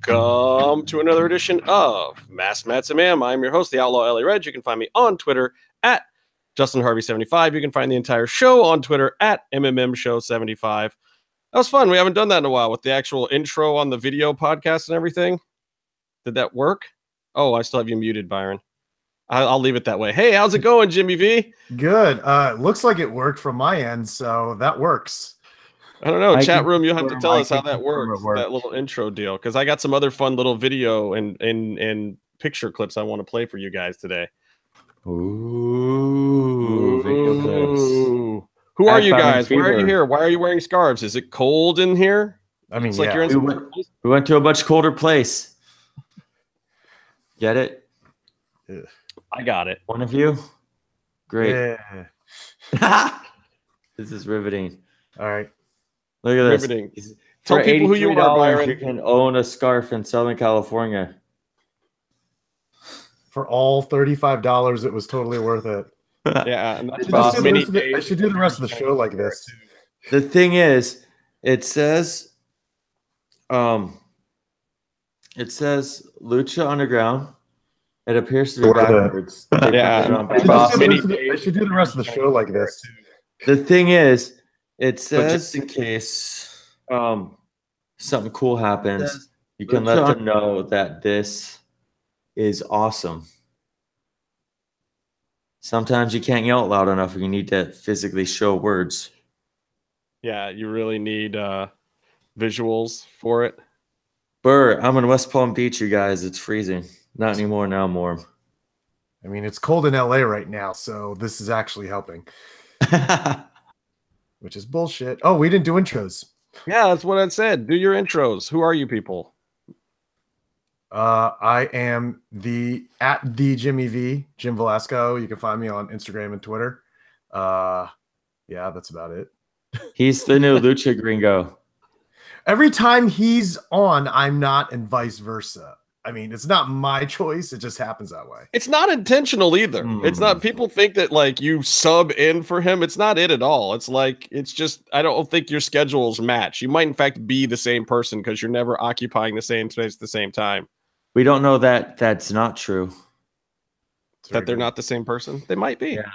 Welcome to another edition of Mass Mats and Ma'am. I'm your host, the Outlaw Ellie Red. You can find me on Twitter at JustinHarvey75. You can find the entire show on Twitter at MMMShow75. That was fun. We haven't done that in a while with the actual intro on the video podcast and everything. Did that work? Oh, I still have you muted, Byron. I'll leave it that way. Hey, how's it going, Jimmy V? Good. Looks like it worked from my end, so that works. I don't know. Chat room, you'll have to tell us how that works, that little intro deal, because I got some other fun little video and picture clips I want to play for you guys today. Ooh, video clips. Who are you guys? Why are you here? Why are you wearing scarves? Is it cold in here? I mean, it's yeah. like you're in we went to a much colder place. Get it? I got it. One of you? Great. Yeah. This is riveting. All right. Look at this. Riveting. For Tell people who you are, Byron. You can own a scarf in Southern California. For all $35, it was totally worth it. Yeah, and I should do the rest of the show like this. The thing is, it says Lucha Underground. It appears to be backwards. Yeah, I should do the rest of the show like this. The thing is, it says just in case something cool happens, you can let them know that this is awesome. Sometimes you can't yell loud enough, and you need to physically show words. Yeah, you really need visuals for it. Burr, I'm in West Palm Beach, you guys. It's freezing. Not anymore, now I'm warm. I mean, it's cold in LA right now, so this is actually helping. Which is bullshit. Oh, we didn't do intros. Yeah, that's what I said. Do your intros. Who are you people? I am the Jimmy V, Jim Velasco. You can find me on Instagram and Twitter. Yeah, that's about it. He's the new Lucha Gringo. Every time he's on, I'm not, and vice versa. I mean, it's not my choice. It just happens that way. It's not intentional either. It's not. People think that like you sub in for him. It's not it at all. It's like, it's just, I don't think your schedules match. You might in fact be the same person because you're never occupying the same space at the same time. We don't know that that's not true. That they're not the same person. They might be. Yeah.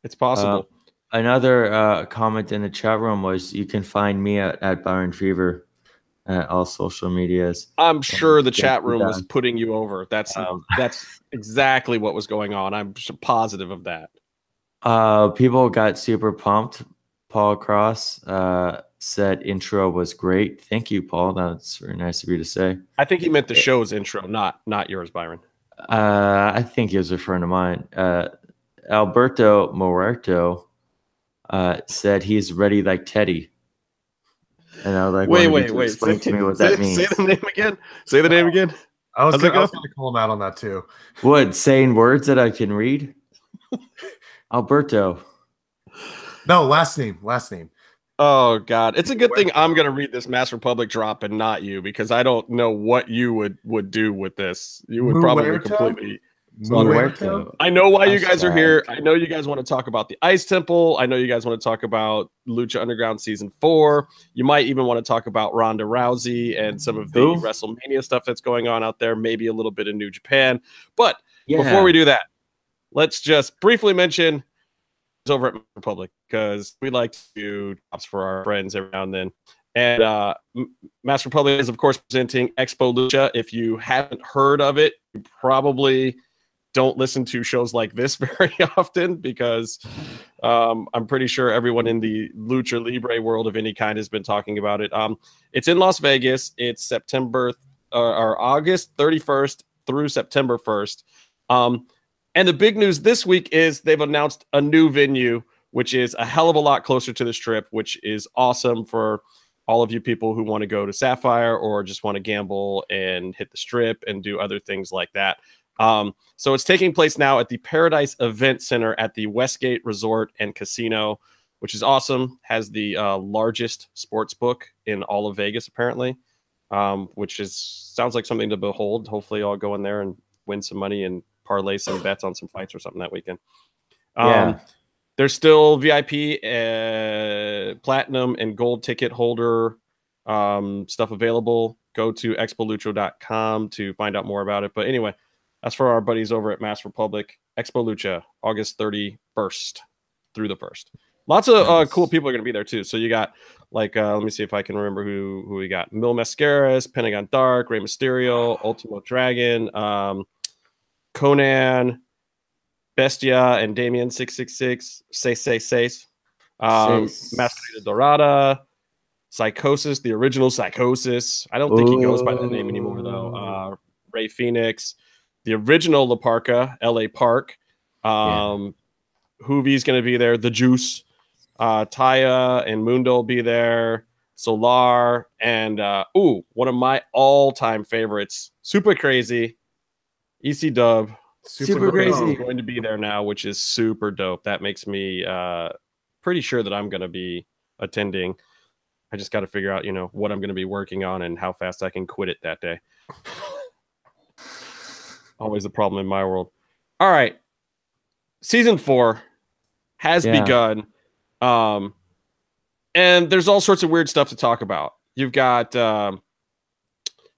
It's possible. Another comment in the chat room was you can find me at Byron Fever at all social medias. I'm sure the chat room was putting you over. That's exactly what was going on. I'm positive of that. People got super pumped. Paul Cross said intro was great. Thank you, Paul. That's very nice of you to say. I think he meant the show's intro, not yours, Byron. I think he was referring to mine. Alberto Muerto said he's ready like Teddy. And I was like, wait. Explain to me what that means. Say the name again. Say the name again. I was going to call him out on that too. What, saying words that I can read? Alberto. No, last name. Oh God, it's a good thing I'm gonna read this Mass Republic drop and not you, because I don't know what you would do with this. You would probably completely. I know why you guys are here. I know you guys want to talk about the Ice Temple. I know you guys want to talk about Lucha Underground Season 4. You might even want to talk about Ronda Rousey and some of the WrestleMania stuff that's going on out there. Maybe a little bit of New Japan. But before we do that, let's just briefly mention over at Republic, because we like to do drops for our friends every now and then. And Mass Republic is, of course, presenting Expo Lucha. If you haven't heard of it, you probably don't listen to shows like this very often, because I'm pretty sure everyone in the Lucha Libre world of any kind has been talking about it. It's in Las Vegas. It's August 31st through September 1st. And the big news this week is they've announced a new venue, which is a hell of a lot closer to the Strip, which is awesome for all of you people who want to go to Sapphire or just want to gamble and hit the Strip and do other things like that. So it's taking place now at the Paradise Event Center at the Westgate Resort and Casino, which is awesome. Has the largest sports book in all of Vegas, apparently, which sounds like something to behold. Hopefully I'll go in there and win some money and parlay some bets on some fights or something that weekend. There's still VIP, platinum, and gold ticket holder stuff available. go to expolucha.com to find out more about it. But anyway, that's for our buddies over at Mass Republic. Expo Lucha, August 31st through the 1st. Lots of cool people are going to be there too. So you got like, let me see if I can remember who we got. Mil Mascaras, Pentagon Dark, Rey Mysterio, Ultimo Dragon, Conan, Bestia, and Damien 666, Seis, Masquerada Dorada, Psychosis, the original Psychosis. I don't think he goes by that name anymore though. Ray Phoenix, the original La Parca, LA Park. Hoovie's going to be there. The Juice. Taya and Mundo will be there. Solar and one of my all-time favorites, Super Crazy, EC Dub. Super Crazy going to be there now, which is super dope. That makes me pretty sure that I'm going to be attending. I just got to figure out, what I'm going to be working on and how fast I can quit it that day. Always a problem in my world. All right. Season 4 has begun. And there's all sorts of weird stuff to talk about. You've got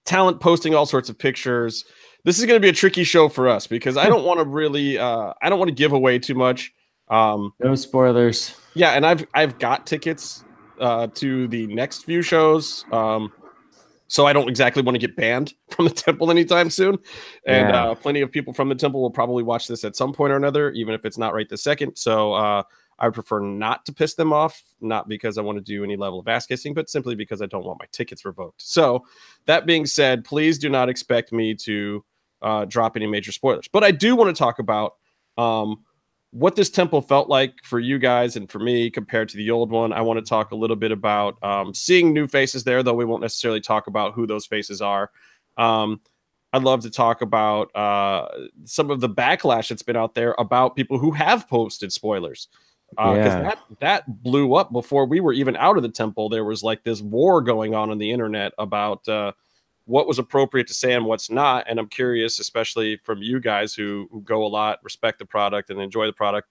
talent posting all sorts of pictures. This is going to be a tricky show for us because I don't want to really, I don't want to give away too much. No spoilers. Yeah, and I've got tickets to the next few shows. So I don't exactly want to get banned from the temple anytime soon. And plenty of people from the temple will probably watch this at some point or another, even if it's not right this second. So I would prefer not to piss them off, not because I want to do any level of ass kissing, but simply because I don't want my tickets revoked. So that being said, please do not expect me to drop any major spoilers. But I do want to talk about what this temple felt like for you guys and for me compared to the old one. I want to talk a little bit about seeing new faces there, though we won't necessarily talk about who those faces are. I'd love to talk about some of the backlash that's been out there about people who have posted spoilers. Because that blew up before we were even out of the temple. There was like this war going on the internet about what was appropriate to say and what's not. And I'm curious, especially from you guys who go a lot, respect the product and enjoy the product,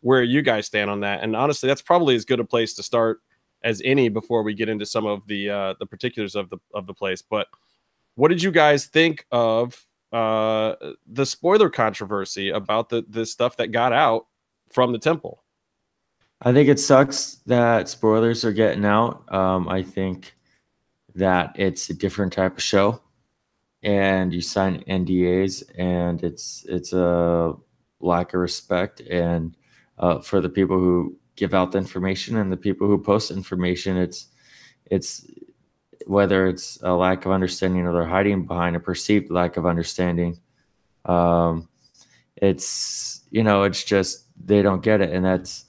where you guys stand on that. And honestly, that's probably as good a place to start as any before we get into some of the particulars of the place. But what did you guys think of the spoiler controversy about the stuff that got out from the temple? I think it sucks that spoilers are getting out. I think that it's a different type of show, and you sign NDAs, and it's a lack of respect. And for the people who give out the information and the people who post information, it's whether it's a lack of understanding or they're hiding behind a perceived lack of understanding. It's just they don't get it, and it's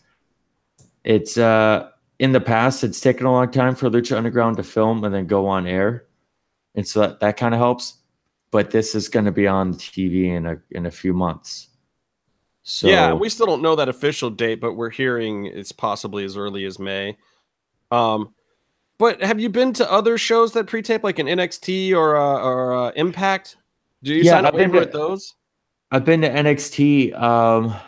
in the past, it's taken a long time for Lucha Underground to film and then go on air. And so that kind of helps. But this is going to be on TV in a few months. So yeah, we still don't know that official date, but we're hearing it's possibly as early as May. But have you been to other shows that pre-tape, like an NXT or Impact? Do you sign up for those? I've been to NXT.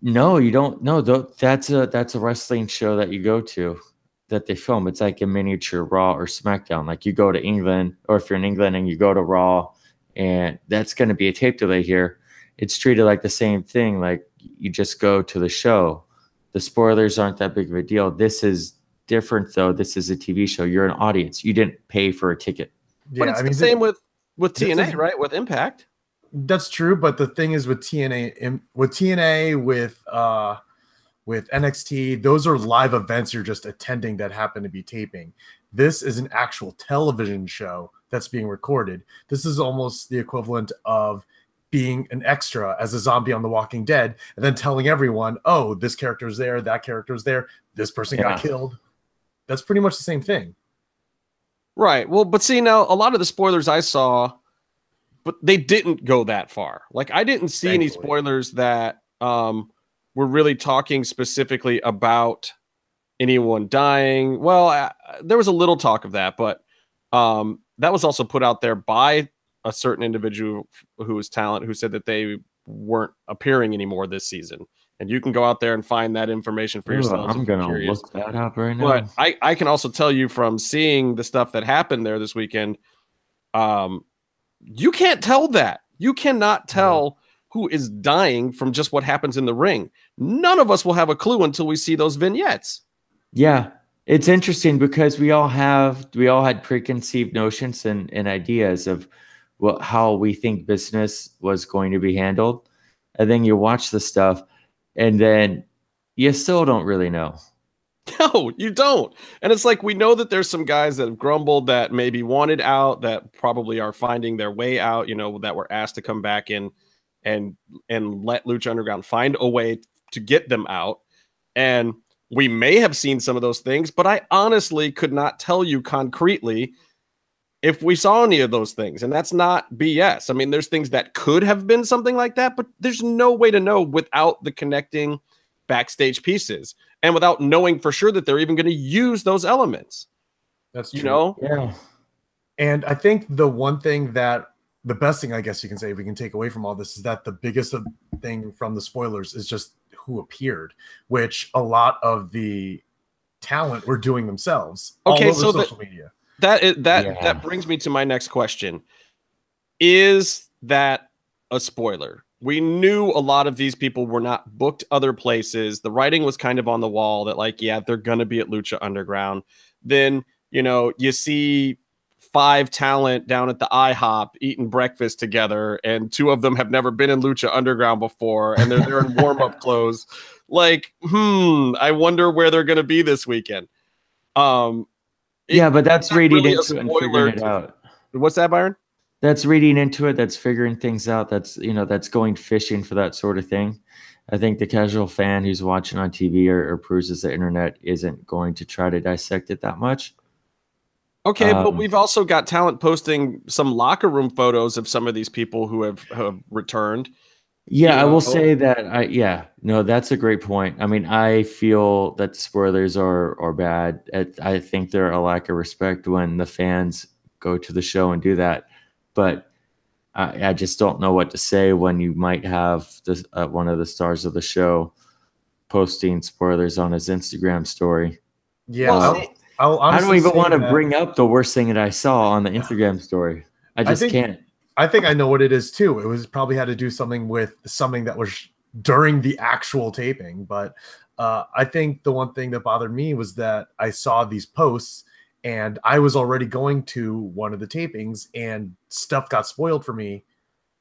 No, you don't. No, that's a wrestling show that you go to that they film. It's like a miniature Raw or SmackDown. Like you go to England, or if you're in England and you go to Raw, and that's going to be a tape delay here. It's treated like the same thing. Like you just go to the show. The spoilers aren't that big of a deal. This is different, though. This is a TV show. You're an audience. You didn't pay for a ticket. Yeah, but it's the same with TNA, right? With Impact. That's true, but the thing is with TNA, with NXT, those are live events you're just attending that happen to be taping. This is an actual television show that's being recorded. This is almost the equivalent of being an extra as a zombie on The Walking Dead and then telling everyone, oh, this character's there, that character's there, this person got killed. That's pretty much the same thing. Right. Well, but see, now a lot of the spoilers I saw, but they didn't go that far. Like I didn't see any spoilers that were really talking specifically about anyone dying. Well, there was a little talk of that, but that was also put out there by a certain individual who was talent who said that they weren't appearing anymore this season. and you can go out there and find that information for yourselves. I'm gonna look that up right now. But I can also tell you from seeing the stuff that happened there this weekend, you can't tell that. You cannot tell who is dying from just what happens in the ring. None of us will have a clue until we see those vignettes. Yeah, it's interesting because we all had preconceived notions and ideas of how we think business was going to be handled. And then you watch the stuff and then you still don't really know. No, you don't. And it's like, we know that there's some guys that have grumbled that maybe wanted out, that probably are finding their way out, that were asked to come back in and let Lucha Underground find a way to get them out. And we may have seen some of those things, but I honestly could not tell you concretely if we saw any of those things. And that's not BS. I mean, there's things that could have been something like that, but there's no way to know without the connecting backstage pieces and without knowing for sure that they're even going to use those elements. That's true. Yeah. And I think the best thing I guess you can say we can take away from all this is that the biggest thing from the spoilers is just who appeared, which a lot of the talent were doing themselves. Okay, all over social media. That brings me to my next question. Is that a spoiler? We knew a lot of these people were not booked other places. The writing was kind of on the wall that, like, yeah, they're going to be at Lucha Underground. Then, you see 5 talent down at the IHOP eating breakfast together, and 2 of them have never been in Lucha Underground before, and they're there in warm-up clothes. Like, I wonder where they're going to be this weekend. Yeah, but that's reading really into it and figuring it out. What's that, Byron? That's reading into it. That's figuring things out. That's that's going fishing for that sort of thing. I think the casual fan who's watching on TV or peruses the internet isn't going to try to dissect it that much. Okay, but we've also got talent posting some locker room photos of some of these people who have returned. Yeah, I will say that. That's a great point. I mean, I feel that spoilers are bad. I think they're a lack of respect when the fans go to the show and do that. But I just don't know what to say when you might have one of the stars of the show posting spoilers on his Instagram story. Yeah, I don't even want to bring up the worst thing that I saw on the Instagram story. I can't. I think I know what it is too. It was probably had to do something with something that was during the actual taping. But I think the one thing that bothered me was that I saw these posts and I was already going to one of the tapings and stuff got spoiled for me.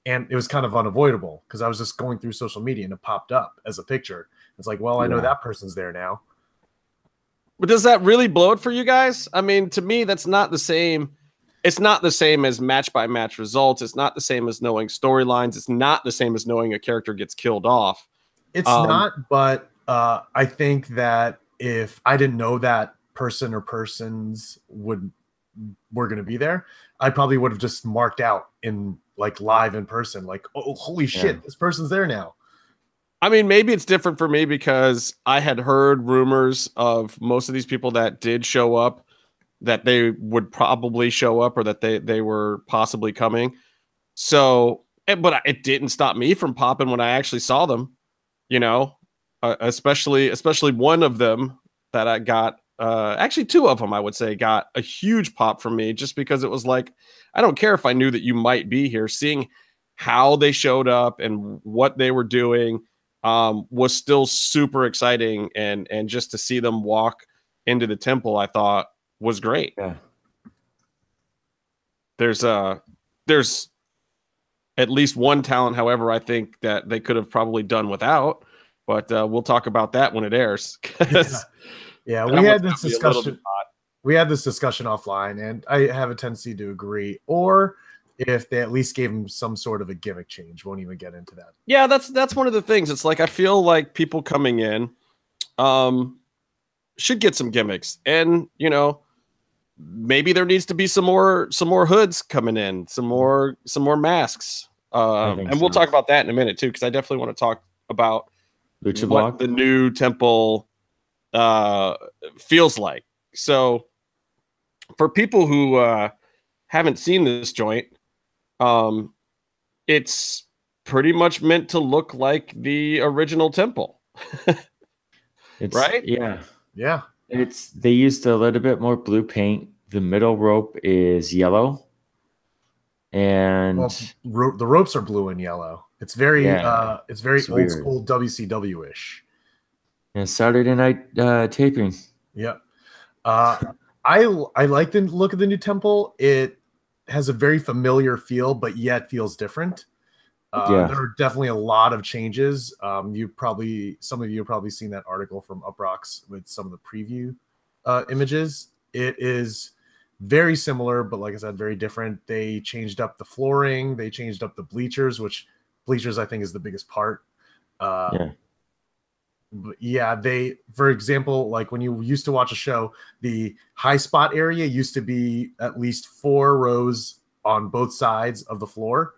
And it was kind of unavoidable because I was just going through social media and it popped up as a picture. It's like, well, I know that person's there now. But does that really blow it for you guys? I mean, to me, that's not the same. It's not the same as match-by-match results. It's not the same as knowing storylines. It's not the same as knowing a character gets killed off. It's not, but I think that if I didn't know that person or persons were going to be there, I probably would have just marked out in like live in person, like, oh, holy shit, this person's there now. I mean, maybe it's different for me because I had heard rumors of most of these people that did show up, that they would probably show up or that they were possibly coming. So, but it didn't stop me from popping when I actually saw them, especially one of them that I got, actually 2 of them, I would say, got a huge pop from me just because it was like, I don't care if I knew that you might be here. Seeing how they showed up and what they were doing was still super exciting. And just to see them walk into the temple, I thought was great. Yeah. There's at least one talent, however, I think that they could have probably done without, but we'll talk about that when it airs. Yeah, we had this discussion. We had this discussion offline, and I have a tendency to agree. Or if they at least gave him some sort of a gimmick change, won't even get into that. Yeah, that's one of the things. It's like I feel like people coming in should get some gimmicks, and maybe there needs to be some more hoods coming in, some more masks, and we'll talk about that in a minute too, because I definitely want to talk about Lucha what Block, the new temple feels like. So for people who haven't seen this joint, it's pretty much meant to look like the original temple. It's right? Yeah. They used a little bit more blue paint. The middle rope is yellow. And the ropes are blue and yellow. It's very old weird. School WCW-ish. Yeah, Saturday night taping. Yeah. I like the look of the new temple. It has a very familiar feel, but yet feels different. There are definitely a lot of changes. Some of you have probably seen that article from Uprocks with some of the preview images. It is very similar, but like I said, very different. They changed up the flooring. They changed up the bleachers, which bleachers I think is the biggest part. But yeah, for example, like when you used to watch a show, the high spot area used to be at least 4 rows on both sides of the floor.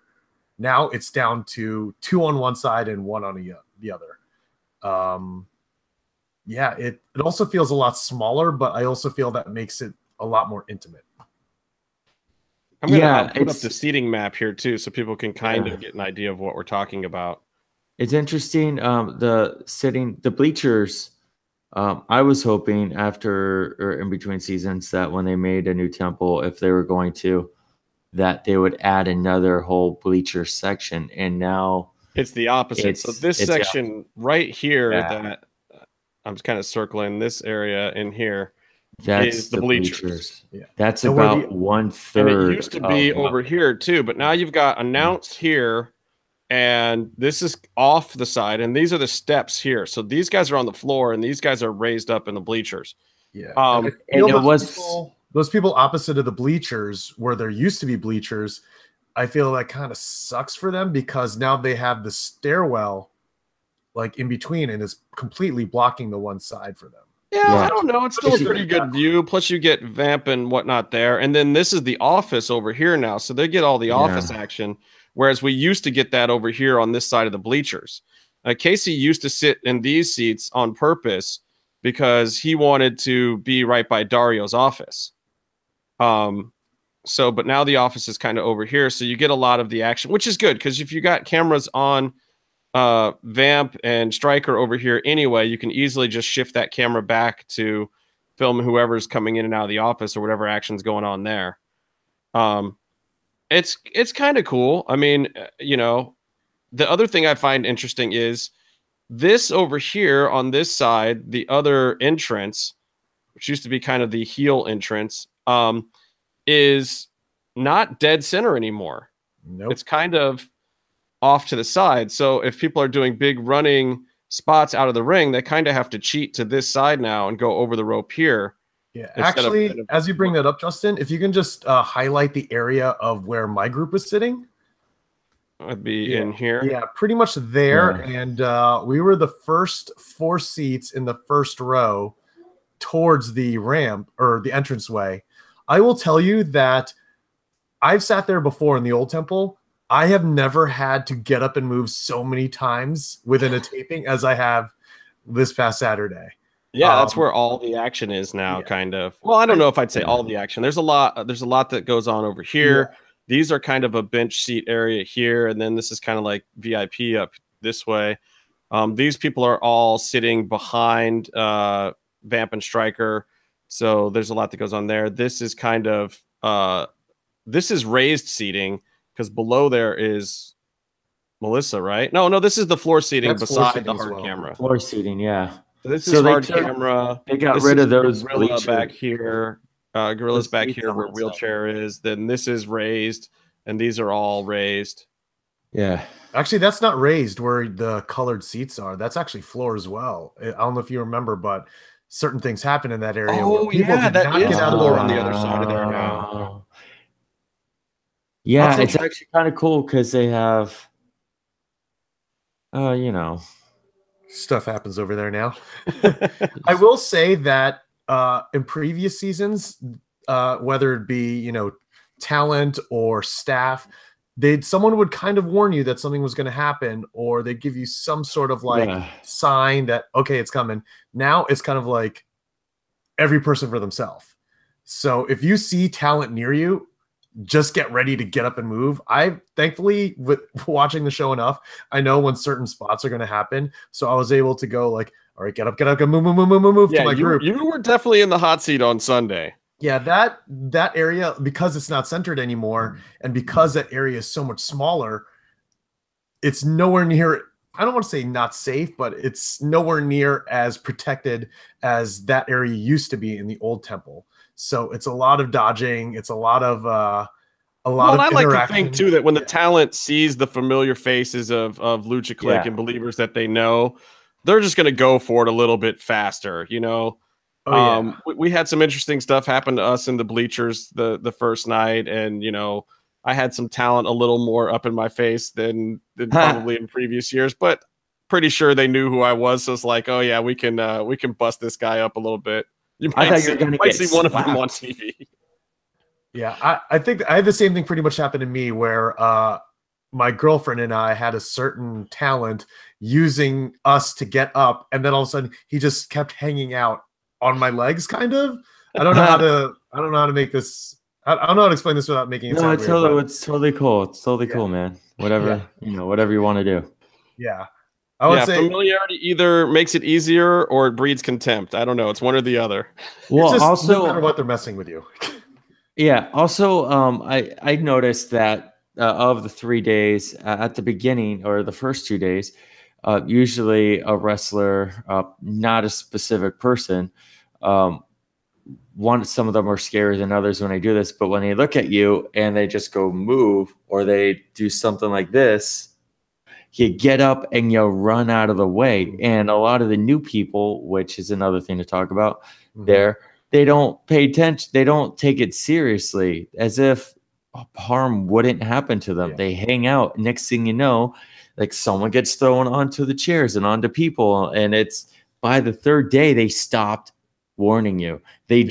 Now it's down to 2 on one side and 1 on the other. It also feels a lot smaller, but I also feel that makes it a lot more intimate. I'm gonna put up the seating map here too, so people can kind of get an idea of what we're talking about. It's interesting. The bleachers. I was hoping after or in between seasons that when they made a new temple, if they were going to, that they would add another whole bleacher section. And now it's the opposite. So this section right here that I'm kind of circling this area in here. That's the bleachers. Yeah. That's about 1/3. And it used to be over here too, but now you've got announce here. And this is off the side, and these are the steps here. So these guys are on the floor, and these guys are raised up in the bleachers. Yeah. Those people opposite of the bleachers, where there used to be bleachers, I feel that kind of sucks for them because now they have the stairwell like in between, and it's completely blocking the one side for them. Yeah, I don't know. It's still a pretty good view. Plus, you get Vamp and whatnot there, and then this is the office over here now, so they get all the office action. Whereas we used to get that over here on this side of the bleachers. Casey used to sit in these seats on purpose because he wanted to be right by Dario's office. But now the office is kind of over here, so you get a lot of the action, which is good because if you got cameras on Vamp and Stryker over here anyway, you can easily just shift that camera back to film whoever's coming in and out of the office or whatever action's going on there. It's kind of cool. I mean, the other thing I find interesting is this over here on this side, the other entrance, which used to be kind of the heel entrance, is not dead center anymore. Nope. It's kind of off to the side. So if people are doing big running spots out of the ring, they kind of have to cheat to this side now and go over the rope here. Yeah, actually, as you bring that up, Justin, if you can just highlight the area of where my group was sitting. I'd be in here. Yeah, pretty much there. Yeah. And we were the first 4 seats in the first row towards the ramp or the entranceway. I will tell you that I've sat there before in the old temple. I have never had to get up and move so many times within a taping as I have this past Saturday. Yeah, that's where all the action is now, kind of. Well, I don't know if I'd say all the action. There's a lot that goes on over here. Yeah. These are kind of a bench seat area here, and then this is kind of like VIP up this way. These people are all sitting behind Vamp and Stryker, so there's a lot that goes on there. This is kind of this is raised seating because below there is Melissa, right? No, this is the floor seating beside the hard camera. Floor seating, yeah. This is hard camera. They got rid of those gorilla back here. Gorilla's back here where wheelchair is. Then this is raised, and these are all raised. Yeah. Actually, that's not raised where the colored seats are. That's actually floor as well. I don't know if you remember, but certain things happen in that area. Oh, yeah, that is floor on the other side of there now. Yeah, it's actually kind of cool because they have, stuff happens over there now. I will say that in previous seasons, whether it be talent or staff, someone would kind of warn you that something was going to happen, or they'd give you some sort of sign that okay, it's coming. Now it's kind of like every person for themselves. So if you see talent near you, just get ready to get up and move. I thankfully, with watching the show enough, I know when certain spots are going to happen. So I was able to go like, all right, get up, move to my group. You were definitely in the hot seat on Sunday. Yeah, that area, because it's not centered anymore, and because that area is so much smaller, it's nowhere near, I don't want to say not safe, but it's nowhere near as protected as that area used to be in the old temple. So it's a lot of dodging. It's a lot of I like to think too that when the talent sees the familiar faces of Lucha Click and believers that they know, they're just going to go for it a little bit faster. You know, we had some interesting stuff happen to us in the bleachers the first night, and you know, I had some talent a little more up in my face than probably in previous years, but pretty sure they knew who I was. So it's like, oh yeah, we can bust this guy up a little bit. You might see one of them on TV. Yeah, I think I had the same thing pretty much happen to me where my girlfriend and I had a certain talent using us to get up, and then all of a sudden he just kept hanging out on my legs, kind of. I don't know how to make this. I don't know how to explain this without making it sound weird. It's totally cool. It's totally cool, man. Whatever whatever you want to do. Yeah. I would say familiarity either makes it easier or it breeds contempt. I don't know. It's one or the other. Well, it's just also no matter what they're messing with you. Yeah. Also, I noticed that of the 3 days at the beginning or the first 2 days, usually a wrestler, not a specific person, some of them are scarier than others when they do this, but when they look at you and they just go move or they do something like this, you get up and you run out of the way. And a lot of the new people, which is another thing to talk about there, they don't pay attention. They don't take it seriously, as if harm wouldn't happen to them. They hang out. Next thing you know, like someone gets thrown onto the chairs and onto people. And it's by the third day, they stopped warning you. They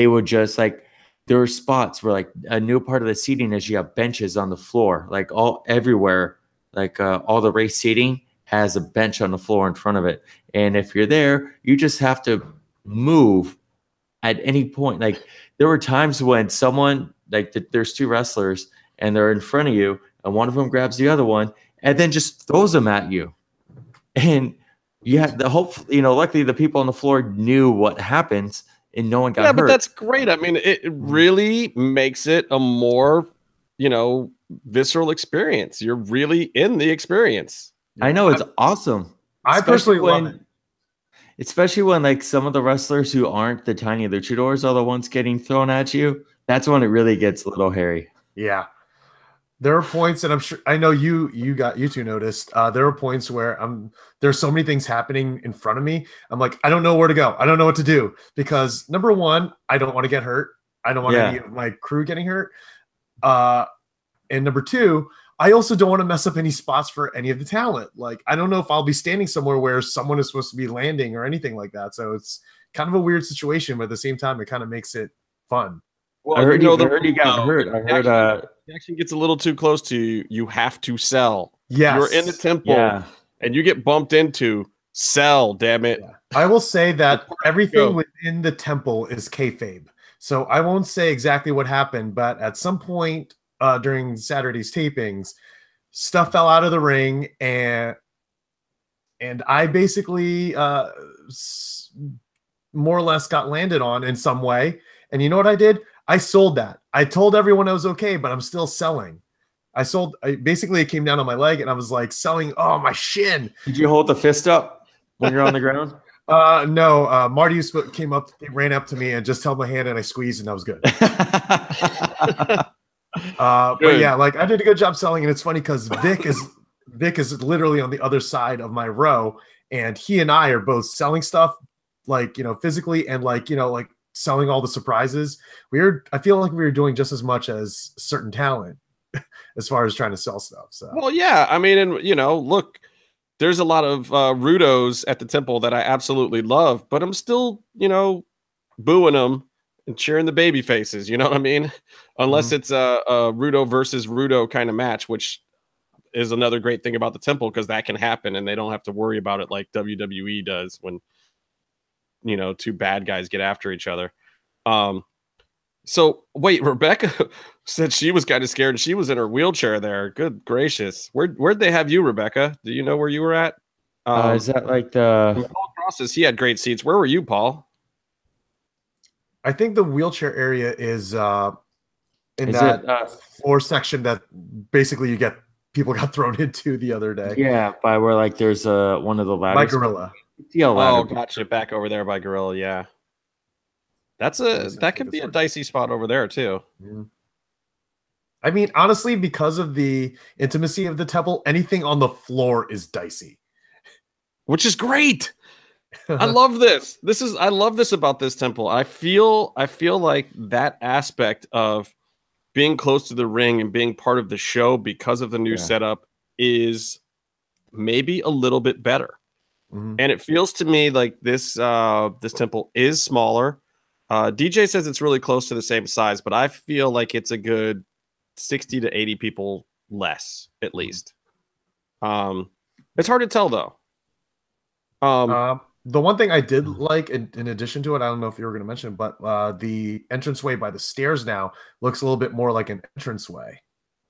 would just like, there were spots where like a new part of the seating is you have benches on the floor, like everywhere. Like all the race seating has a bench on the floor in front of it. And if you're there, you just have to move at any point. Like there were times when someone, like there's two wrestlers and they're in front of you and one of them grabs the other one and then just throws them at you. And you had the hope, luckily the people on the floor knew what happened and no one got hurt. Yeah, but that's great. I mean, it really makes it a more, visceral experience. You're really in the experience. I know, it's awesome. I personally love it. Especially when like some of the wrestlers who aren't the tiny luchadors are the ones getting thrown at you. That's when it really gets a little hairy. Yeah. There are points, and I'm sure I know you two noticed. There are points where there's so many things happening in front of me. I'm like, I don't know where to go. I don't know what to do because number one, I don't want to get hurt. I don't want any of my crew getting hurt. And number two, I also don't want to mess up any spots for any of the talent. Like, I don't know if I'll be standing somewhere where someone is supposed to be landing or anything like that. So it's kind of a weird situation, but at the same time, it kind of makes it fun. Well, I heard you got hurt. I heard it actually gets a little too close to you. You have to sell. Yes. You're in the temple and you get bumped into. Sell, damn it. Yeah. I will say that everything within the temple is kayfabe. So I won't say exactly what happened, but at some point during Saturday's tapings, stuff fell out of the ring and I basically more or less got landed on in some way. And you know what I did? I sold that. I told everyone I was okay, but I'm still selling. Basically it came down on my leg and I was like selling, my shin. Did you hold the fist up when you're on the ground? No, Marty came up, he ran up to me and just held my hand and I squeezed and that was good. But yeah, like I did a good job selling, and it's funny because Vic is literally on the other side of my row, and he and I are both selling stuff, like physically, and like selling all the surprises. I feel like we were doing just as much as certain talent as far as trying to sell stuff. So well, yeah, I mean, and look, there's a lot of Rudos at the temple that I absolutely love, but I'm still booing them and cheering the baby faces, you know what I mean? Unless it's a Rudo versus Rudo kind of match, which is another great thing about the temple because that can happen and they don't have to worry about it like WWE does when two bad guys get after each other. So wait, Rebecca said she was kind of scared and she was in her wheelchair there. Good gracious. Where'd they have you, Rebecca? Do you know where you were at? Is that like the Paul Crosses? He had great seats. Where were you, Paul? I think the wheelchair area is in is that it floor section that basically people got thrown into the other day. yeah, by where like there's one of the ladders. By Gorilla. Oh, gotcha. Back over there by Gorilla, yeah. That could be a dicey spot over there too. Yeah. I mean, honestly, because of the intimacy of the temple, anything on the floor is dicey. Which is great. I love this. I love this about this temple. I feel like that aspect of being close to the ring and being part of the show because of the new setup is maybe a little bit better. Mm-hmm. And it feels to me like this temple is smaller. DJ says it's really close to the same size, but I feel like it's a good 60 to 80 people less, at least. It's hard to tell though. The one thing I did like, in addition to it, I don't know if you were going to mention, but the entranceway by the stairs now looks a little bit more like an entranceway,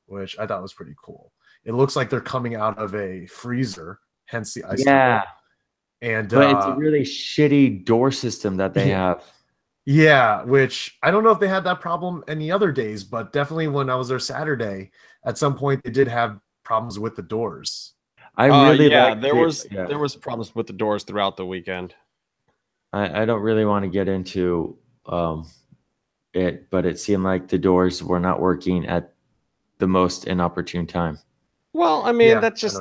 which I thought was pretty cool. It looks like they're coming out of a freezer, hence the ice. Yeah. And but it's a really shitty door system that they have. Yeah, which I don't know if they had that problem any other days, but definitely when I was there Saturday, at some point they did have problems with the doors. There was problems with the doors throughout the weekend. I don't really want to get into it, but it seemed like the doors were not working at the most inopportune time. Well, I mean, that's just,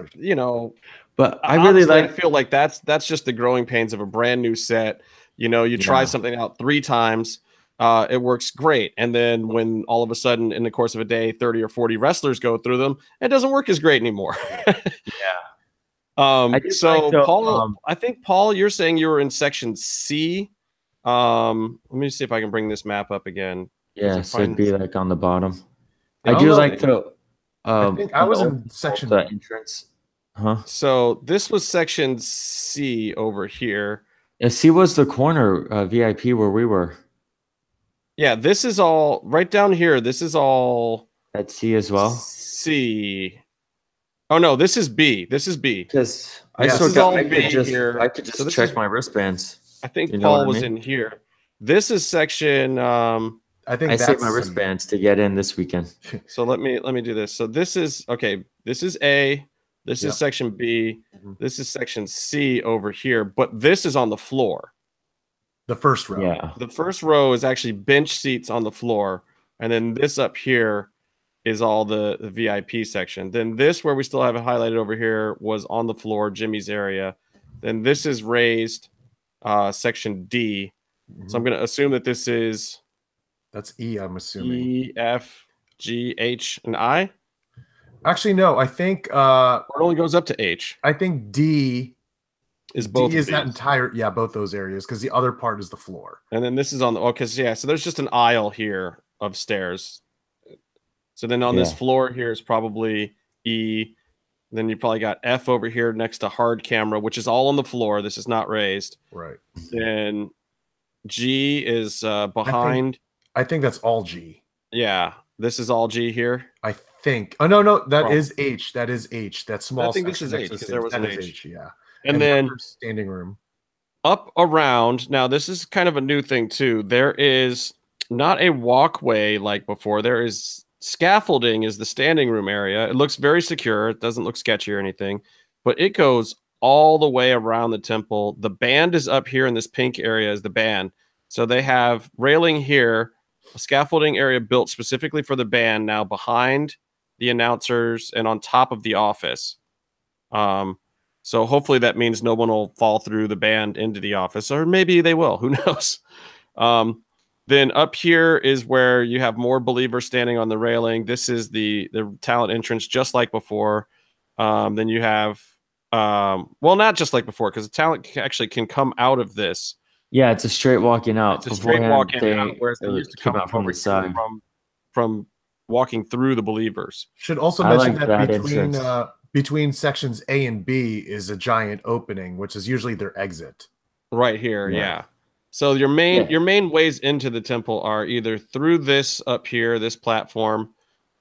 but I feel like that's just the growing pains of a brand new set. You try something out 3 times, it works great. And then when all of a sudden in the course of a day, 30 or 40 wrestlers go through them, it doesn't work as great anymore. Paul, I think, Paul, you're saying you were in section C. Let me see if I can bring this map up again. Yeah, so it'd be like on the bottom. I do like to. I think I was in section the entrance. Huh? So this was section C over here. Yeah, C was the corner VIP where we were. Yeah, this is all right down here. This is all at C as well. C. Oh no, this is B. This is B. Because I could just check my wristbands. I think Paul was in here. This is section. I think I saved my wristbands to get in this weekend. So let me do this. So this is okay. This is A. This is section B. This is section C over here. But this is on the floor. The first row. Yeah. The first row is actually bench seats on the floor, and then this up here is all the VIP section. Then this, where we still have it highlighted over here, was on the floor, Jimmy's area. Then this is raised, section D. So I'm going to assume that this is... That's E, I'm assuming. E, F, G, H, and I? Actually, no. I think... it only goes up to H. I think D... both is that entire... Yeah, both those areas, because the other part is the floor. And then this is on the... Okay, so there's just an aisle here of stairs. So then on this floor here is probably E. Then you probably got F over here next to hard camera, which is all on the floor. This is not raised. Right. Then G is behind. I think that's all G. Yeah. This is all G here. I think. Oh, no. That is H. That is H. That small. I think this is H because there was an H. Yeah. And then standing room. Up around. Now, this is kind of a new thing, too. There is not a walkway like before. There is... Scaffolding is the standing room area. It looks very secure. It doesn't look sketchy or anything, but it goes all the way around the temple. The band is up here in this pink area is the band. So they have railing here, a scaffolding area built specifically for the band now behind the announcers and on top of the office. So hopefully that means no one will fall through the band into the office, or maybe they will. Who knows? Then up here is where you have more believers standing on the railing. This is the talent entrance, just like before. Then you have, well, not just like before, because the talent actually can come out of this. Yeah, it's a straight walking out. It's a straight walking out, whereas they used to come out from the side, from walking through the believers. Should also mention that between sections A and B is a giant opening, which is usually their exit. Right here, yeah. So your main ways into the temple are either through this up here, this platform.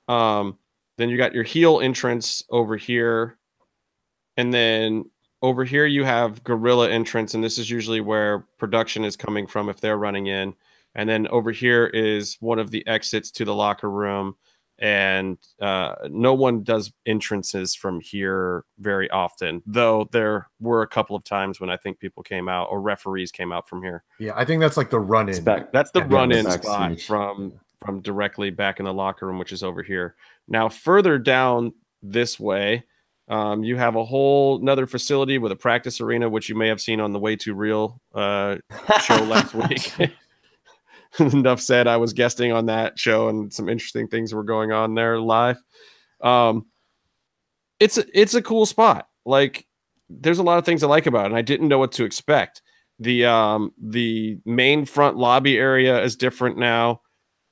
Then you got your heel entrance over here, and then over here you have guerrilla entrance, and this is usually where production is coming from if they're running in. And then over here is one of the exits to the locker room. And no one does entrances from here very often, though there were a couple of times when I think people came out or referees came out from here. Yeah, I think that's like the run-in. That's the run-in spot from directly back in the locker room, which is over here. Now, further down this way, you have a whole another facility with a practice arena, which you may have seen on the Way Too Real show last week. Enough said. I was guesting on that show, and some interesting things were going on there live. It's a cool spot. Like, there's a lot of things I like about it, and I didn't know what to expect. The main front lobby area is different now.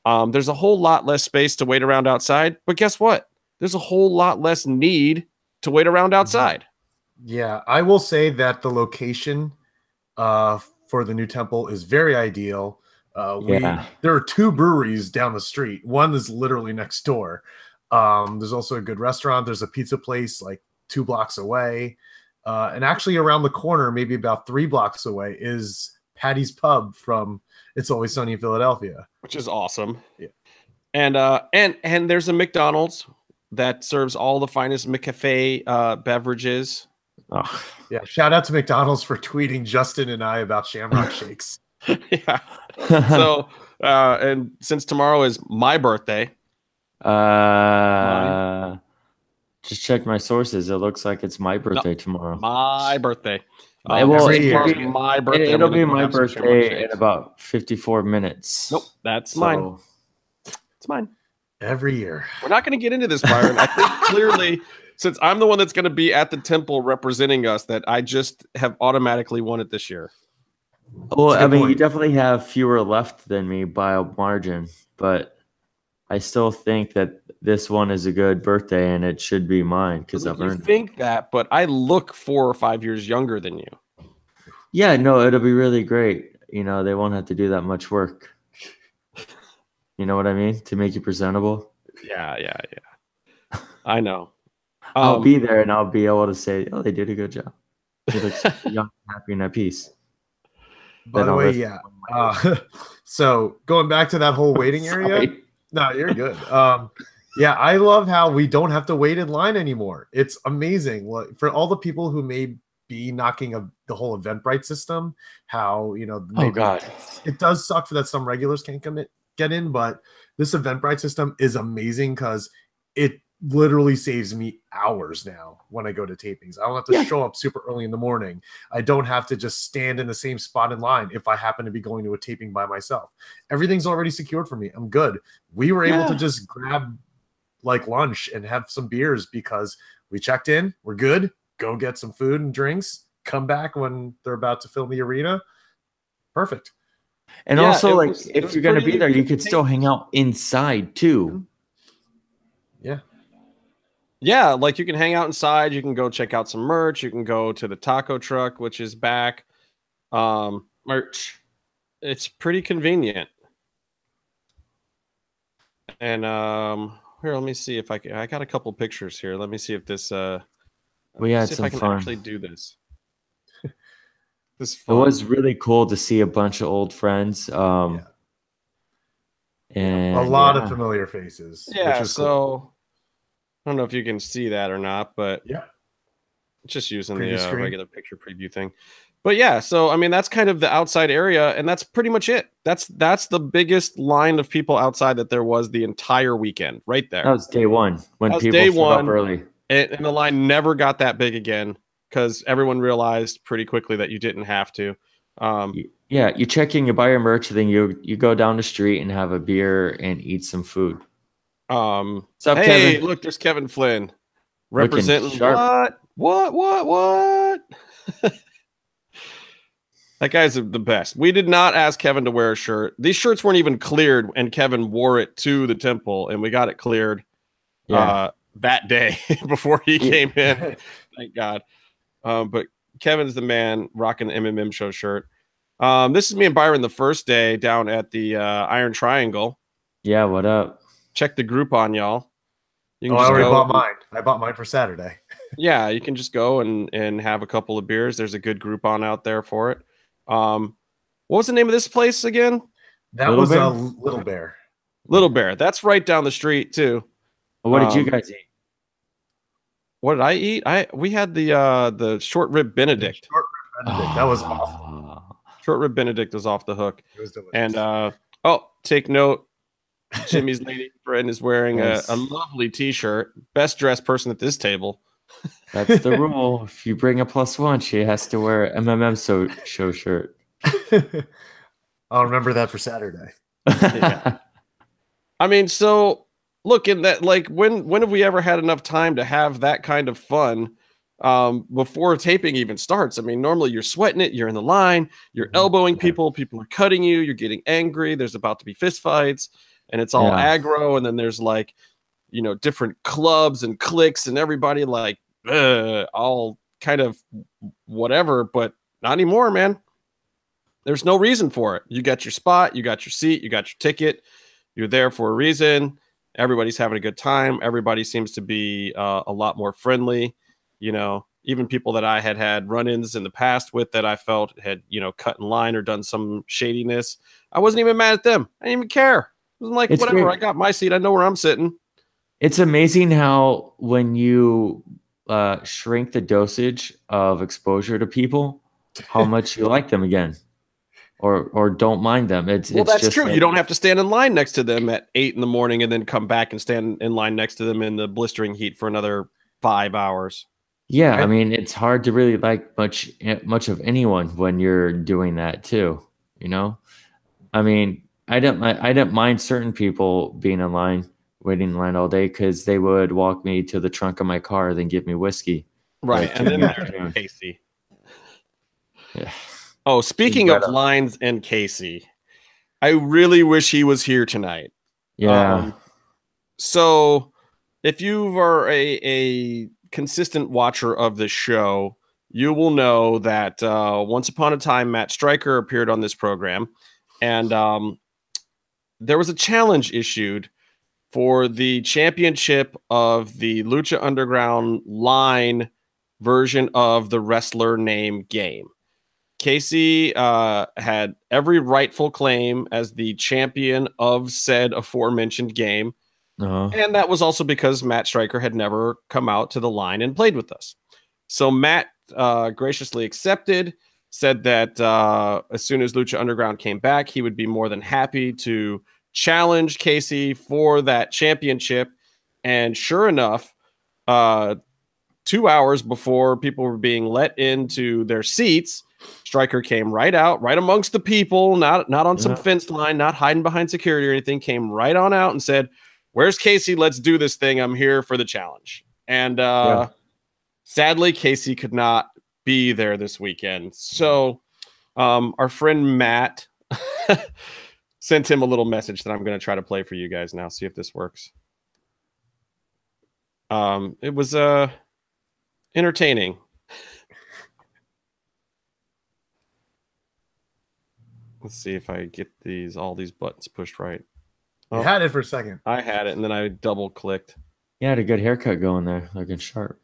There's a whole lot less space to wait around outside, but guess what? There's a whole lot less need to wait around outside. Yeah, I will say that the location for the new temple is very ideal. There are 2 breweries down the street. One is literally next door. There's also a good restaurant. There's a pizza place like 2 blocks away. And actually around the corner, maybe about 3 blocks away, is Patty's Pub from It's Always Sunny in Philadelphia. Which is awesome. Yeah. And there's a McDonald's that serves all the finest McCafe beverages. Oh. Yeah, shout out to McDonald's for tweeting Justin and I about Shamrock Shakes. Yeah. So, and since tomorrow is my birthday, just check my sources. It looks like it's my birthday tomorrow. My birthday. It'll be my birthday. It'll be my birthday in about 54 minutes. Nope, that's mine. It's mine. Every year. We're not going to get into this, Byron. I think clearly, since I'm the one that's going to be at the temple representing us, that I just have automatically won it this year. Well, I mean, you definitely have fewer left than me by a margin, but I still think that this one is a good birthday and it should be mine because I've earned it. You think that, but I look 4 or 5 years younger than you. Yeah, no, it'll be really great. You know, they won't have to do that much work. You know what I mean? To make you presentable. Yeah. I know. I'll be there and I'll be able to say, oh, they did a good job. They look young, happy, and at peace. By the way, yeah. So going back to that whole waiting area. No, you're good. Yeah, I love how we don't have to wait in line anymore. It's amazing. For all the people who may be knocking the whole Eventbrite system, how, you know, it does suck that some regulars can't get in, but this Eventbrite system is amazing because it literally saves me hours now when I go to tapings. I don't have to show up super early in the morning. I don't have to just stand in the same spot in line if I happen to be going to a taping by myself. Everything's already secured for me. I'm good. We were able to just grab like lunch and have some beers because we checked in. We're good. Go get some food and drinks. Come back when they're about to fill the arena. Perfect. And also, like, if you're going to be there, you could still hang out inside too. Yeah. Yeah, like you can hang out inside. You can go check out some merch. You can go to the taco truck, which is back. Merch. It's pretty convenient. And here, let me see if I can. I got a couple pictures here. Let me see if this. We had some fun. Actually do this. It was really cool to see a bunch of old friends. And a lot of familiar faces. Yeah, which is cool. I don't know if you can see that or not, but just using the regular picture preview thing. But yeah, so I mean that's kind of the outside area, and that's pretty much it. That's the biggest line of people outside that there was the entire weekend, right there. That was day one when people showed up early, and the line never got that big again because everyone realized pretty quickly that you didn't have to. Yeah, you check in, you buy your merch, then you go down the street and have a beer and eat some food. What's up, hey, Kevin? Look, there's Kevin Flynn representing what? That guy's the best. We did not ask Kevin to wear a shirt. These shirts weren't even cleared, and Kevin wore it to the temple, and we got it cleared that day before he came in. Thank God. But Kevin's the man rocking the MMM show shirt. This is me and Byron the first day down at the Iron Triangle. Yeah, what up? Check the group on y'all. I already bought mine. I bought mine for Saturday. Yeah, you can just go and have a couple of beers. There's a good Groupon out there for it. What was the name of this place again? That was a Little Bear. Little Bear. That's right down the street too. Well, what did you guys eat? What did I eat? We had the short rib Benedict. Short rib Benedict. That was awesome. Short rib Benedict was off the hook. It was delicious. And take note. Jimmy's lady friend is wearing a lovely T-shirt. Best dressed person at this table. That's the rule. If you bring a +1, she has to wear an MMM show shirt. I'll remember that for Saturday. Yeah. I mean, so look in that. Like, when have we ever had enough time to have that kind of fun before taping even starts? I mean, normally you're sweating it. You're in the line. You're elbowing people. People are cutting you. You're getting angry. There's about to be fist fights. And it's all aggro, and then there's like, different clubs and cliques, and everybody like all kind of whatever, but not anymore, man. There's no reason for it. You got your spot, you got your seat, you got your ticket. You're there for a reason. Everybody's having a good time. Everybody seems to be a lot more friendly. Even people that I had run-ins in the past with that I felt had, cut in line or done some shadiness. I wasn't even mad at them. I didn't even care. I'm like, it's whatever. Great. I got my seat. I know where I'm sitting. It's amazing how when you shrink the dosage of exposure to people, how much you like them again, or don't mind them. That's just true. You don't have to stand in line next to them at 8 a.m. and then come back and stand in line next to them in the blistering heat for another 5 hours. Yeah, I mean, it's hard to really like much of anyone when you're doing that too. I mean. I didn't mind certain people being in line, waiting in line all day because they would walk me to the trunk of my car, then give me whiskey. Right, and then there's Casey. Yeah. Oh, speaking of lines and Casey, I really wish he was here tonight. Yeah. So, if you are a consistent watcher of the show, you will know that once upon a time, Matt Stryker appeared on this program, and there was a challenge issued for the championship of the Lucha Underground line version of the wrestler name game. Casey had every rightful claim as the champion of said aforementioned game. And that was also because Matt Stryker had never come out to the line and played with us. So Matt graciously accepted, said that as soon as Lucha Underground came back, he would be more than happy to challenge Casey for that championship. And sure enough, 2 hours before people were being let into their seats, Stryker came right out, right amongst the people, not on some fence line, not hiding behind security or anything, came right on out and said, "Where's Casey? Let's do this thing. I'm here for the challenge." And sadly, Casey could not be there this weekend. So our friend Matt sent him a little message that I'm going to try to play for you guys now. See if this works. It was entertaining. Let's see if I get all these buttons pushed right. You had it for a second. I had it, and then I double clicked. You had a good haircut going there, looking sharp.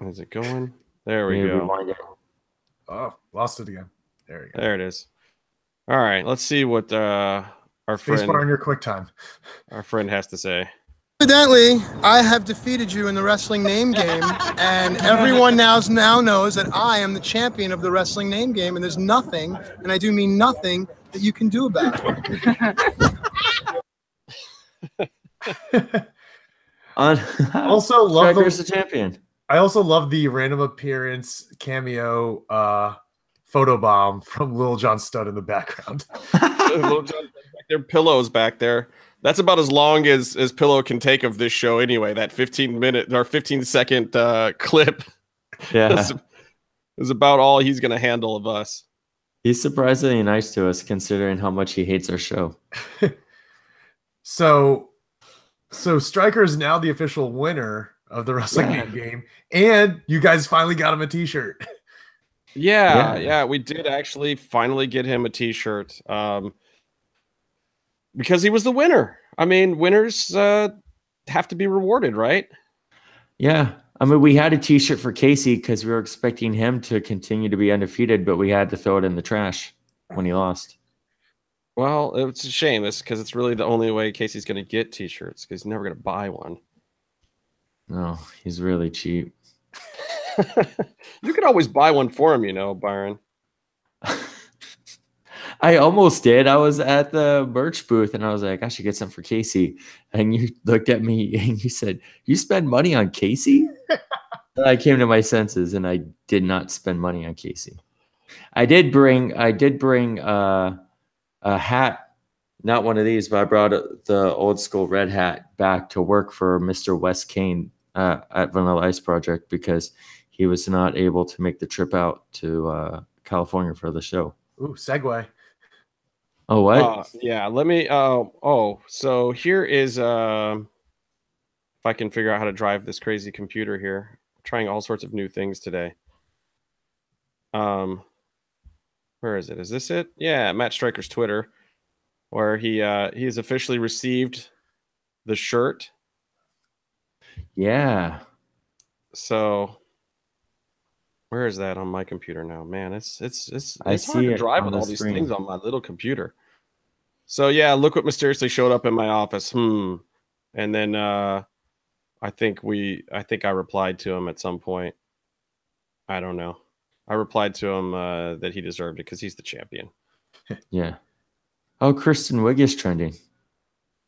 Is it going? There we go. Oh, lost it again. There we go. There it is. All right, let's see what our friend Spacebar in your QuickTime. Our friend has to say. Evidently, I have defeated you in the wrestling name game, and everyone now knows that I am the champion of the wrestling name game, and there's nothing, and I do mean nothing, that you can do about it. Also love the champion. I also love the random appearance cameo photobomb from Lil Jon Stud in the background. Lil Jon, there are pillows back there. That's about as long as Pillow can take of this show anyway. That 15-minute or 15-second clip. Yeah, is about all he's going to handle of us. He's surprisingly nice to us considering how much he hates our show. So Stryker is now the official winner of the wrestling game, and you guys finally got him a t-shirt. Yeah, we did actually finally get him a t-shirt. Because he was the winner. I mean, winners have to be rewarded, right? Yeah. I mean, we had a t-shirt for Casey because we were expecting him to continue to be undefeated, but we had to throw it in the trash when he lost. Well, it's a shame. It's because it's really the only way Casey's going to get t-shirts because he's never going to buy one. No, he's really cheap. You could always buy one for him, Byron. I almost did. I was at the merch booth and I was like, I should get some for Casey. And you looked at me and you said, you spend money on Casey? And I came to my senses and I did not spend money on Casey. I did bring a hat, not one of these, but I brought the old school red hat back to work for Mr. Wes Kane at Vanilla Ice Project because he was not able to make the trip out to California for the show. Ooh, segue. Oh, what? Yeah, let me. So here is. If I can figure out how to drive this crazy computer here, I'm trying all sorts of new things today. Where is it? Is this it? Yeah, Matt Stryker's Twitter, where he has officially received the shirt. Yeah. So. Where is that on my computer now? Man, it's hard to drive with all these things on my little computer. So yeah, look what mysteriously showed up in my office. And then I think I replied to him at some point. I don't know. I replied to him that he deserved it because he's the champion. Yeah. Oh, Kristen Wiig is trending.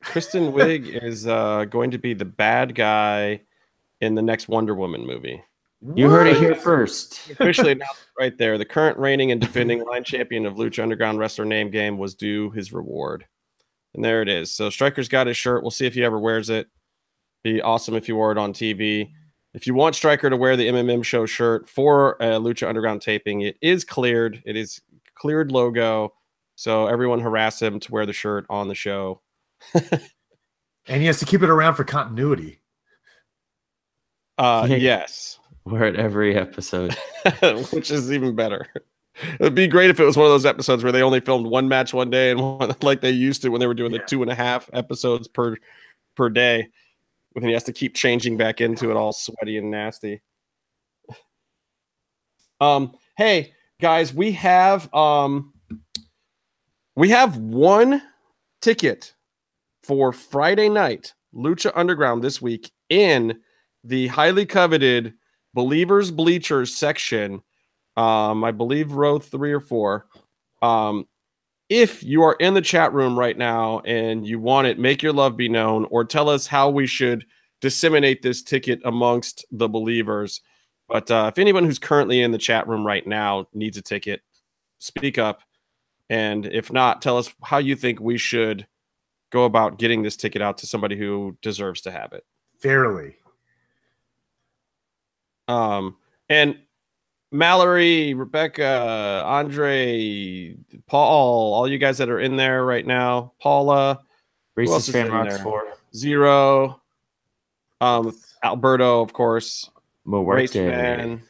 Kristen Wiig is going to be the bad guy in the next Wonder Woman movie. You heard it here first. Officially announced right there. The current reigning and defending line champion of Lucha Underground wrestler name game was due his reward. And there it is. So Stryker's got his shirt. We'll see if he ever wears it. Be awesome if he wore it on TV. If you want Stryker to wear the MMM show shirt for a Lucha Underground taping, it is cleared. It is cleared logo. So everyone harass him to wear the shirt on the show. And he has to keep it around for continuity. Yes. We're at every episode. Which is even better. It'd be great if it was one of those episodes where they only filmed one match one day and one, like they used to when they were doing the 2.5 episodes per day. But then he has to keep changing back into it all sweaty and nasty. Hey guys, we have one ticket for Friday night Lucha Underground this week in the highly coveted Believers Bleachers section. I believe row 3 or 4. If you are in the chat room right now and you want it, make your love be known or tell us how we should disseminate this ticket amongst the believers. But if anyone who's currently in the chat room right now needs a ticket, speak up. And if not, tell us how you think we should go about getting this ticket out to somebody who deserves to have it. Fairly. And Mallory, Rebecca, Andre, Paul, all you guys that are in there right now, Paula, Racist Fan Rocks 4, Zero, Alberto, of course, Race Fan.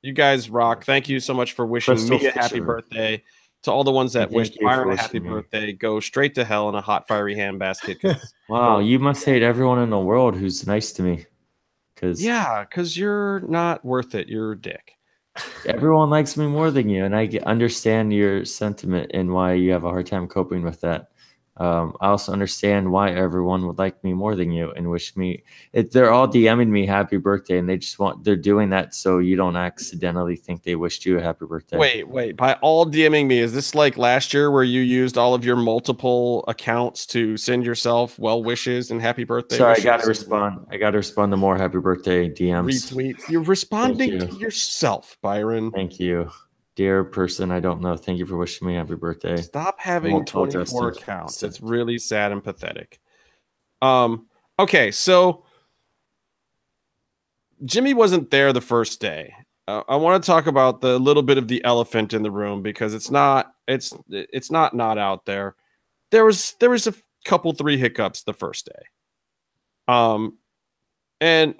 You guys rock. Thank you so much for wishing me a happy birthday. To all the ones that wished Byron a happy birthday, go straight to hell in a hot, fiery handbasket. Wow, you must hate everyone in the world who's nice to me. Because you're not worth it. You're a dick. Everyone likes me more than you, and I understand your sentiment and why you have a hard time coping with that. I also understand why everyone would like me more than you and wish me. They're all DMing me happy birthday, and they're doing that so you don't accidentally think they wished you a happy birthday. Wait. By all DMing me, is this like last year where you used all of your multiple accounts to send yourself well wishes and happy birthday? Sorry, I gotta respond. I gotta respond to more happy birthday DMs. Retweets. You're responding to yourself, Byron. Thank you. Dear person I don't know, thank you for wishing me happy birthday. Stop having 24 accounts. It's really sad and pathetic. Okay, so Jimmy wasn't there the first day. I want to talk about the little bit of the elephant in the room because it's not out there. There was a couple 3 hiccups the first day. And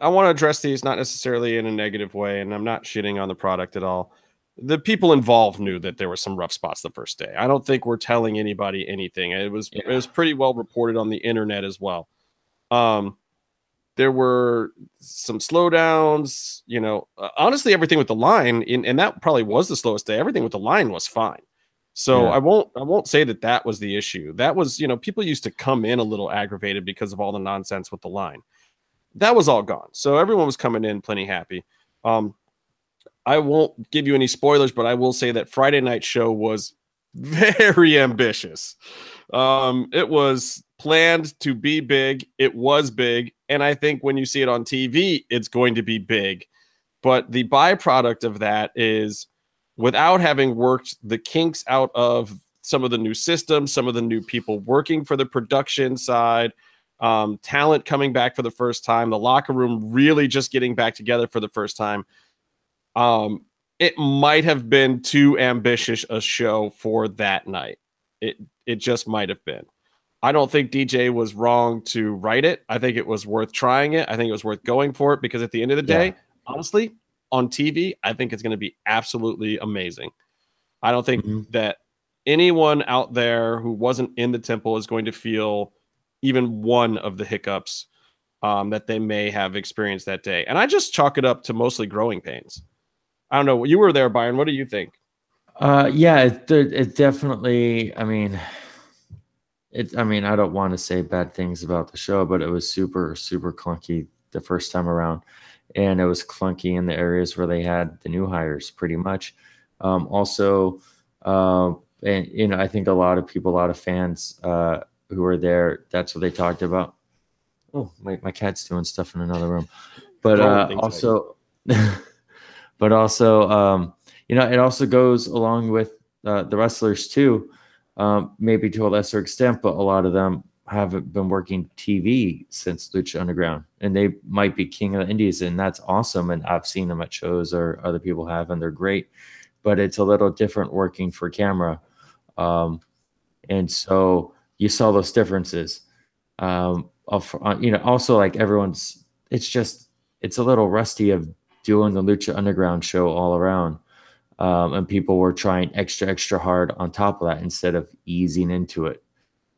I want to address these not necessarily in a negative way, and I'm not shitting on the product at all. the people involved knew that there were some rough spots the first day. I don't think we're telling anybody anything. It was pretty well reported on the internet as well. There were some slowdowns, you know, honestly, everything with the line, and that probably was the slowest day. Everything with the line was fine. So I won't say that was the issue. That was, you know, people used to come in a little aggravated because of all the nonsense with the line. That was all gone. So everyone was coming in plenty happy. I won't give you any spoilers, but I will say that Friday night show was very ambitious. It was planned to be big. It was big. And I think when you see it on TV, it's going to be big. But the byproduct of that is, without having worked the kinks out of some of the new systems, some of the new people working for the production side, talent coming back for the first time, the locker room really just getting back together for the first time, it might have been too ambitious a show for that night. It just might have been. I don't think DJ was wrong to write it. I think it was worth trying it. I think it was worth going for it, because at the end of the day, honestly, on TV, I think it's going to be absolutely amazing. I don't think that anyone out there who wasn't in the temple is going to feel even one of the hiccups that they may have experienced that day. And I just chalk it up to mostly growing pains. I don't know. You were there, Byron. What do you think? It definitely, I mean, I don't want to say bad things about the show, but it was super, super clunky the first time around. And it was clunky in the areas where they had the new hires pretty much. And, you know, I think a lot of fans who were there, that's what they talked about. Oh, my cat's doing stuff in another room. But also, you know, it also goes along with the wrestlers too, maybe to a lesser extent, but a lot of them haven't been working TV since Lucha Underground, and they might be king of the indies, and that's awesome. And I've seen them at shows, or other people have, and they're great, but it's a little different working for camera. And so you saw those differences. You know, also, like, it's a little rusty of doing the Lucha Underground show all around. And people were trying extra hard on top of that instead of easing into it.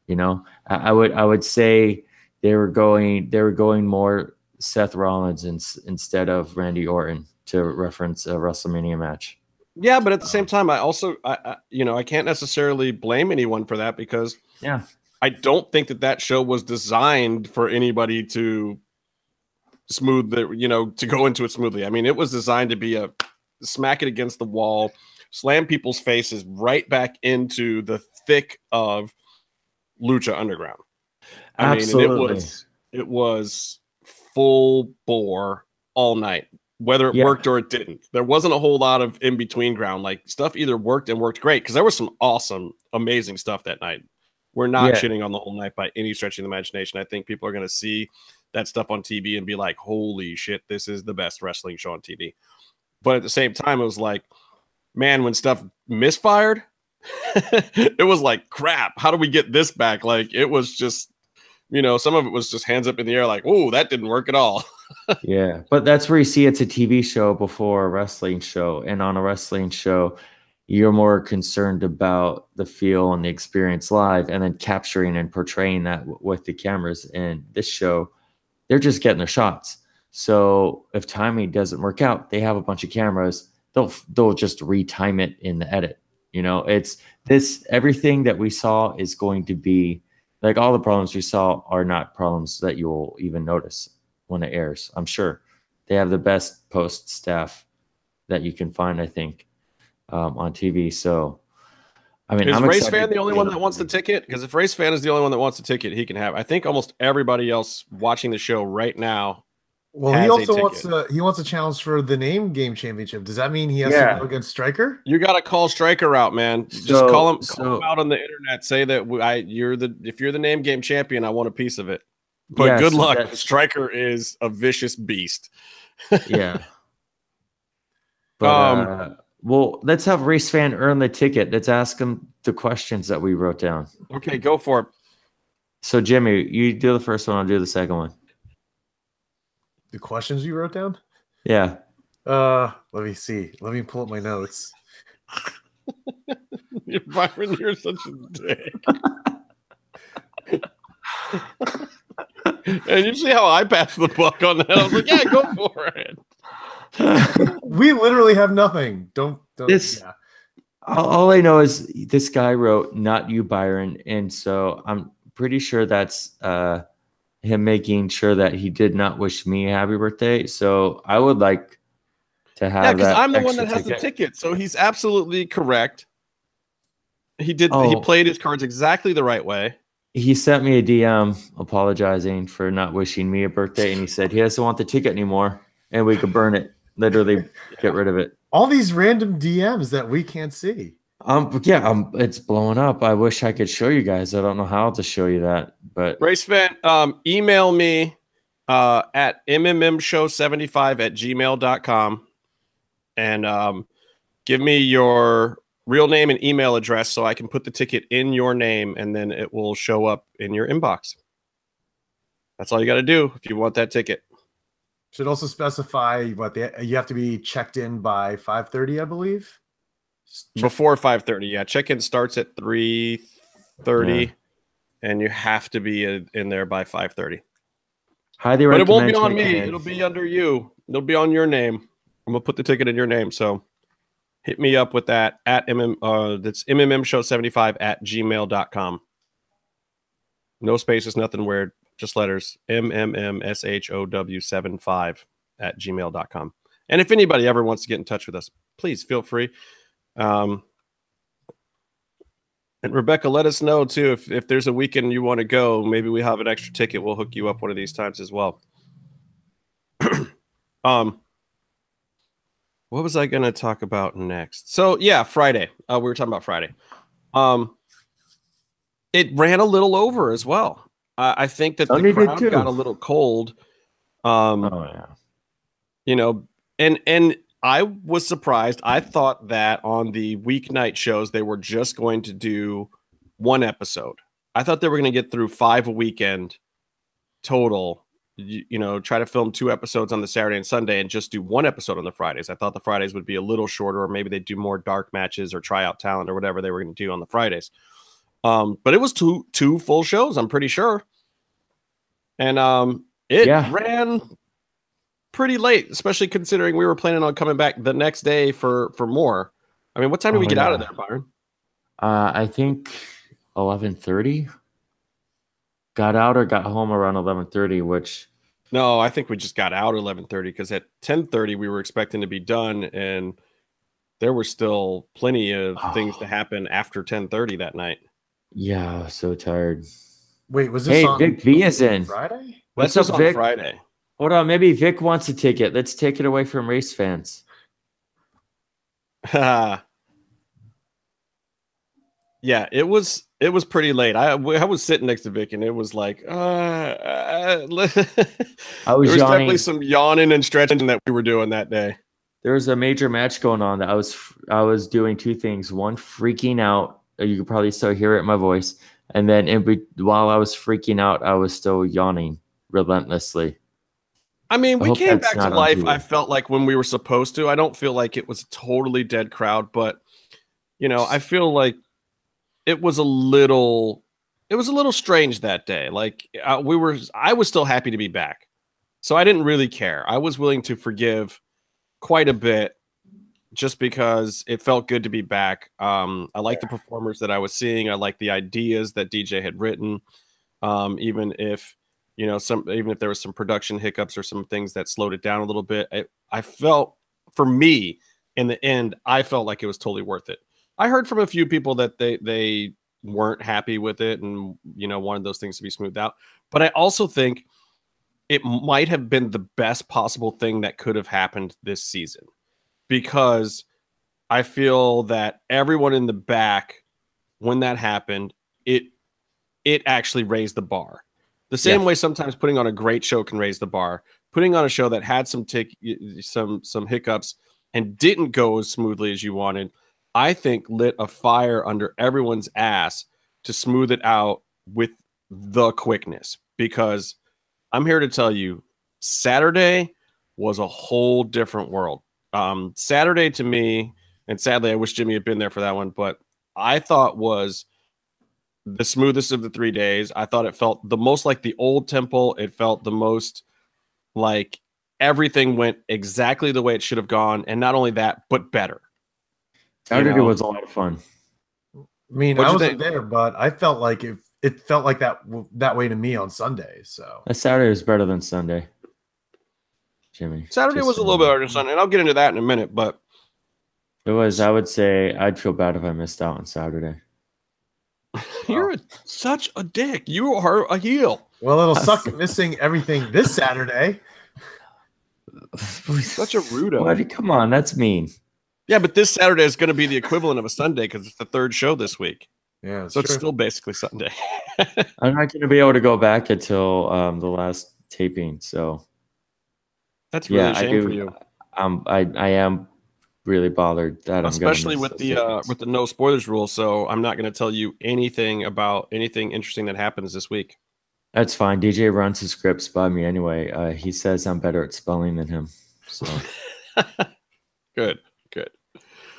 You know, I would say they were going more Seth Rollins instead of Randy Orton, to reference a WrestleMania match. Yeah, but at the same time, I can't necessarily blame anyone for that, because I don't think that show was designed for anybody to to go into it smoothly. I mean, it was designed to be a smack it against the wall, slam people's faces right back into the thick of Lucha Underground. Absolutely. I mean, it was full bore all night, whether it worked or it didn't. There wasn't a whole lot of in between ground. Like, stuff either worked and worked great, because there was some awesome, amazing stuff that night. We're not shitting on the whole night by any stretch of the imagination. I think people are going to see that stuff on TV and be like, holy shit, this is the best wrestling show on TV. But at the same time, it was like, man, when stuff misfired, it was like, crap, how do we get this back? Like, it was just, some of it was just hands up in the air, like, oh, that didn't work at all. Yeah, but that's where you see it's a TV show before a wrestling show. And on a wrestling show, you're more concerned about the feel and the experience live, and then capturing and portraying that with the cameras. And this show, they're just getting their shots. So if timing doesn't work out, they have a bunch of cameras. They'll just retime it in the edit. It's this, everything that we saw is going to be like, all the problems we saw are not problems that you'll even notice when it airs. I'm sure they have the best post staff that you can find, I think, on TV. So, I mean, is Race Fan the only one that wants the ticket? Because if Race Fan is the only one that wants the ticket, he can have. I think almost everybody else watching the show right now. Well, he also wants a challenge for the name game championship. Does that mean he has to go against Stryker? You got to call Stryker out, man. Just call him out on the internet. Say that if you're the name game champion, I want a piece of it. But good luck. Stryker is a vicious beast. Yeah. But well, let's have Race Fan earn the ticket. Let's ask him the questions that we wrote down. Okay, go for it. So, Jimmy, you do the first one. I'll do the second one. The questions you wrote down? Yeah. Let me see. Let me pull up my notes. Byron, you're such a dick. And you see how I passed the buck on that? I was like, yeah, go for it. We literally have nothing. Don't this. Yeah. All I know is this guy wrote "Not you, Byron," and so I'm pretty sure that's him making sure that he did not wish me a happy birthday. So I would like to have because I'm the one that has the ticket. So he's absolutely correct. He did. He played his cards exactly the right way. He sent me a DM apologizing for not wishing me a birthday, and he said he doesn't want the ticket anymore, and we could burn it. Literally, get rid of it. All these random DMs that we can't see. It's blowing up. I wish I could show you guys. I don't know how to show you that, but Race Fan, email me at mmmshow75@gmail.com and give me your real name and email address so I can put the ticket in your name and then it will show up in your inbox. That's all you got to do if you want that ticket. Should also specify you have to be checked in by 5:30, I believe. Before 5:30, yeah. Check-in starts at 3:30, and you have to be in there by 5:30. Highly recommend. But it won't be on me. It'll be under you. It'll be on your name. I'm gonna put the ticket in your name. So hit me up with that at that's mmmshow75@gmail.com. No spaces, nothing weird. Just letters. mmmshow75@gmail.com. And if anybody ever wants to get in touch with us, please feel free. And Rebecca, let us know too if there's a weekend you want to go. Maybe we have an extra ticket. We'll hook you up one of these times as well. What was I going to talk about next? So yeah, Friday. We were talking about Friday. It ran a little over as well. I think that the crowd got a little cold. You know, and I was surprised. I thought that on the weeknight shows, they were just going to do one episode. I thought they were going to get through 5 a weekend total, you know, try to film 2 episodes on the Saturday and Sunday and just do 1 episode on the Fridays. I thought the Fridays would be a little shorter, or maybe they'd do more dark matches or try out talent or whatever they were going to do on the Fridays. But it was two full shows, I'm pretty sure. And it ran pretty late, especially considering we were planning on coming back the next day for more. I mean, what time did we get out of there, Byron? I think 11:30. Got out or got home around 11:30, which... No, I think we just got out at 11:30 because at 10:30 we were expecting to be done, and there were still plenty of things to happen after 10:30 that night. Yeah, I was so tired. Wait, was this on Vic V is in Friday? What's up, Vic? Friday. Hold on, maybe Vic wants a ticket. Let's take it away from race fans. Yeah, it was pretty late. I was sitting next to Vic, and it was like, I was there was yawning. definitely some yawning and stretching that we were doing that day. There was a major match going on that I was doing 2 things. One, freaking out. You could probably still hear it in my voice. And then while I was freaking out, I was still yawning relentlessly. I mean, we came back to life, I felt like, when we were supposed to. I don't feel like it was a totally dead crowd, but, you know, I feel like it was a little strange that day. Like I was still happy to be back. So I didn't really care. I was willing to forgive quite a bit just because it felt good to be back. I like the performers that I was seeing. I like the ideas that DJ had written. Even if, you know, even if there was some production hiccups or some things that slowed it down a little bit, I felt, for me, in the end, I felt like it was totally worth it. I heard from a few people that they weren't happy with it and, you know, wanted those things to be smoothed out. But I also think it might have been the best possible thing that could have happened this season, because I feel that everyone in the back, when that happened, it actually raised the bar. The same way sometimes putting on a great show can raise the bar. Putting on a show that had some hiccups and didn't go as smoothly as you wanted, I think lit a fire under everyone's ass to smooth it out with the quickness. Because I'm here to tell you, Saturday was a whole different world. Saturday to me And sadly, I wish Jimmy had been there for that one. But I thought was the smoothest of the 3 days. I thought it felt the most like the old temple. It felt the most like everything went exactly the way it should have gone. And not only that, but better. Saturday was a lot of fun. I mean, I wasn't there, but I felt like it felt like that way to me on Sunday. So Saturday was better than Sunday. Jimmy. Saturday was a little bit better than Sunday, and I'll get into that in a minute, but it was, I would say, I'd feel bad if I missed out on Saturday. You're such a dick. You are a heel. Well, it'll suck missing everything this Saturday. Such a rude. Come on, that's mean. Yeah, but this Saturday is going to be the equivalent of a Sunday because it's the third show this week. Yeah, so it's still basically Sunday. I'm not going to be able to go back until the last taping, so that's really a shame for you. I am really bothered that especially with the no spoilers rule. So I'm not going to tell you anything about anything interesting that happens this week. That's fine. DJ runs his scripts by me anyway. He says I'm better at spelling than him. So good.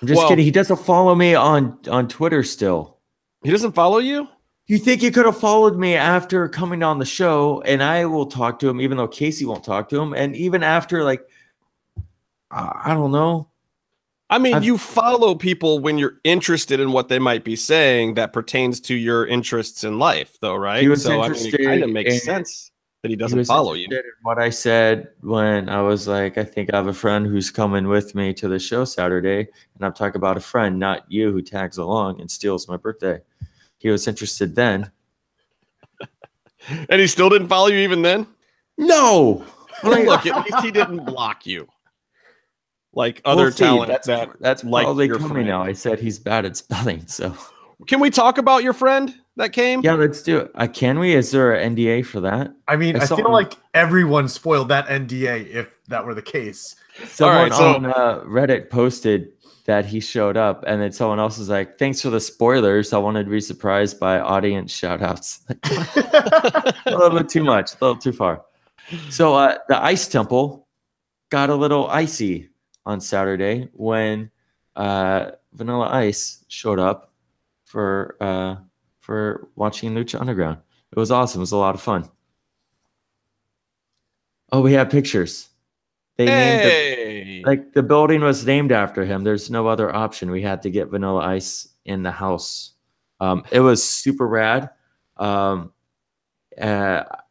I'm just kidding. He doesn't follow me on Twitter still. He doesn't follow you? You think he could have followed me after coming on the show, and I will talk to him, even though Casey won't talk to him. And even after, like, I don't know. I mean, you follow people when you're interested in what they might be saying that pertains to your interests in life, though, right? He was so I mean, it kind of makes sense that he doesn't follow you. What I said when I was like, I think I have a friend who's coming with me to the show Saturday, and I'm talking about a friend, not you, who tags along and steals my birthday. He was interested then. And he still didn't follow you even then? No. Look, at least he didn't block you. Like other talent that's probably coming now. I said he's bad at spelling, so can we talk about your friend that came? Yeah, let's do it. Can we? Is there an NDA for that? I mean, I feel like everyone spoiled that NDA if that were the case. Someone on Reddit posted that he showed up, and then someone else was like, "Thanks for the spoilers. I wanted to be surprised by audience shout-outs." A little bit too much, a little too far. So the Ice Temple got a little icy on Saturday when Vanilla Ice showed up for watching Lucha Underground. It was awesome. It was a lot of fun. Oh, we have pictures. They named the building was named after him. There's no other option. We had to get Vanilla Ice in the house. It was super rad.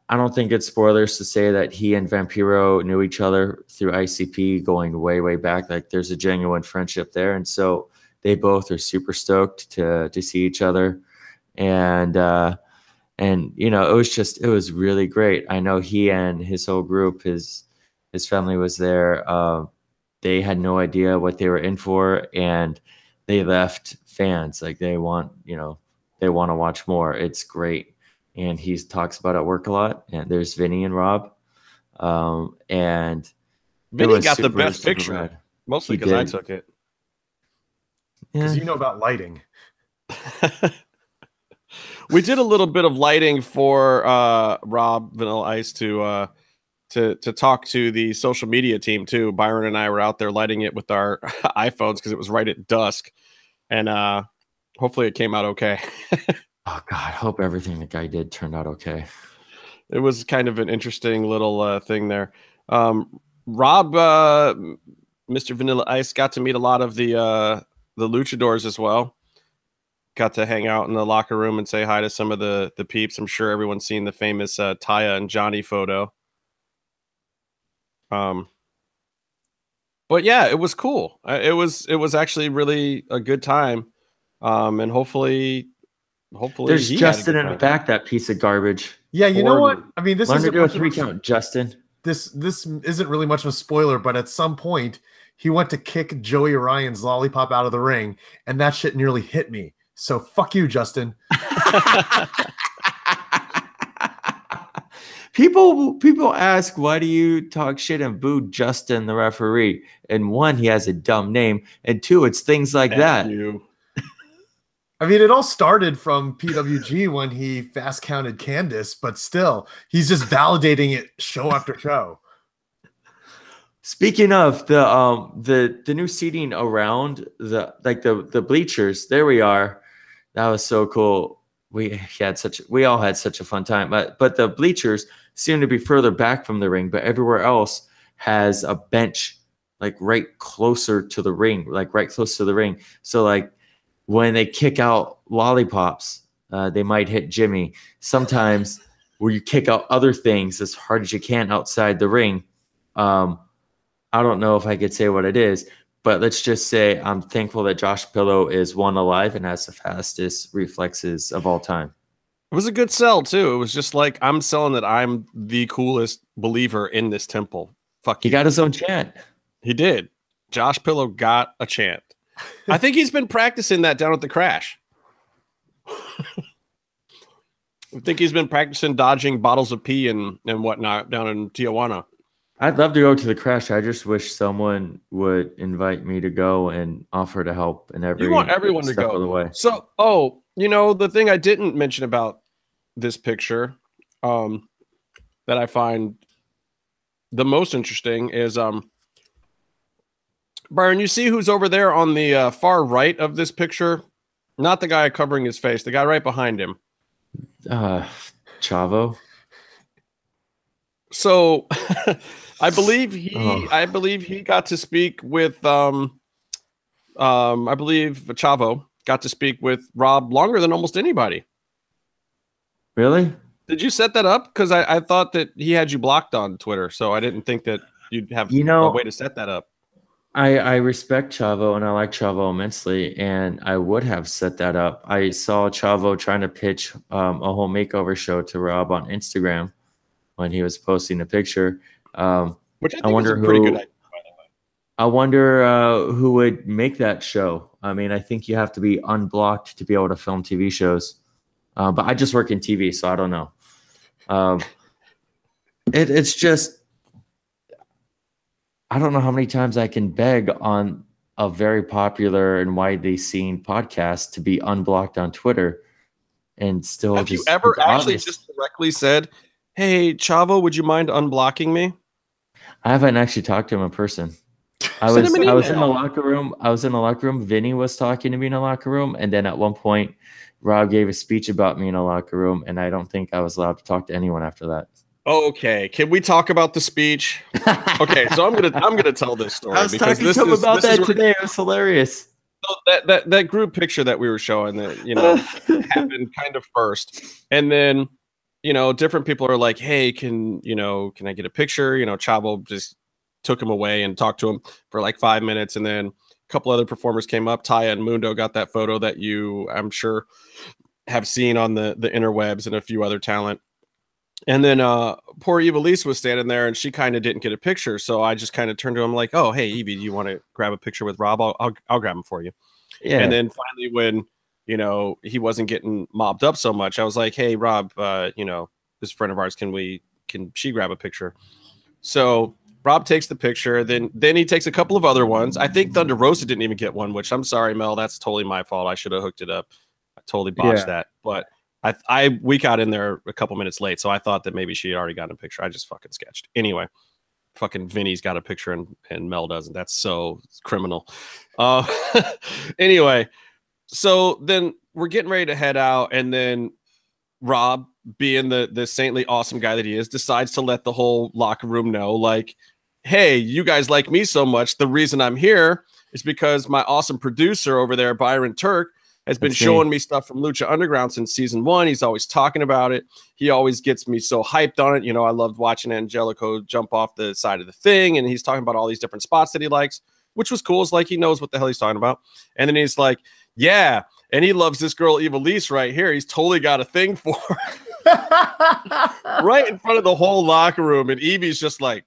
I don't think it's spoilers to say that he and Vampiro knew each other through ICP going way, way back. Like there's a genuine friendship there. And so they both are super stoked to see each other. And you know, it was really great. I know he and his whole group, his family was there. They had no idea what they were in for, and they left fans. Like they want to watch more. It's great. And he talks about it at work a lot. And there's Vinny and Rob. And Vinny got the best picture, mostly because I took it. Because you know about lighting. We did a little bit of lighting for Rob Vanilla Ice to talk to the social media team too. Byron and I were out there lighting it with our iPhones because it was right at dusk, and hopefully it came out okay. Oh God, I hope everything the guy did turned out okay. It was kind of an interesting little thing there. Rob, Mr. Vanilla Ice, got to meet a lot of the luchadors as well. Got to hang out in the locker room and say hi to some of the peeps. I'm sure everyone's seen the famous Taya and Johnny photo. But yeah, it was cool. It was actually really a good time. And hopefully there's Justin in the back, that piece of garbage. Yeah, you know what? I mean, this is to do a 3 count, Justin. This isn't really much of a spoiler, but at some point he went to kick Joey Ryan's lollipop out of the ring, and that shit nearly hit me. So fuck you, Justin. People ask, why do you talk shit and boo Justin, the referee? And 1, he has a dumb name, and 2, it's things like that. I mean, it all started from PWG when he fast counted Candice, but still, he's just validating it show after show. Speaking of the new seating around the bleachers, there we are. That was so cool. We all had such a fun time. But the bleachers seem to be further back from the ring, but everywhere else has a bench like right closer to the ring, like right close to the ring. So like when they kick out lollipops, they might hit Jimmy. Sometimes where you kick out other things as hard as you can outside the ring. I don't know if I could say what it is, but let's just say I'm thankful that Josh Pillow is one alive and has the fastest reflexes of all time. It was a good sell too. It was just like, I'm selling that I'm the coolest believer in this temple. Fuck you. He got his own chant. He did. Josh Pillow got a chant. I think he's been practicing that down at the Crash. I think he's been practicing dodging bottles of pee and whatnot down in Tijuana. I'd love to go to the Crash. I just wish someone would invite me to go and offer to help in every. You want everyone to go of the way. So, the thing I didn't mention about this picture, that I find the most interesting is, Byron, you see who's over there on the far right of this picture? Not the guy covering his face, the guy right behind him. Chavo. So I believe he got to speak with I believe Chavo got to speak with Rob longer than almost anybody. Really? Did you set that up? Because I thought that he had you blocked on Twitter, so I didn't think that you'd have a way to set that up. I respect Chavo and I like Chavo immensely, and I would have set that up. I saw Chavo trying to pitch a whole makeover show to Rob on Instagram when he was posting a picture. Which I think is a pretty good idea, by the way. I wonder who would make that show. I mean, I think you have to be unblocked to be able to film TV shows. But I just work in TV, so I don't know. It's just, I don't know how many times I can beg on a very popular and widely seen podcast to be unblocked on Twitter and still. Have you ever actually just directly said, "Hey, Chavo, would you mind unblocking me?" I haven't actually talked to him in person. I was in the locker room. Vinny was talking to me in the locker room, and then at one point, Rob gave a speech about me in a locker room, and I don't think I was allowed to talk to anyone after that. Okay, can we talk about the speech? Okay, so I'm gonna tell this story. I was talking to him about that today. It was hilarious. So that group picture that we were showing that happened kind of first, and then different people are like, "Hey, can I get a picture?" Chavo just took him away and talked to him for like 5 minutes, and then a couple other performers came up. Taya and Mundo got that photo that you, I'm sure, have seen on the interwebs, and a few other talent. And then poor Evilise was standing there, and she kind of didn't get a picture. So I just kind of turned to him like, "Oh, hey, Evie, do you want to grab a picture with Rob? I'll grab him for you." Yeah. And then finally, when he wasn't getting mobbed up so much, I was like, "Hey, Rob, this friend of ours, can she grab a picture?" So Rob takes the picture. Then he takes a couple of other ones. I think Thunder Rosa didn't even get one, which I'm sorry, Mel. That's totally my fault. I should have hooked it up. I totally botched that. But we got in there a couple minutes late, so I thought that maybe she had already gotten a picture. I just fucking sketched. Anyway, fucking Vinny's got a picture and Mel doesn't. That's so criminal. Anyway, so then we're getting ready to head out, and then Rob, being the saintly, awesome guy that he is, decides to let the whole locker room know, like, "Hey, you guys like me so much. The reason I'm here is because my awesome producer over there, Byron Turk, has been showing me stuff from Lucha Underground since season 1. He's always talking about it. He always gets me so hyped on it. I loved watching Angelico jump off the side of the thing, and he's talking about all these different spots that he likes, which was cool. It's like he knows what the hell he's talking about." And then he's like, "Yeah, and he loves this girl Evilise right here. He's totally got a thing for her." Right in front of the whole locker room, and Evie's just like,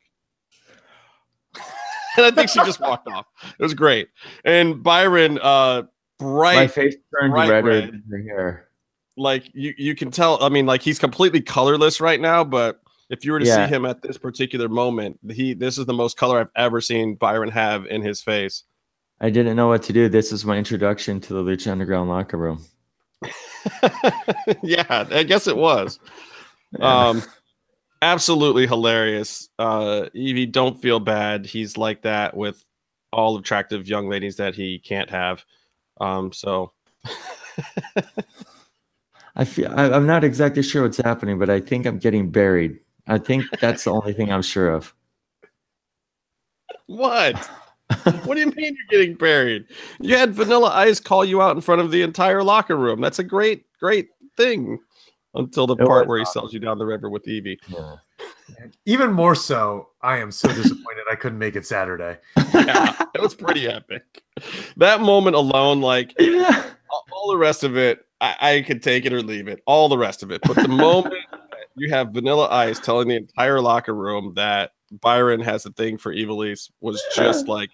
and I think she just walked off. It was great. And Byron, my face turned redder than her hair. Like you can tell. I mean, like, he's completely colorless right now, but if you were to see him at this particular moment, this is the most color I've ever seen Byron have in his face. I didn't know what to do. This is my introduction to the Lucha Underground locker room. Yeah, I guess it was. Absolutely hilarious. Evie, don't feel bad. He's like that with all attractive young ladies that he can't have. So I'm not exactly sure what's happening, but I think I'm getting buried. I think that's the only thing I'm sure of. What? What do you mean you're getting buried? You had Vanilla Ice call you out in front of the entire locker room. That's a great thing. Until the part where he sells you down the river with Evie. Yeah. Even more so, I am so disappointed I couldn't make it Saturday. Yeah, it was pretty epic. That moment alone, like all the rest of it, I could take it or leave it. All the rest of it. But the moment you have Vanilla Ice telling the entire locker room that Byron has a thing for Ivelisse was just like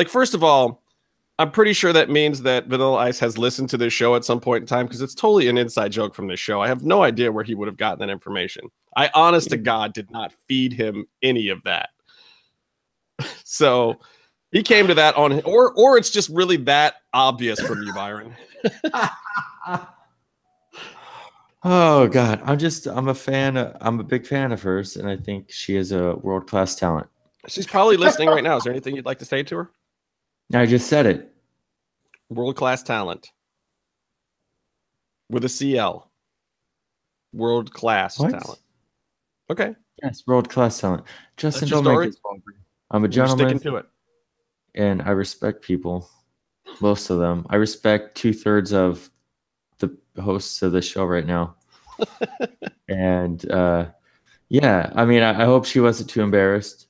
first of all, I'm pretty sure that means that Vanilla Ice has listened to this show at some point in time because it's totally an inside joke from this show. I have no idea where he would have gotten that information. I, honest to God, did not feed him any of that. So he came to that on, or it's just really that obvious from you, Byron. Oh God, I'm a big fan of hers, and I think she is a world-class talent. She's probably listening right now. Is there anything you'd like to say to her? I just said it. World-class talent. With a CL. World-class talent. Okay. Yes, world-class talent. Justin, don't make it longer. I'm a gentleman. Sticking to it. And I respect people. Most of them. I respect 2/3 of the hosts of the show right now. And yeah, I mean, I hope she wasn't too embarrassed.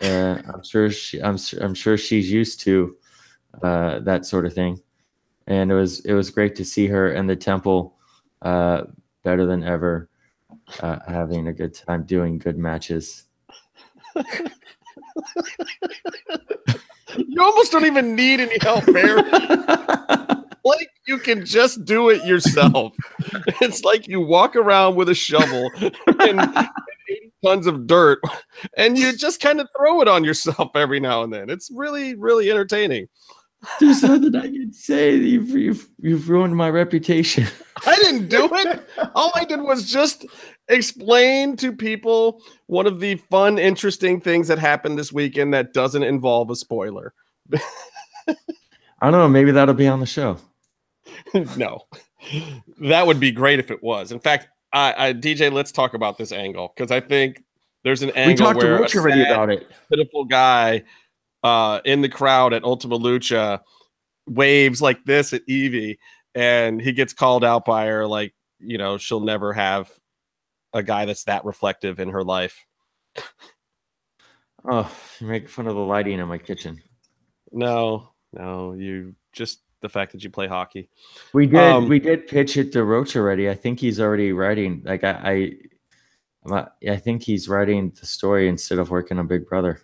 I'm sure she's used to that sort of thing. And it was great to see her in the temple better than ever, having a good time doing good matches. You almost don't even need any help, Bear. Like you can just do it yourself. It's like you walk around with a shovel and 80 tons of dirt, and you just kind of throw it on yourself every now and then. It's really, really entertaining. There's nothing I can say. You've ruined my reputation. I didn't do it. All I did was just explain to people one of the fun, interesting things that happened this weekend that doesn't involve a spoiler. I don't know. Maybe that'll be on the show. No, that would be great if it was. In fact, DJ, let's talk about this angle because I think there's an angle we talked where to Roach already about it. Pitiful guy in the crowd at Ultima Lucha waves like this at Evie, and he gets called out by her like, you know, she'll never have a guy that's that reflective in her life. Oh, you're making fun of the lighting in my kitchen. No, you just the fact that you play hockey. We did pitch it to Roach already. I think he's already writing. Like I think he's writing the story instead of working on Big Brother.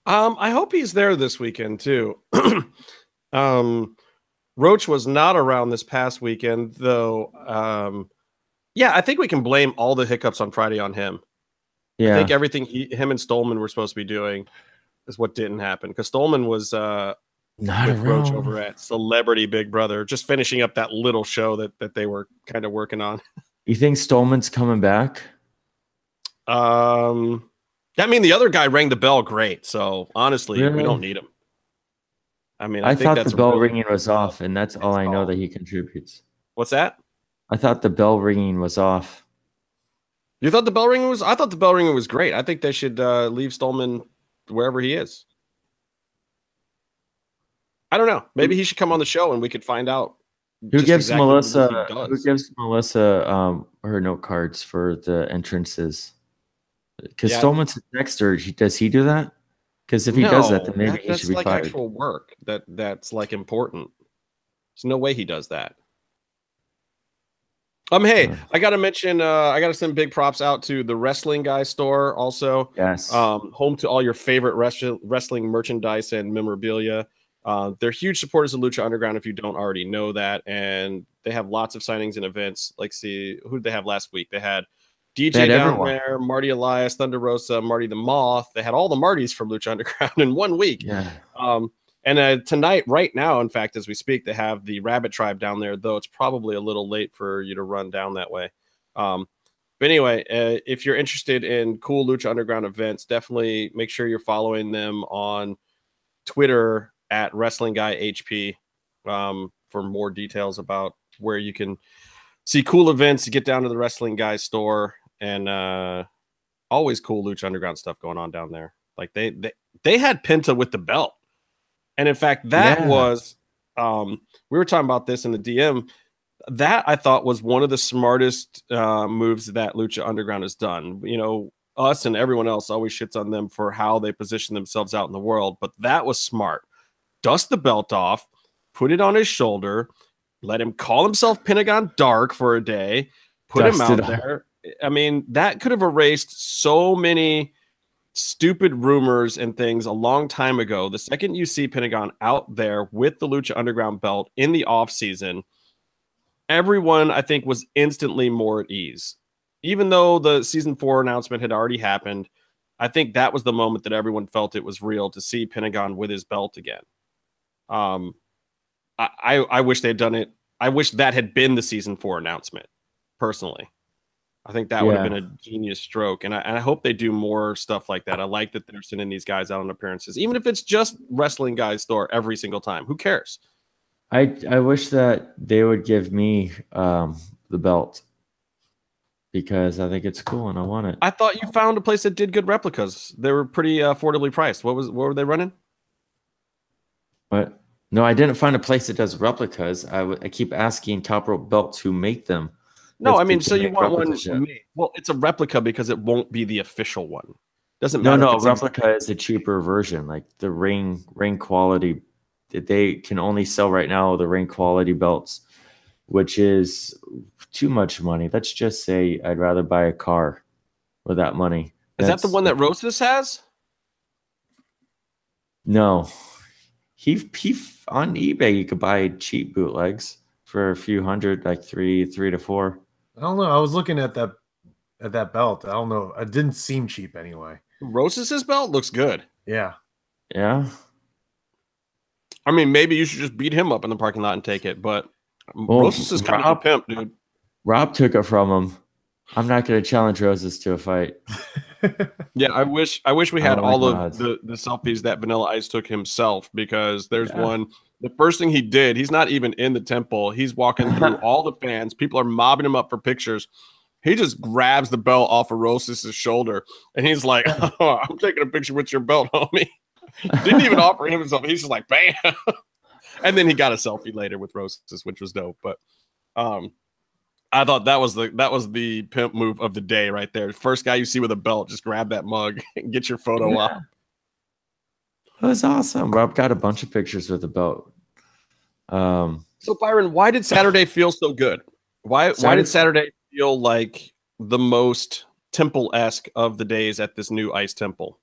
I hope he's there this weekend too. Roach was not around this past weekend though. Yeah, I think we can blame all the hiccups on Friday on him. Yeah. I think everything him and Stolman were supposed to be doing is what didn't happen because Stolman was not with around. Roach over at Celebrity Big Brother, just finishing up that little show that they were kind of working on. You think Stolman's coming back? I mean, the other guy rang the bell great, so honestly, we don't need him. I mean, I think thought that's the bell ringing was off, and that's all I know that he contributes. What's that? I thought the bell ringing was off. You thought the bell ringing was? I thought the bell ringing was great. I think they should leave Stolman wherever he is. I don't know. Maybe he should come on the show and we could find out. Who gives Melissa? Who gives Melissa her note cards for the entrances? Because Stolman's next to her. Does he do that? Because if he does that, then maybe he should be fired. That's like actual work that's like important. There's no way he does that. Hey, I gotta mention. I gotta send big props out to the Wrestling Guy store. Also, yes, home to all your favorite wrestling merchandise and memorabilia. They're huge supporters of Lucha Underground. If you don't already know that, and they have lots of signings and events. Like, see who did they have last week? They had DJ down there, Marty Elias, Thunder Rosa, Marty the Moth. They had all the Martys from Lucha Underground in 1 week. Yeah. And tonight, right now, in fact, as we speak, they have the Rabbit Tribe down there, though it's probably a little late for you to run down that way. But anyway, if you're interested in cool Lucha Underground events, definitely make sure you're following them on Twitter at Wrestling Guy HP for more details about where you can see cool events. Get down to the Wrestling Guy store, and always cool Lucha Underground stuff going on down there. Like they had Penta with the belt, and in fact, that was we were talking about this in the DM. That I thought was one of the smartest moves that Lucha Underground has done. You know, us and everyone else always shits on them for how they position themselves out in the world, but that was smart. Dust the belt off, put it on his shoulder, let him call himself Pentagon Dark for a day, put him out there. I mean, that could have erased so many stupid rumors and things a long time ago. The second you see Pentagon out there with the Lucha Underground belt in the off season, everyone, I think, was instantly more at ease. Even though the season 4 announcement had already happened, I think that was the moment that everyone felt it was real to see Pentagon with his belt again. I wish they'd done it. I wish that had been the season 4 announcement, personally. I think that would have been a genius stroke. And I hope they do more stuff like that. I like that they're sending these guys out on appearances, even if it's just Wrestling Guys store every single time. Who cares? I wish that they would give me the belt, because I think it's cool and I want it. I thought you found a place that did good replicas. They were pretty affordably priced. What were they running? What? No, I didn't find a place that does replicas. I keep asking Top Rope Belts who make them. No, I mean, so you want one made. Well, it's a replica because it won't be the official one. Doesn't matter. No, replica is a cheaper version. Like the ring quality, they can only sell right now the ring quality belts, which is too much money. Let's just say I'd rather buy a car with that money. Is that the one that Rosas has? No. He on eBay you could buy cheap bootlegs for a few hundred, like three to four. I don't know. I was looking at that belt. I don't know. It didn't seem cheap anyway. Rosas's belt looks good. Yeah. Yeah. I mean, maybe you should just beat him up in the parking lot and take it, but Rosas is kind of a pimp, dude. Rob took it from him. I'm not going to challenge Rosas to a fight. Yeah, I wish we had all of the selfies that Vanilla Ice took himself, because there's one. The first thing he did, he's not even in the temple. He's walking through all the fans. People are mobbing him up for pictures. He just grabs the belt off of Rosas' shoulder, and he's like, "Oh, I'm taking a picture with your belt, homie." Didn't even offer him himself. He's just like, bam. And then he got a selfie later with Rosas, which was dope. But I thought that was the pimp move of the day right there. First guy you see with a belt, just grab that mug and get your photo up. That was awesome. Rob got a bunch of pictures with the belt. So Byron, why did Saturday feel so good? Why did Saturday feel like the most temple-esque of the days at this new ice temple?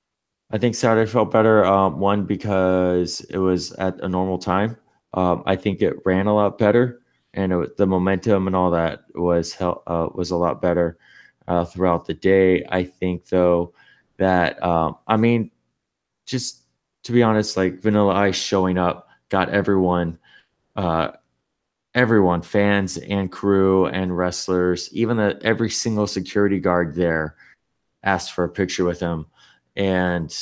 I think Saturday felt better. One, because it was at a normal time. I think it ran a lot better, and the momentum and all that was a lot better throughout the day. I think, though, that just to be honest, like Vanilla Ice showing up got everyone, fans and crew and wrestlers, even every single security guard there asked for a picture with him. And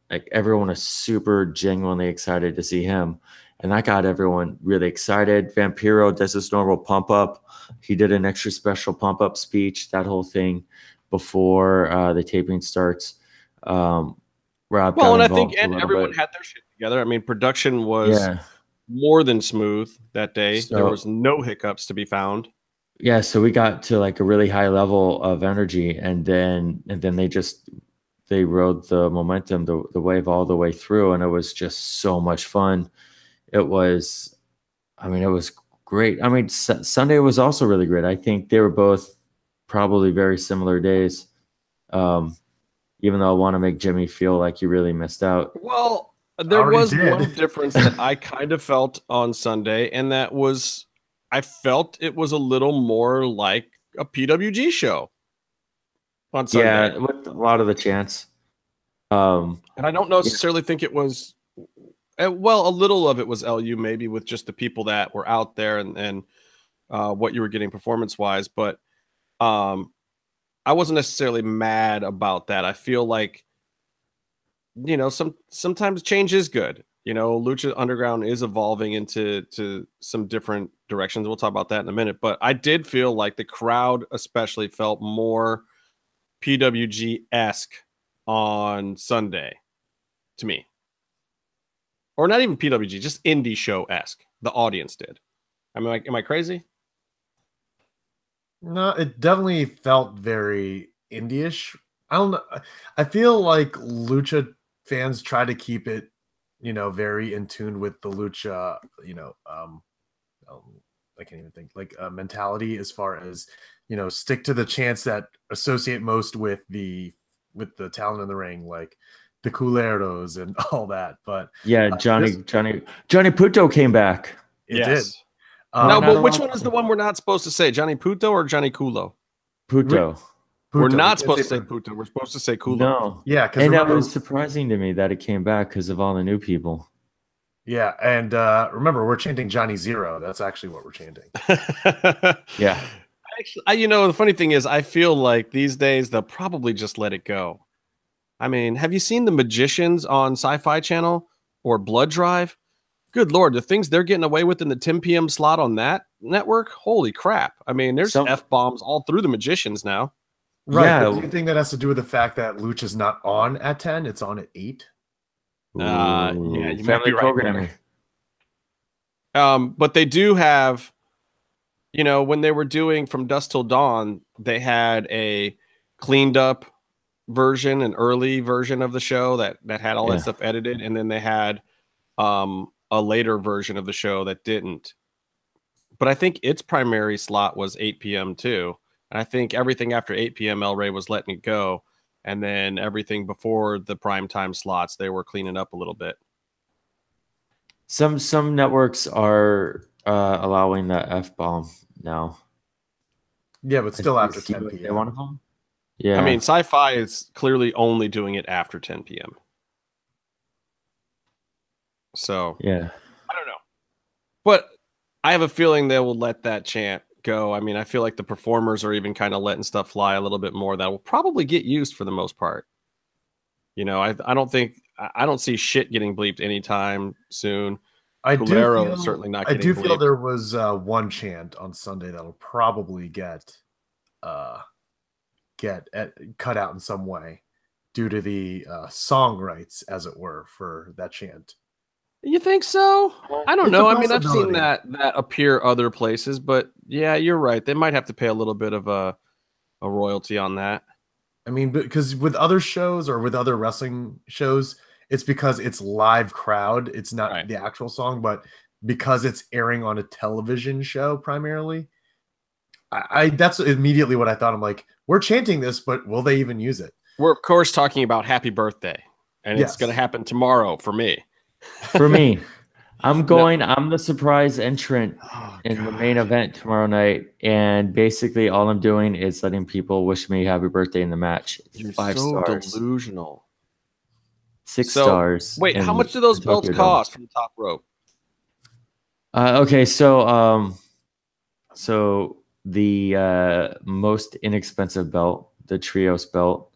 like everyone is super genuinely excited to see him. And that got everyone really excited. Vampiro does his normal pump up. He did an extra special pump up speech, that whole thing before the taping starts. Rob, and I think everyone had their shit together. I mean, production was more than smooth that day. So, there was no hiccups to be found. Yeah, so we got to like a really high level of energy, and then they rode the momentum, the wave all the way through, and it was just so much fun. It was great. I mean, Sunday was also really great. I think they were both probably very similar days. Even though I want to make Jimmy feel like he really missed out. Well, there was one difference that I kind of felt on Sunday, and that was I felt it was a little more like a PWG show on Sunday. Yeah, with a lot of the chants. And I don't necessarily think it was, a little of it was LU, maybe with just the people that were out there and what you were getting performance-wise, but I wasn't necessarily mad about that. I feel like, you know, sometimes change is good. You know, Lucha Underground is evolving into some different directions. We'll talk about that in a minute. But I did feel like the crowd especially felt more PWG-esque on Sunday to me. Or not even PWG, just indie show-esque. The audience did. I mean, am I crazy? No, it definitely felt very indie-ish. I don't know. I feel like Lucha fans try to keep it, you know, very in tune with the Lucha, you know, I can't even think, like mentality as far as, you know, stick to the chants that associate most with the talent in the ring, like the culeros and all that. But yeah, Johnny Puto came back. It did. No, but which one is the one we're not supposed to say? Johnny Puto or Johnny Culo? Puto. We're not supposed to say Puto. We're supposed to say Culo. No. Yeah, and that was surprising to me that it came back because of all the new people. Yeah, and remember, we're chanting Johnny Zero. That's actually what we're chanting. Yeah. Actually, you know, the funny thing is, I feel like these days they'll probably just let it go. I mean, have you seen the Magicians on Sci-Fi Channel or Blood Drive? Good Lord, the things they're getting away with in the 10 p.m. slot on that network, holy crap. I mean, there's F-bombs all through the Magicians now. Right, yeah. But do you think that has to do with the fact that Lucha's not on at 10? It's on at 8? Yeah, you might be right programming. But they do have, you know, when they were doing From Dusk Till Dawn, they had a cleaned up version, an early version of the show that had all that stuff edited, and then they had a later version of the show that didn't. But I think its primary slot was 8 p.m. too. And I think everything after 8 p.m. El Rey was letting it go. And then everything before the primetime slots, they were cleaning up a little bit. Some networks are allowing the F-bomb now. Yeah, but still after 10 p.m. One of them? Yeah. I mean, Sci-Fi is clearly only doing it after 10 p.m. So, yeah, I don't know. But I have a feeling they will let that chant go. I mean, I feel like the performers are even kind of letting stuff fly a little bit more that will probably get used for the most part. You know, I don't see shit getting bleeped anytime soon. I do feel, certainly not. I do feel there was one chant on Sunday that'll probably get cut out in some way due to the song rights, as it were, for that chant. You think so? I don't know. I mean, I've seen that appear other places, but yeah, you're right. They might have to pay a little bit of a royalty on that. I mean, because with other shows or with other wrestling shows, it's because it's live crowd. It's not the actual song, but because it's airing on a television show primarily. That's immediately what I thought. I'm like, we're chanting this, but will they even use it? We're of course talking about Happy Birthday, and it's going to happen tomorrow for me. For me, I'm going. I'm the surprise entrant in the main event tomorrow night, and basically all I'm doing is letting people wish me happy birthday in the match. You're 5 stars. Delusional. 6 stars. Wait, how much do those belts cost from the top rope? Okay, so the most inexpensive belt, the Trios belt.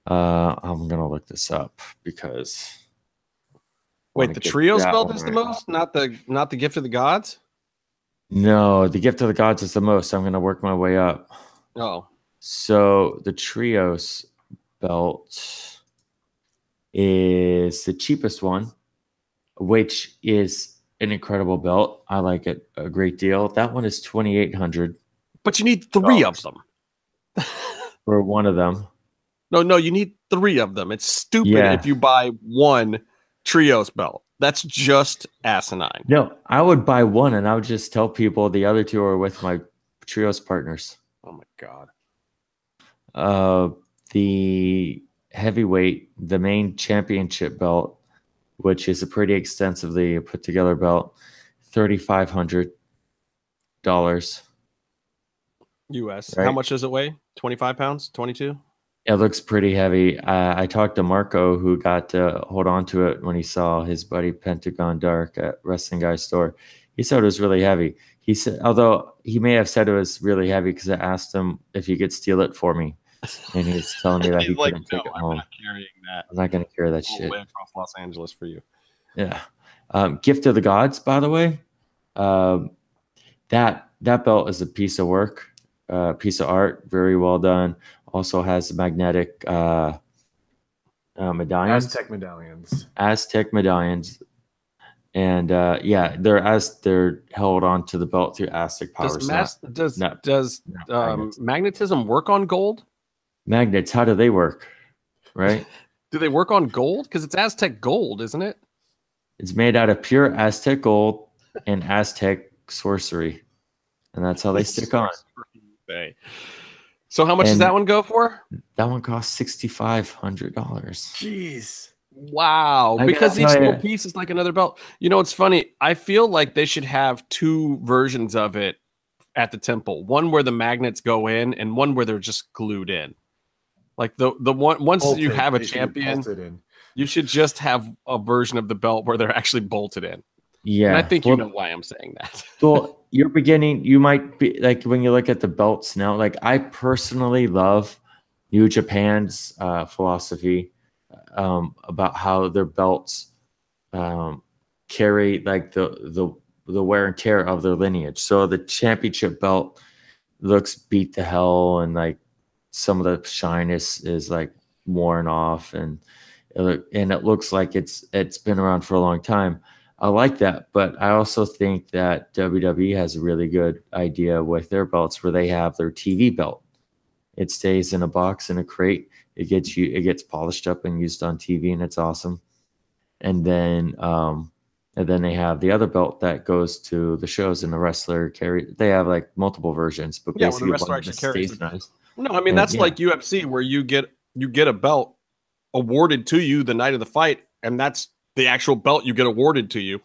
I'm gonna look this up because. Wait, the Trios belt is the most, not the Gift of the Gods? No, the Gift of the Gods is the most. I'm going to work my way up. Oh. So the Trios belt is the cheapest one, which is an incredible belt. I like it a great deal. That one is $2,800. But you need 3 of them. For one of them. No, you need 3 of them. It's stupid if you buy one Trios belt. That's just asinine. No, I would buy one and I would just tell people the other 2 are with my Trios partners. Oh my God. The heavyweight, the main championship belt, which is a pretty extensively put together belt, $3,500 US. Right? How much does it weigh? 25 pounds? 22? It looks pretty heavy. I talked to Marco, who got to hold on to it when he saw his buddy Pentagon Dark at Wrestling Guy's store. He said it was really heavy. He said, although he may have said it was really heavy because I asked him if he could steal it for me. and he's telling me that he like, couldn't take it home. I'm not carrying that. I'm not going to carry that all shit. the way across Los Angeles for you. Yeah. Gift of the Gods, by the way. That belt is a piece of work, piece of art, very well done. Also has magnetic medallions. Aztec medallions. And yeah, they're held onto the belt through Aztec powers. Does magnetism work on gold? Magnets, how do they work? Right? Do they work on gold? Because it's Aztec gold, isn't it? It's made out of pure Aztec gold and Aztec sorcery. And that's how they stick on. So how much does that one go for? That one costs $6,500. Jeez. Wow. Because each little piece is like another belt. You know, it's funny. I feel like they should have two versions of it at the temple. One where the magnets go in and one where they're just glued in. Like the one once you have a champion, you should just have a version of the belt where they're actually bolted in. Yeah. And I think you know why I'm saying that. Well, you might be like, when you look at the belts now, like I personally love New Japan's philosophy about how their belts carry like the wear and tear of their lineage. So the championship belt looks beat to hell, and like some of the shine is like worn off, and it looks like it's been around for a long time. I like that, but I also think that WWE has a really good idea with their belts where they have their TV belt. It stays in a box in a crate. It gets polished up and used on TV, and it's awesome. And then they have the other belt that goes to the shows, and the wrestler they have like multiple versions, but basically the wrestler actually carries nice. No, I mean that's like UFC where you get a belt awarded to you the night of the fight, and that's the actual belt you get awarded to you.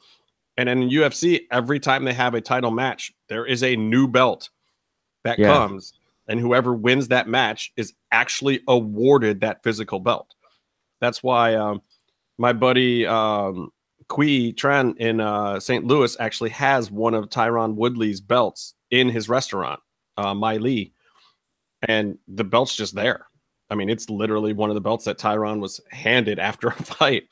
And in UFC, every time they have a title match, there is a new belt that comes, and whoever wins that match is actually awarded that physical belt. That's why my buddy Kui Tran in St. Louis actually has one of Tyron Woodley's belts in his restaurant, Mai Lee, and the belt's just there. I mean, it's literally one of the belts that Tyron was handed after a fight.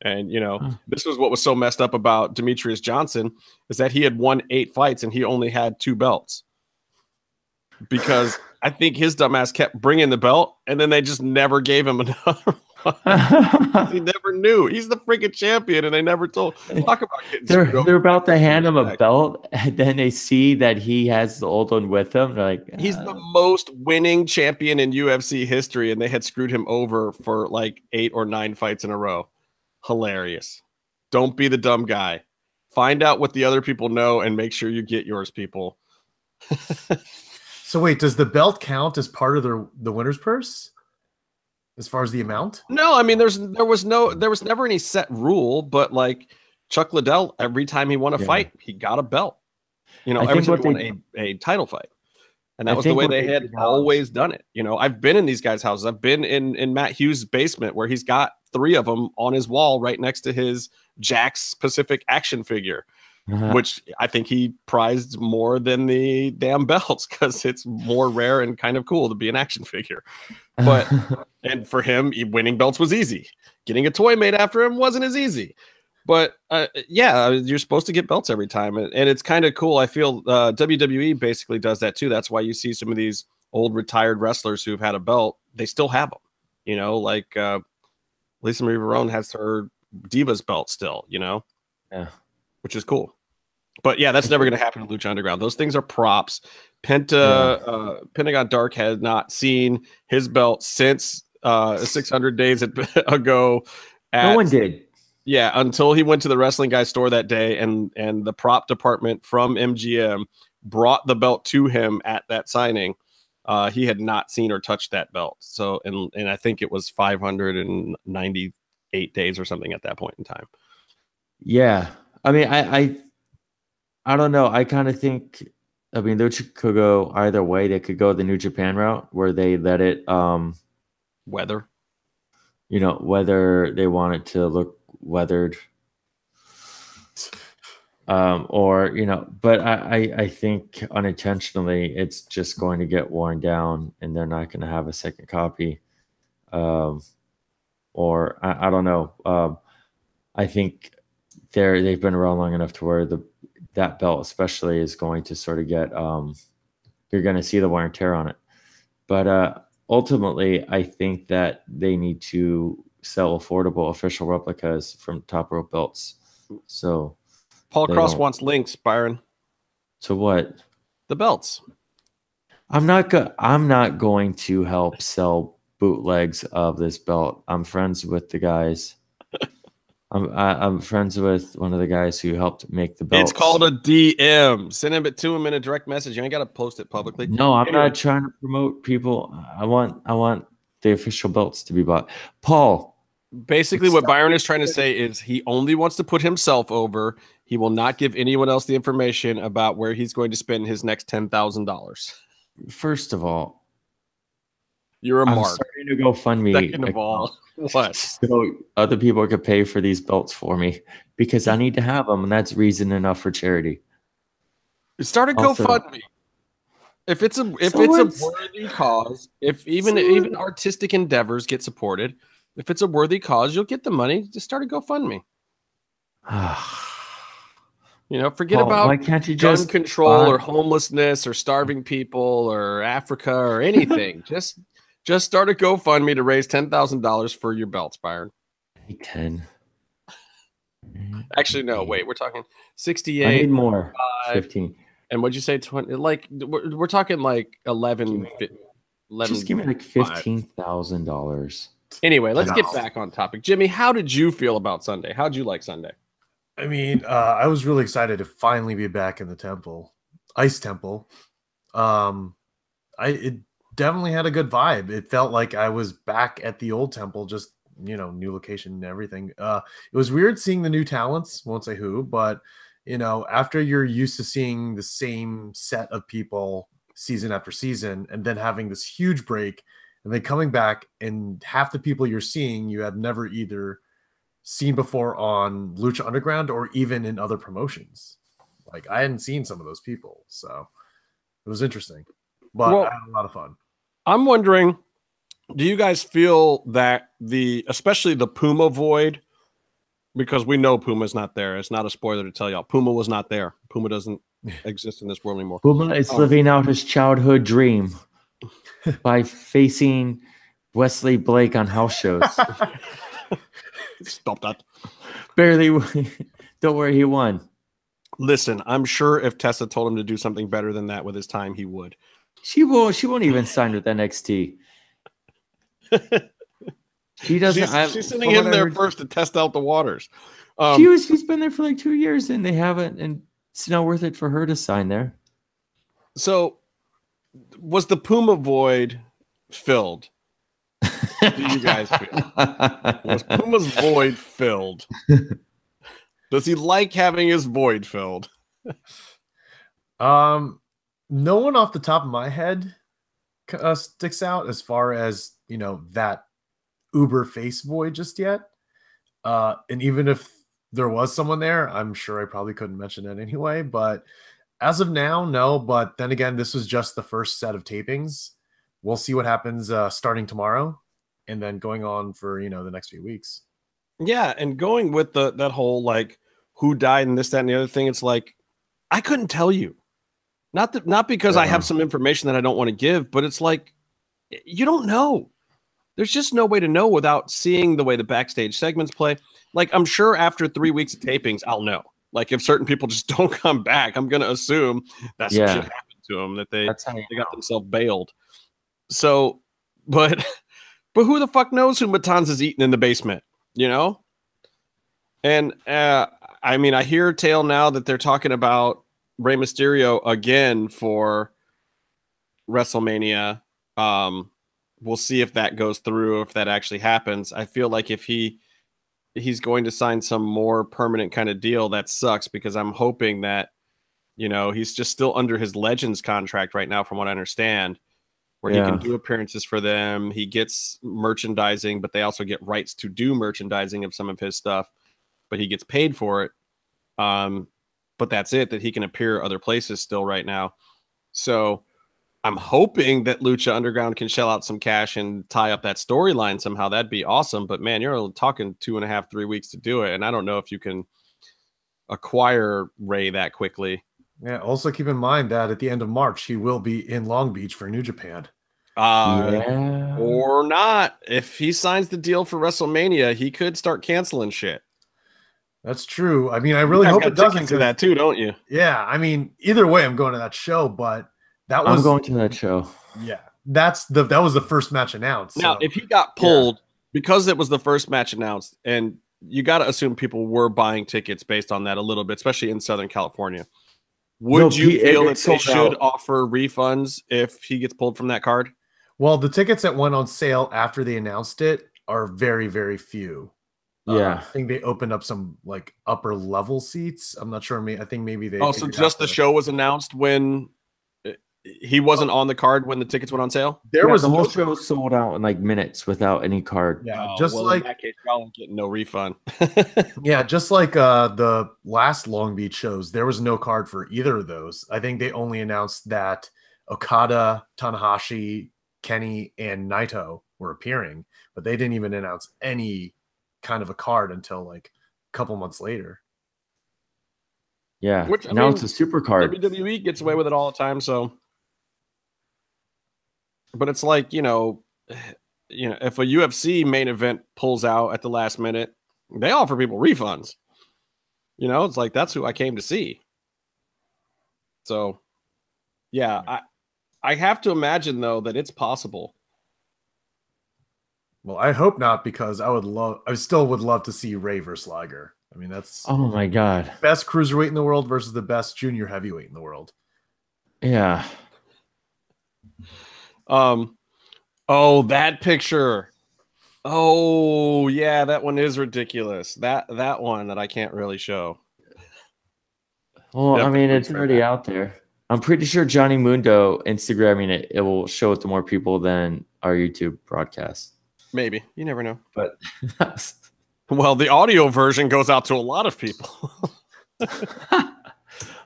And, you know, this was what was so messed up about Demetrius Johnson, is that he had won 8 fights and he only had 2 belts. Because I think his dumbass kept bringing the belt, and then they just never gave him another one. He never knew. He's the freaking champion, and they never told. Talk about getting they're about to hand him a belt, and then they see that he has the old one with him. They're like, he's the most winning champion in UFC history, and they had screwed him over for like 8 or 9 fights in a row. Hilarious. Don't be the dumb guy. Find out what the other people know and make sure you get yours, people. So wait, does the belt count as part of the winner's purse as far as the amount? No, I mean there was never any set rule, but like Chuck Liddell, every time he won a fight, he got a belt. You know, every time he won a title fight. And that was the way they had always done it. You know, I've been in these guys' houses. I've been in Matt Hughes' basement where he's got 3 of them on his wall right next to his Jax Pacific action figure, which I think he prized more than the damn belts because it's more rare and kind of cool to be an action figure. But and for him, winning belts was easy. Getting a toy made after him wasn't as easy. But yeah, you're supposed to get belts every time, and it's kind of cool. I feel WWE basically does that too. That's why you see some of these old retired wrestlers who've had a belt, they still have them. You know, like Lisa Marie Varon has her Divas belt still. You know, which is cool. But yeah, that's never going to happen in Lucha Underground. Those things are props. Pentagon Dark had not seen his belt since 600 days ago. No one did. Yeah, until he went to the Wrestling Guy store that day, and the prop department from MGM brought the belt to him at that signing. He had not seen or touched that belt. So, and I think it was 598 days or something at that point in time. Yeah, I mean, I don't know. I kind of think, I mean, they could go either way. They could go the New Japan route where they let it weather. You know, whether they want it to look weathered. Or, you know, but I think unintentionally it's just going to get worn down and they're not going to have a second copy. Or I don't know. I think they've been around long enough to where that belt especially is going to sort of get you're going to see the wear and tear on it. But ultimately, I think that they need to sell affordable official replicas from Top Rope belts. So Paul Cross wants links, Byron. To what? The belts. I'm not going to help sell bootlegs of this belt. I'm friends with the guys. I'm friends with one of the guys who helped make the belts. It's called a DM. Send it to him in a direct message. You ain't got to post it publicly. No, I'm not trying to promote people. I want the official belts to be bought. Paul. Basically, what Byron is trying to say is he only wants to put himself over. He will not give anyone else the information about where he's going to spend his next $10,000. First of all, you're a mark. I'm starting to go fund me. Second of all, what? So other people could pay for these belts for me because I need to have them, and that's reason enough for charity. Start a GoFundMe. If it's a worthy cause, if even artistic endeavors get supported, if it's a worthy cause, you'll get the money. Just start a GoFundMe. You know, forget about why can't you gun control or homelessness or starving people or Africa or anything. just start a GoFundMe to raise $10,000 for your belts, Byron. 10. Actually, no. Wait, we're talking 68. I need more. 15. And what'd you say? 20? Like we're talking like 11. Just give me like $15,000. Anyway, let's get back on topic. Jimmy, how did you feel about Sunday? How'd you like Sunday? I mean, I was really excited to finally be back in the temple, Ice Temple. It definitely had a good vibe. It felt like I was back at the old temple, just, you know, new location and everything. It was weird seeing the new talents. Won't say who, but, you know, after you're used to seeing the same set of people season after season and then having this huge break and then coming back and half the people you're seeing, you have never either seen before on Lucha Underground or even in other promotions. Like I hadn't seen some of those people. So it was interesting, but I had a lot of fun. I'm wondering, do you guys feel that especially the Puma void, because we know Puma's not there. It's not a spoiler to tell y'all. Puma was not there. Puma doesn't exist in this world anymore. Puma is living out his childhood dream by facing Wesley Blake on house shows. Stop that. Barely. Don't worry, he won. Listen, I'm sure if Tessa told him to do something better than that with his time, he would. She won't even sign with NXT. She doesn't. She's sending him there first to test out the waters. She's been there for like 2 years and they haven't, and it's not worth it for her to sign there. So, was the Puma void filled? Do you guys feel? Was Puma's void filled? Does he like having his void filled? No one off the top of my head sticks out as far as, you know, that uber face void just yet. And even if there was someone there, I'm sure I probably couldn't mention it anyway. But as of now, no. But then again, this was just the first set of tapings. We'll see what happens starting tomorrow and then going on for, you know, the next few weeks. Yeah, and going with that whole like who died and this, that, and the other thing, it's like I couldn't tell you. Not because I have some information that I don't want to give, but it's like you don't know. There's just no way to know without seeing the way the backstage segments play. Like I'm sure after 3 weeks of tapings, I'll know. Like if certain people just don't come back, I'm gonna assume that some shit happened to them, that they got themselves bailed. So, but who the fuck knows who Matanza's eating in the basement, you know? And I mean, I hear tale now that they're talking about Rey Mysterio again for WrestleMania. We'll see if that goes through, if that actually happens. I feel like if he's going to sign some more permanent kind of deal, that sucks because I'm hoping that, you know, he's just still under his Legends contract right now, from what I understand, where he can do appearances for them. He gets merchandising, but they also get rights to do merchandising of some of his stuff, but he gets paid for it. but that's it, that he can appear other places still right now. So I'm hoping that Lucha Underground can shell out some cash and tie up that storyline somehow. That'd be awesome. But man, you're talking 2.5, 3 weeks to do it. And I don't know if you can acquire Ray that quickly. Yeah. Also keep in mind that at the end of March, he will be in Long Beach for New Japan. Yeah. Or not. If he signs the deal for WrestleMania, he could start canceling shit. That's true. I mean, I really hope it doesn't. To that too, don't you? Yeah. I mean, either way, I'm going to that show, but I'm going to that show. Yeah. That was the first match announced. Now, if he got pulled because it was the first match announced, and you got to assume people were buying tickets based on that a little bit, especially in Southern California. Would you feel that they should offer refunds if he gets pulled from that card? Well, the tickets that went on sale after they announced it are very, very few. Yeah. I think they opened up some like upper level seats. I'm not sure. I think maybe they. Oh, so just the show was announced when he wasn't on the card when the tickets went on sale? There was the whole show sold out in like minutes without any card. Yeah, just like in that case, y'all getting no refund. Yeah, just like the last Long Beach shows, there was no card for either of those. I think they only announced that Okada, Tanahashi, Kenny, and Naito were appearing, but they didn't even announce any kind of a card until like a couple months later. Yeah, now it's a super card. WWE gets away with it all the time, so. But it's like, you know, if a UFC main event pulls out at the last minute, they offer people refunds. You know, it's like, that's who I came to see. So, yeah, I have to imagine, though, that it's possible. Well, I hope not, because I still would love to see Ray versus Liger. I mean, that's oh my god, best cruiserweight in the world versus the best junior heavyweight in the world. Yeah. Oh, that picture. Oh, yeah, that one is ridiculous. That one that I can't really show. Well, I mean, it's already out there. I'm pretty sure Johnny Mundo Instagramming it will show it to more people than our YouTube broadcast. Maybe. You never know. But well, the audio version goes out to a lot of people.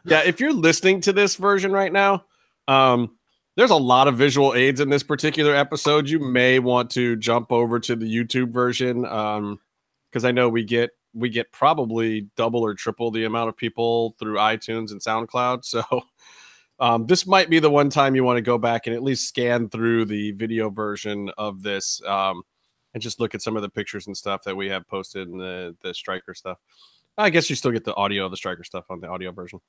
Yeah, if you're listening to this version right now, there's a lot of visual aids in this particular episode. You may want to jump over to the YouTube version, because I know we get probably double or triple the amount of people through iTunes and SoundCloud. So this might be the one time you want to go back and at least scan through the video version of this, and just look at some of the pictures and stuff that we have posted in the Striker stuff. I guess you still get the audio of the Striker stuff on the audio version.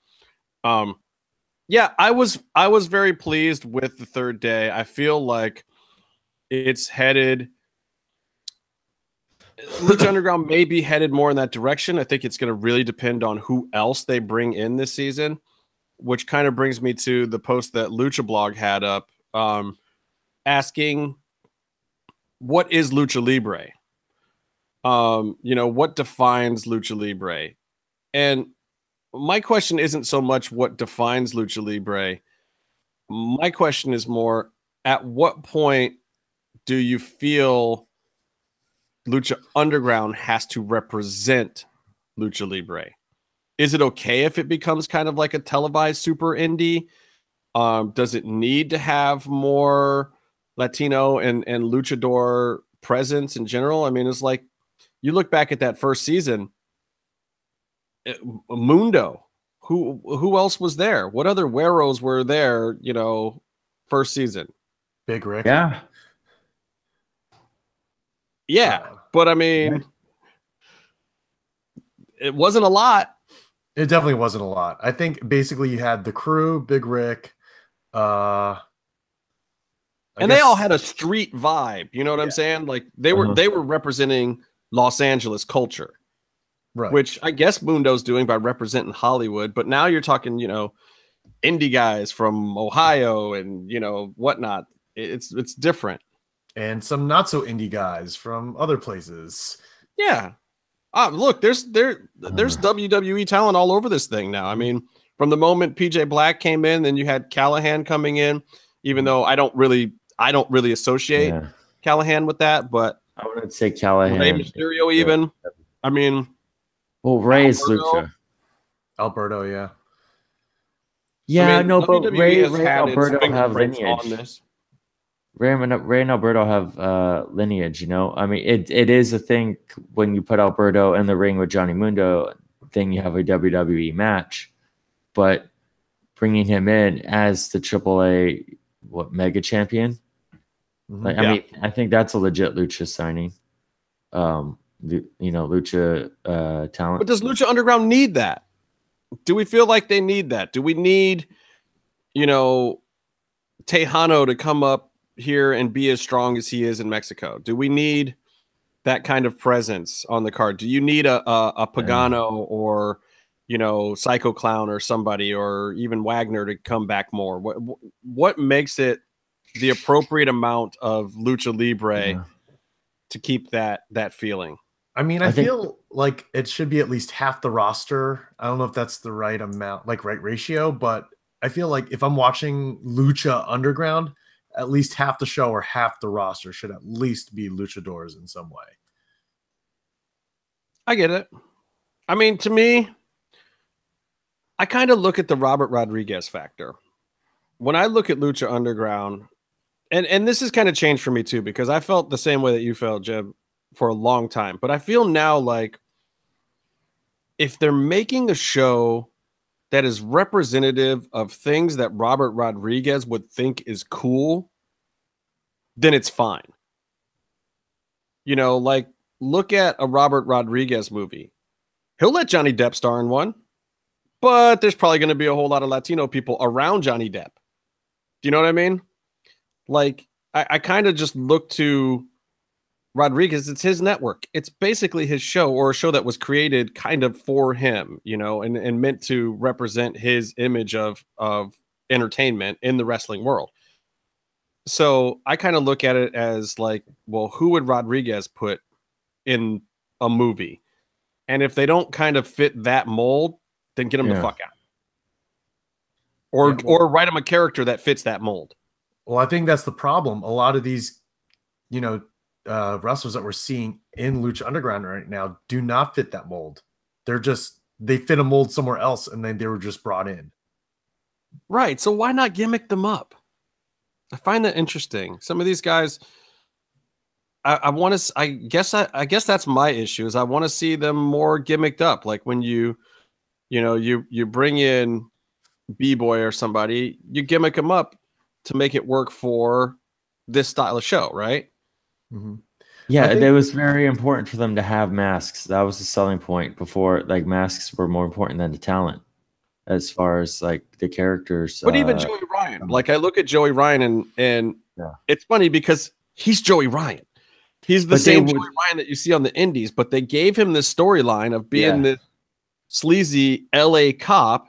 Yeah, I was very pleased with the third day. I feel like it's headed. Lucha Underground may be headed more in that direction. I think it's going to really depend on who else they bring in this season, which kind of brings me to the post that Lucha Blog had up, asking, what is Lucha Libre? What defines Lucha Libre? And my question isn't so much what defines Lucha Libre. My question is more, at what point do you feel Lucha Underground has to represent Lucha Libre? Is it okay if it becomes kind of like a televised super indie? Does it need to have more Latino and luchador presence in general? I mean, it's like, you look back at that first season, Mundo, who else was there? What other Güeros were there, first season? Big Rick. Yeah, but I mean, it wasn't a lot. It definitely wasn't a lot. I think basically you had the Crew, Big Rick, and they all had a street vibe. You know what I'm saying? Like they were representing Los Angeles culture, right? Which I guess Mundo's doing by representing Hollywood. But now you're talking, indie guys from Ohio and whatnot. It's different. And some not so indie guys from other places. Yeah. Look, there's WWE talent all over this thing now. I mean, from the moment PJ Black came in, then you had Callahan coming in, even though I don't really associate Callahan with that, but I wouldn't say Callahan. Rey Mysterio even. I mean, well, Ray is Lucha. Alberto, yeah. Yeah, I mean, no, but WWE Ray has and had its Alberto have fingerprints lineage. on this. Ray and Alberto have lineage, you know? I mean, it is a thing when you put Alberto in the ring with Johnny Mundo, then you have a WWE match. But bringing him in as the AAA mega champion, like I mean, I think that's a legit Lucha signing. Lucha talent. But does Lucha Underground need that? Do we feel like they need that? Do we need, Tejano to come up here and be as strong as he is in Mexico? Do we need that kind of presence on the card? Do you need a Pagano or, Psycho Clown or somebody, or even Wagner to come back more? What makes it the appropriate amount of Lucha Libre to keep that feeling? I mean, I feel like it should be at least half the roster. I don't know if that's the right amount, like right ratio, but I feel like if I'm watching Lucha Underground, at least half the show or half the roster should at least be luchadors in some way. I get it. I mean, to me, I kind of look at the Robert Rodriguez factor. When I look at Lucha Underground, and this has kind of changed for me too, because I felt the same way that you felt, Jeb, for a long time. But I feel now like if they're making a show that is representative of things that Robert Rodriguez would think is cool, then it's fine. Like look at a Robert Rodriguez movie. He'll let Johnny Depp star in one, but there's probably going to be a whole lot of Latino people around Johnny Depp. Do you know what I mean? Like, I kind of just look to Rodriguez. It's his network. It's basically his show, or a show that was created kind of for him, and meant to represent his image of entertainment in the wrestling world. So I kind of look at it as like, well, who would Rodriguez put in a movie? And if they don't kind of fit that mold, then get them the fuck out. Or write them a character that fits that mold. Well, I think that's the problem. A lot of these, wrestlers that we're seeing in Lucha Underground right now do not fit that mold. They fit a mold somewhere else, and then they were just brought in. Right. So why not gimmick them up? I find that interesting. Some of these guys, I guess that's my issue, is I want to see them more gimmicked up. Like when you bring in B-Boy or somebody, you gimmick them up to make it work for this style of show, right? Mm-hmm. Yeah, it was very important for them to have masks. That was the selling point before. Like masks were more important than the talent, as far as like the characters. But even Joey Ryan, like I look at Joey Ryan and it's funny because he's Joey Ryan. He's the same Joey Ryan that you see on the indies, but they gave him this storyline of being this sleazy LA cop,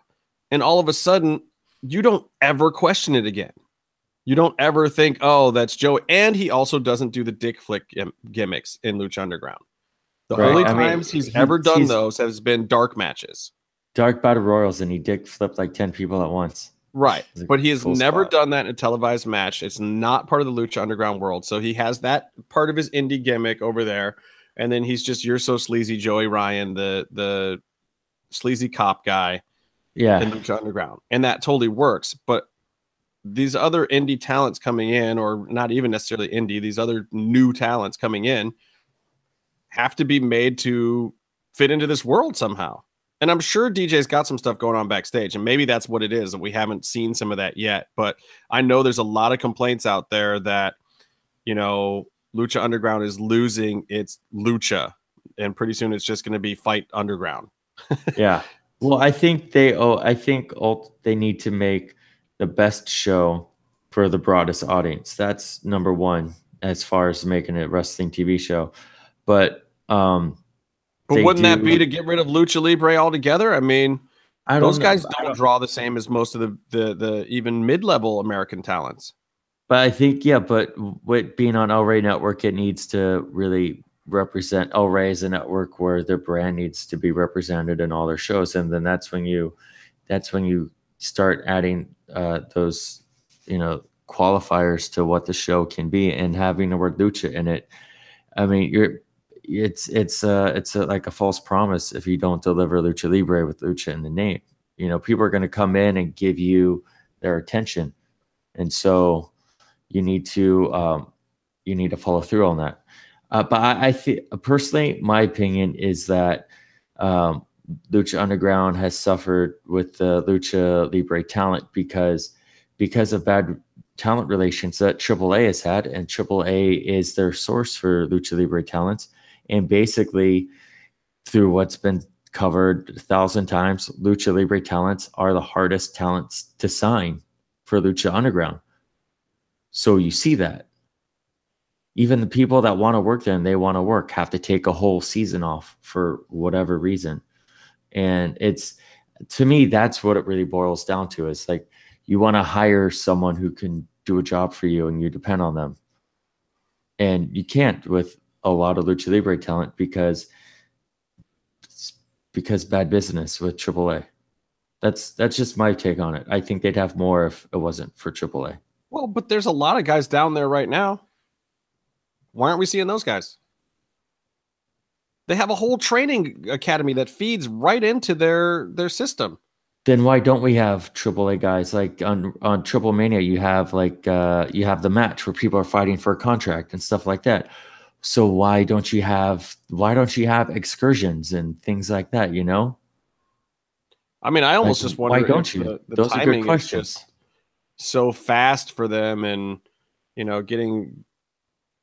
and all of a sudden you don't ever question it again. You don't ever think, oh, that's Joey. And he also doesn't do the dick flick gimmicks in Lucha Underground. The only times he's ever done those has been dark matches. Dark Battle Royals, and he dick flipped like 10 people at once. Right. But he has never done that in a televised match. It's not part of the Lucha Underground world. So he has that part of his indie gimmick over there. And then he's just, you're so sleazy, Joey Ryan, the sleazy cop guy in Lucha Underground. And that totally works. But these other indie talents coming in, or not even necessarily indie, these other new talents coming in have to be made to fit into this world somehow. And I'm sure DJ's got some stuff going on backstage, and maybe that's what it is, and we haven't seen some of that yet. But I know there's a lot of complaints out there that, Lucha Underground is losing its lucha, and pretty soon it's just going to be Fight Underground. Yeah. Well, I think they need to make the best show for the broadest audience. That's number one as far as making a wrestling TV show. But wouldn't that be to get rid of Lucha Libre altogether? I mean, those guys don't draw the same as most of the even mid-level American talents. But I think, but with being on El Rey Network, it needs to really represent El Rey as a network where their brand needs to be represented in all their shows. And then that's when you start adding those, qualifiers to what the show can be, and having the word lucha in it. I mean, it's like a false promise if you don't deliver lucha libre with lucha in the name. You know, people are going to come in and give you their attention, and so you need to follow through on that. But I think personally, my opinion is that Lucha Underground has suffered with the Lucha Libre talent because of bad talent relations that AAA has had, and AAA is their source for Lucha Libre talents. And basically, through what's been covered 1,000 times, Lucha Libre talents are the hardest talents to sign for Lucha Underground. So you see that. Even the people that want to work there and they want to work have to take a whole season off for whatever reason. And it's, to me, that's what it really boils down to. It's like you want to hire someone who can do a job for you and you depend on them. And you can't with a lot of Lucha Libre talent because bad business with AAA. That's just my take on it. I think they'd have more if it wasn't for AAA. Well, but there's a lot of guys down there right now. Why aren't we seeing those guys? They have a whole training academy that feeds right into their system. Then why don't we have AAA guys? Like on Triple Mania, you have the match where people are fighting for a contract and stuff like that. So why don't you have excursions and things like that? You know. I mean, I almost just wonder why don't you? The Those are good questions. Is just so fast for them, and getting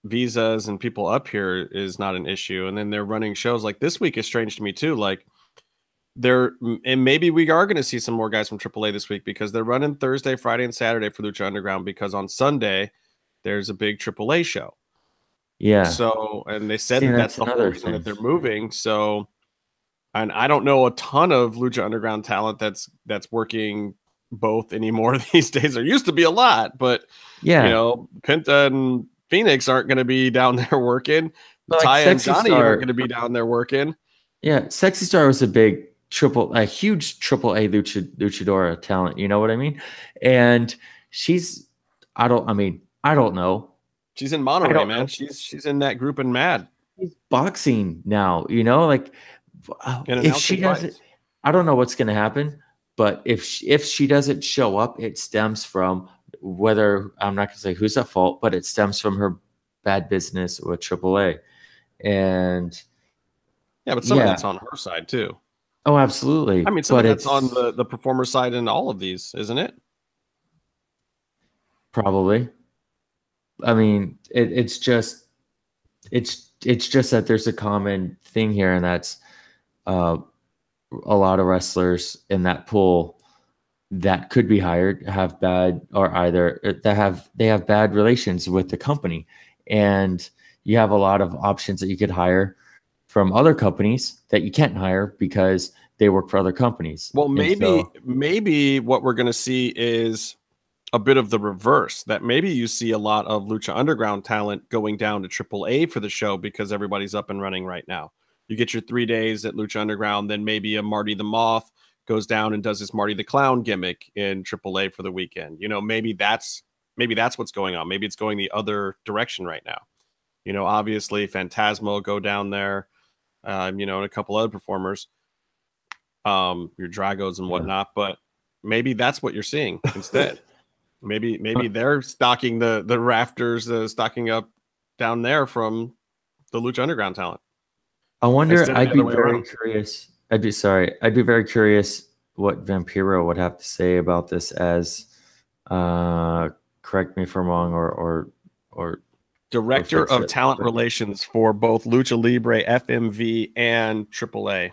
visas and people up here is not an issue. And then they're running shows like this week is strange to me too. Like and maybe we are going to see some more guys from AAA this week because they're running Thursday, Friday, and Saturday for Lucha Underground because on Sunday there's a big AAA show. Yeah. So, and they said that's the whole reason that they're moving. So, and I don't know a ton of Lucha Underground talent that's working both anymore these days. There used to be a lot, but Penta and Phoenix aren't going to be down there working. Like Ty and Johnny aren't going to be down there working. Yeah, Sexy Star was a huge AAA luchadora talent. You know what I mean? And she's, I don't know. She's in Monterey, man. She's in that group in Mad. She's boxing now. Like if she doesn't, I don't know what's going to happen. But if she doesn't show up, it stems from whether, I'm not going to say who's at fault, but it stems from her bad business with AAA. And yeah, but some of that's on her side too. Oh, absolutely. I mean, some of that's on the performer side in all of these, isn't it? Probably. I mean, it's just that there's a common thing here, and that's a lot of wrestlers in that pool that could be hired they have bad relations with the company, and you have a lot of options that you could hire from other companies that you can't hire because they work for other companies. Well, maybe what we're going to see is a bit of the reverse, that maybe you see a lot of Lucha Underground talent going down to AAA for the show because everybody's up and running right now. You get your 3 days at Lucha Underground, then maybe a Marty the Moth goes down and does his Marty the Clown gimmick in AAA for the weekend. Maybe that's what's going on. Maybe it's going the other direction right now. Obviously Phantasmo go down there, and a couple other performers, your Dragos and whatnot, but maybe that's what you're seeing instead. Maybe they're stocking the rafters, stocking up down there from the Lucha Underground talent. I wonder, I'd be very curious. I'd be very curious what Vampiro would have to say about this as, correct me if I'm wrong, or Director of Talent Relations for both Lucha Libre, FMV, and AAA.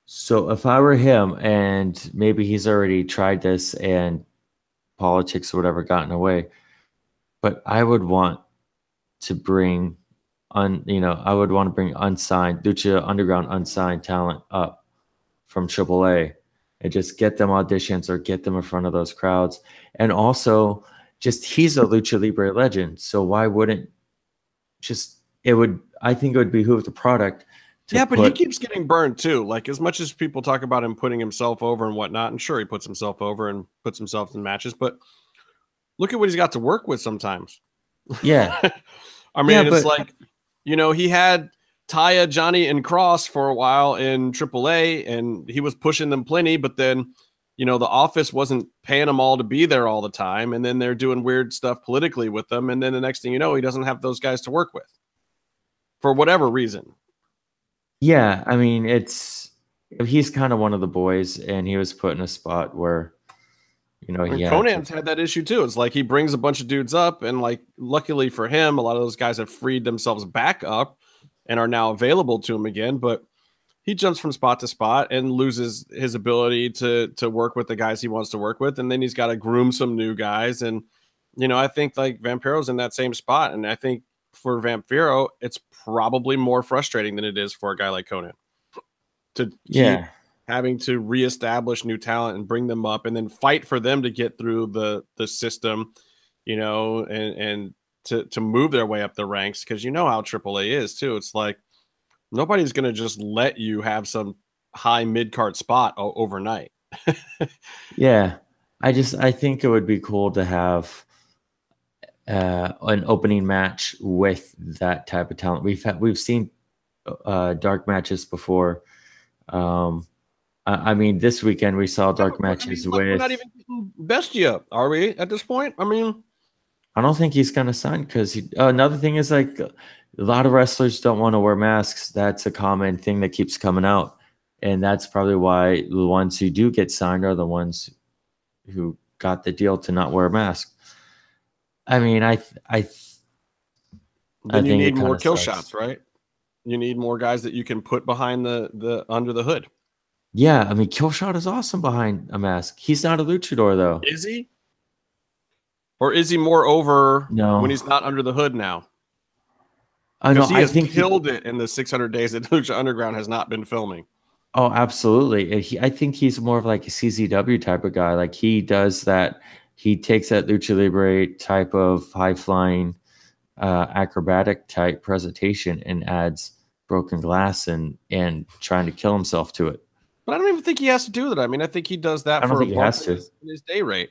So if I were him, and maybe he's already tried this and politics or whatever gotten away, but I would want to bring unsigned Lucha Underground unsigned talent up from AAA and just get them auditions or get them in front of those crowds. And also, he's a Lucha Libre legend, so why wouldn't I think it would behoove the product. But he keeps getting burned too. Like, as much as people talk about him putting himself over and whatnot, and sure, he puts himself over and puts himself in matches, but look at what he's got to work with sometimes. Yeah. I mean, it's like, he had Taya, Johnny, and Cross for a while in AAA, and he was pushing them plenty, but then, the office wasn't paying them all to be there all the time, and then they're doing weird stuff politically with them, and then the next thing you know, he doesn't have those guys to work with for whatever reason. Yeah, I mean, he's kind of one of the boys, and he was put in a spot where, Conan's had that issue too. It's like he brings a bunch of dudes up, and like, luckily for him, a lot of those guys have freed themselves back up and are now available to him again, but he jumps from spot to spot and loses his ability to work with the guys he wants to work with. And then he's got to groom some new guys. And, I think like Vampiro's in that same spot. And I think for Vampiro, it's probably more frustrating than it is for a guy like Conan to keep having to reestablish new talent and bring them up and then fight for them to get through the system, and to move their way up the ranks. Cause how AAA is too. It's like, nobody's going to just let you have some high mid-card spot overnight. Yeah. I think it would be cool to have an opening match with that type of talent. We've seen dark matches before. I mean, this weekend we saw dark matches with. We're not even getting Bestia, are we? At this point, I mean, I don't think he's going to sign because another thing is like a lot of wrestlers don't want to wear masks. That's a common thing that keeps coming out, and that's probably why the ones who do get signed are the ones who got the deal to not wear a mask. I mean, I you need more kill shots, right? You need more guys that you can put behind the under the hood. Yeah, I mean, Killshot is awesome behind a mask. He's not a luchador though. Is he? Or is he more over when he's not under the hood now? I think he killed it in the 600 days that Lucha Underground has not been filming. Oh, absolutely. I think he's more of like a CZW type of guy. Like he does that. He takes that Lucha Libre type of high-flying, acrobatic type presentation and adds broken glass and trying to kill himself to it. But I don't even think he has to do that. I mean, I think he does that for his day rate.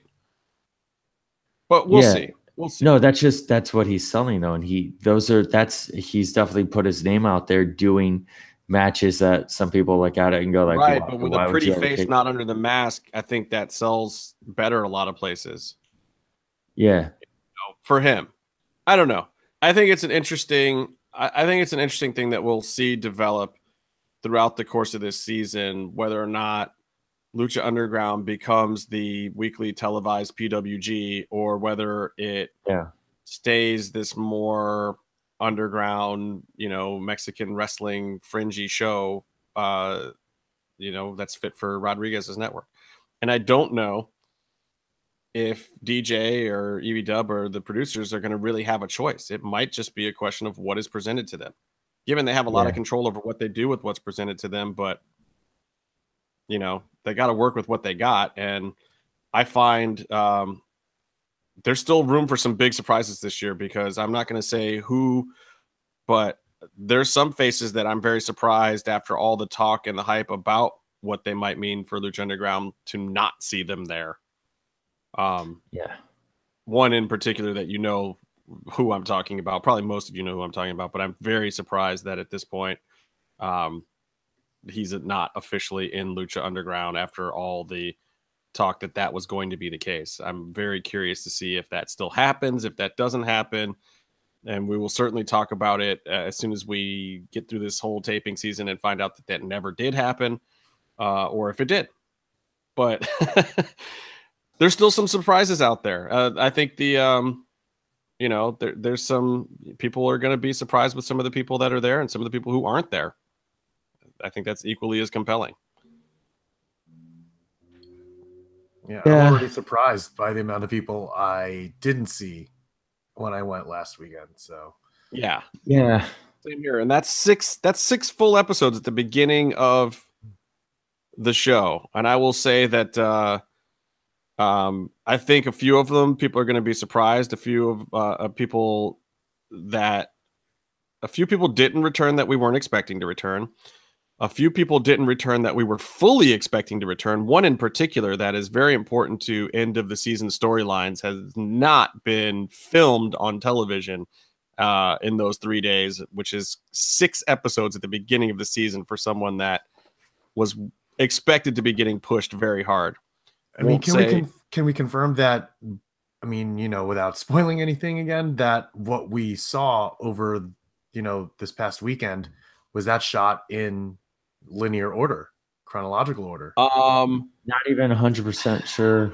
But we'll see. We'll see. No, that's what he's selling though, and he's definitely put his name out there doing matches that some people look at it and go like, right. But with a pretty face not under the mask, I think that sells better a lot of places. Yeah, for him, I don't know. I think it's an interesting thing that we'll see develop throughout the course of this season, whether or not Lucha Underground becomes the weekly televised PWG or whether it stays this more underground, Mexican wrestling fringy show, that's fit for Rodriguez's network. And I don't know if DJ or EV or the producers are going to really have a choice. It might just be a question of what is presented to them, given they have a lot of control over what they do with what's presented to them. But they got to work with what they got. And I find there's still room for some big surprises this year, because I'm not going to say who, but there's some faces that I'm very surprised after all the talk and the hype about what they might mean for Lucha Underground to not see them there. One in particular that who I'm talking about. Probably most of you know who I'm talking about, but I'm very surprised that at this point he's not officially in Lucha Underground after all the talk that was going to be the case. I'm very curious to see if that still happens, if that doesn't happen, and we will certainly talk about it as soon as we get through this whole taping season and find out that never did happen, or if it did. But there's still some surprises out there. I think there's some people are going to be surprised with some of the people that are there and some of the people who aren't there. I think that's equally as compelling. Yeah, I'm already surprised by the amount of people I didn't see when I went last weekend. So yeah, same here. And that's six full episodes at the beginning of the show. And I will say that I think a few of them people are going to be surprised. A few people didn't return that we weren't expecting to return. A few people didn't return that we were fully expecting to return. One in particular that is very important to end of the season storylines has not been filmed on television. in those 3 days, which is 6 episodes at the beginning of the season for someone that was expected to be getting pushed very hard. I mean, can we confirm that? I mean, you know, without spoiling anything again, that what we saw over, you know, this past weekend was that shot in linear order, chronological order. Not even 100% sure.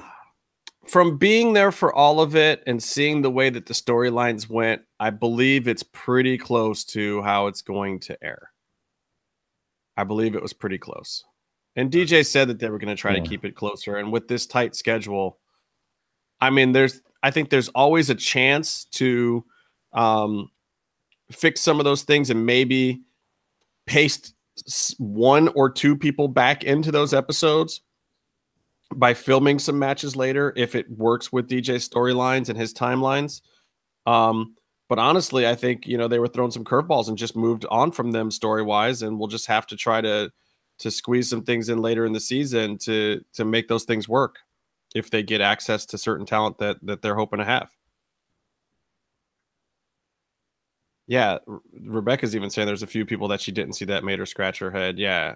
From being there for all of it and seeing the way that the storylines went, I believe it's pretty close to how it's going to air. I believe it was pretty close. And DJ said that they were going to try to keep it closer. And with this tight schedule, I mean, I think there's always a chance to fix some of those things and maybe paste 1 or 2 people back into those episodes by filming some matches later if it works with DJ's storylines and his timelines. But honestly, I think, you know, they were throwing some curveballs and just moved on from them story-wise, and we'll just have to try to squeeze some things in later in the season to make those things work if they get access to certain talent that they're hoping to have. Yeah, Rebecca's even saying there's a few people that she didn't see that made her scratch her head. Yeah.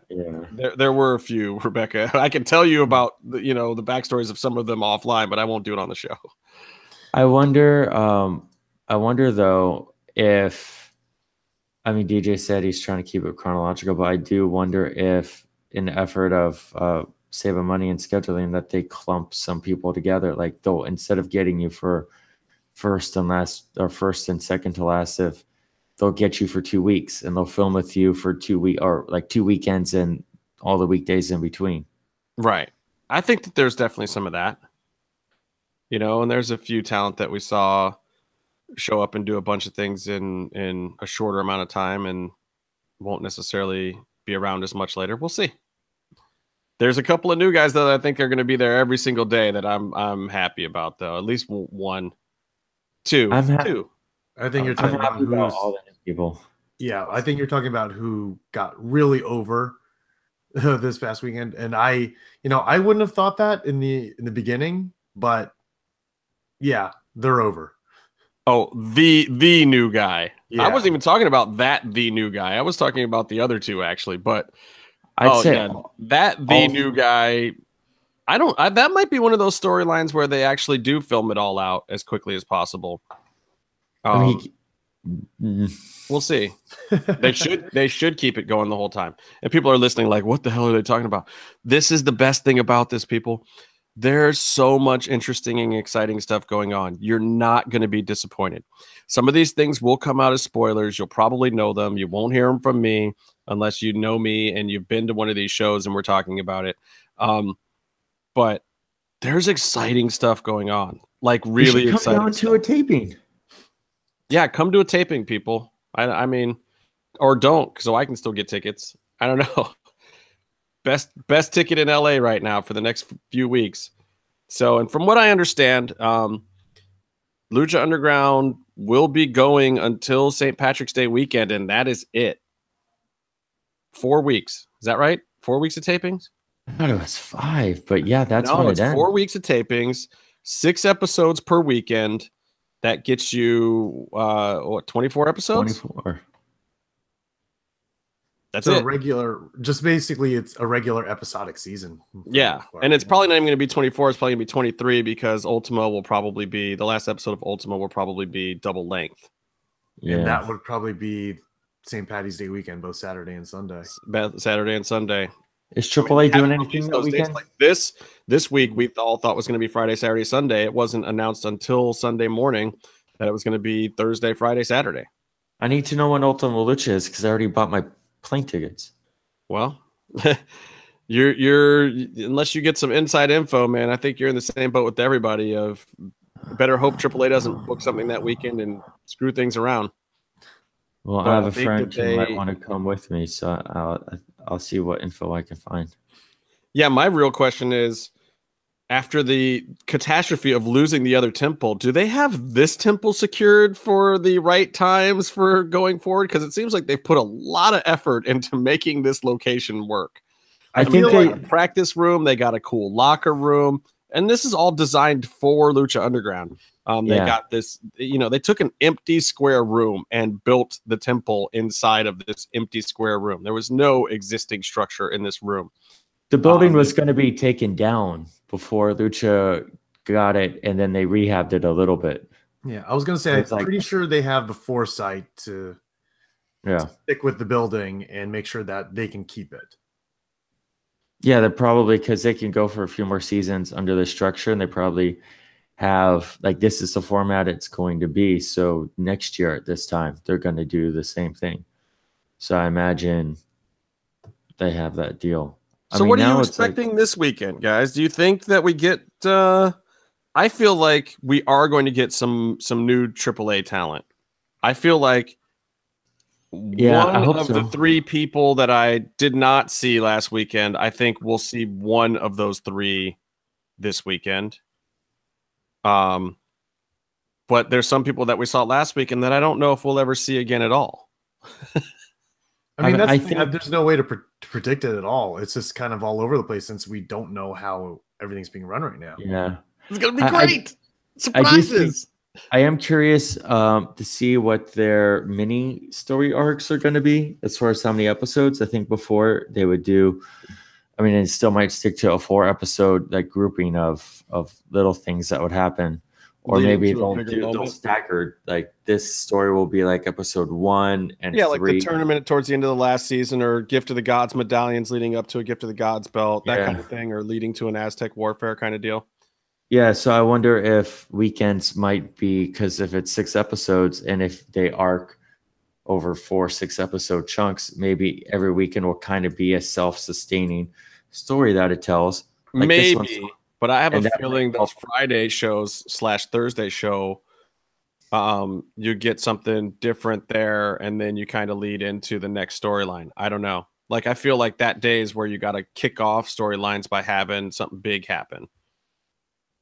There were a few, Rebecca. I can tell you about the backstories of some of them offline, but I won't do it on the show. I wonder though if, I mean, DJ said he's trying to keep it chronological, but I do wonder if, in the effort of saving money and scheduling, that they clump some people together. Like, they'll, instead of getting you for first and last, or first and second to last, if they'll get you for 2 weeks and they'll film with you for 2 weeks, or like 2 weekends and all the weekdays in between. Right. I think that there's definitely some of that, you know, and there's a few talent that we saw show up and do a bunch of things in a shorter amount of time and won't necessarily be around as much later. We'll see. There's a couple of new guys that I think are going to be there every single day that I'm happy about, though. At least 1, 2. Two. I think you're talking about all the new people. Yeah, I think you're talking about who got really over this past weekend, and I wouldn't have thought that in the beginning, but yeah, they're over. Oh, the new guy. Yeah. I wasn't even talking about the new guy. I was talking about the other 2 actually, but I'd say the new guy. That might be one of those storylines where they actually do film it all out as quickly as possible. We'll see. They should keep it going the whole time. And people are listening like, what the hell are they talking about? This is the best thing about this, people. There's so much interesting and exciting stuff going on. You're not going to be disappointed. Some of these things will come out as spoilers. You'll probably know them. You won't hear them from me unless you know me and you've been to one of these shows and we're talking about it. But there's exciting stuff going on. Like, really exciting. Come down to a taping. Yeah, come to a taping, people. I mean, or don't, so I can still get tickets. I don't know. Best ticket in LA right now for the next few weeks. So, and from what I understand, Lucha Underground will be going until St. Patrick's Day weekend, and that is it. 4 weeks. Is that right? 4 weeks of tapings? I thought it was 5, but yeah, that's when it ends. 4 weeks of tapings, 6 episodes per weekend. That gets you, 24 episodes? 24. That's so it. Basically, it's a regular episodic season. Yeah, and it's probably not even going to be 24. It's probably going to be 23 because Ultima will probably be, the last episode of Ultima will probably be double length. Yeah. And that would probably be St. Patty's Day weekend, both Saturday and Sunday. Saturday and Sunday. Is AAA doing anything that weekend? Like this week, we all thought was going to be Friday, Saturday, Sunday. It wasn't announced until Sunday morning that it was going to be Thursday, Friday, Saturday. I need to know when Ultima Lucha is because I already bought my plane tickets. Well, you're unless you get some inside info, man, I think you're in the same boat with everybody. Of better hope AAA doesn't book something that weekend and screw things around. Well, I have a friend who might want to come with me, so I'll see what info I can find. Yeah, my real question is, after the catastrophe of losing the other temple, do they have this temple secured for the right times for going forward? Because it seems like they've put a lot of effort into making this location work. I think they got a practice room. They got a cool locker room. and this is all designed for Lucha Underground. They got this, they took an empty square room and built the temple inside of this empty square room. There was no existing structure in this room. The building was going to be taken down before Lucha got it, and then they rehabbed it a little bit. Yeah, I was going to say, I'm pretty sure they have the foresight to stick with the building and make sure that they can keep it. Yeah, they're probably, because they can go for a few more seasons under the structure, and they probably have, like, this is the format it's going to be. So next year at this time, they're going to do the same thing. So I imagine they have that deal. So what are you expecting this weekend, guys? Do you think that we get I feel like we are going to get some new AAA talent. I feel like one of the three people that I did not see last weekend, I think we'll see one of those three this weekend. But there's some people that we saw last weekend that I don't know if we'll ever see again at all. I mean, I think there's no way to predict it at all. It's just kind of all over the place since we don't know how everything's being run right now. Yeah. It's going to be great. Surprises. I am curious to see what their mini story arcs are going to be as far as how many episodes. I think before they would do, I mean, it still might stick to a 4-episode like grouping of little things that would happen. Or maybe they'll staggered. Like this story will be like episode 1 and 3. Like the tournament towards the end of the last season, or Gift of the Gods medallions leading up to a Gift of the Gods belt, that kind of thing, or leading to an Aztec warfare kind of deal. Yeah, so I wonder if weekends might be, because if it's 6 episodes and if they arc over 4 6-episode chunks, maybe every weekend will kind of be a self-sustaining story that it tells. Like maybe. But I have a feeling those Friday shows / Thursday show, you get something different there, and then you kind of lead into the next storyline. I don't know. Like, I feel like that day is where you got to kick off storylines by having something big happen.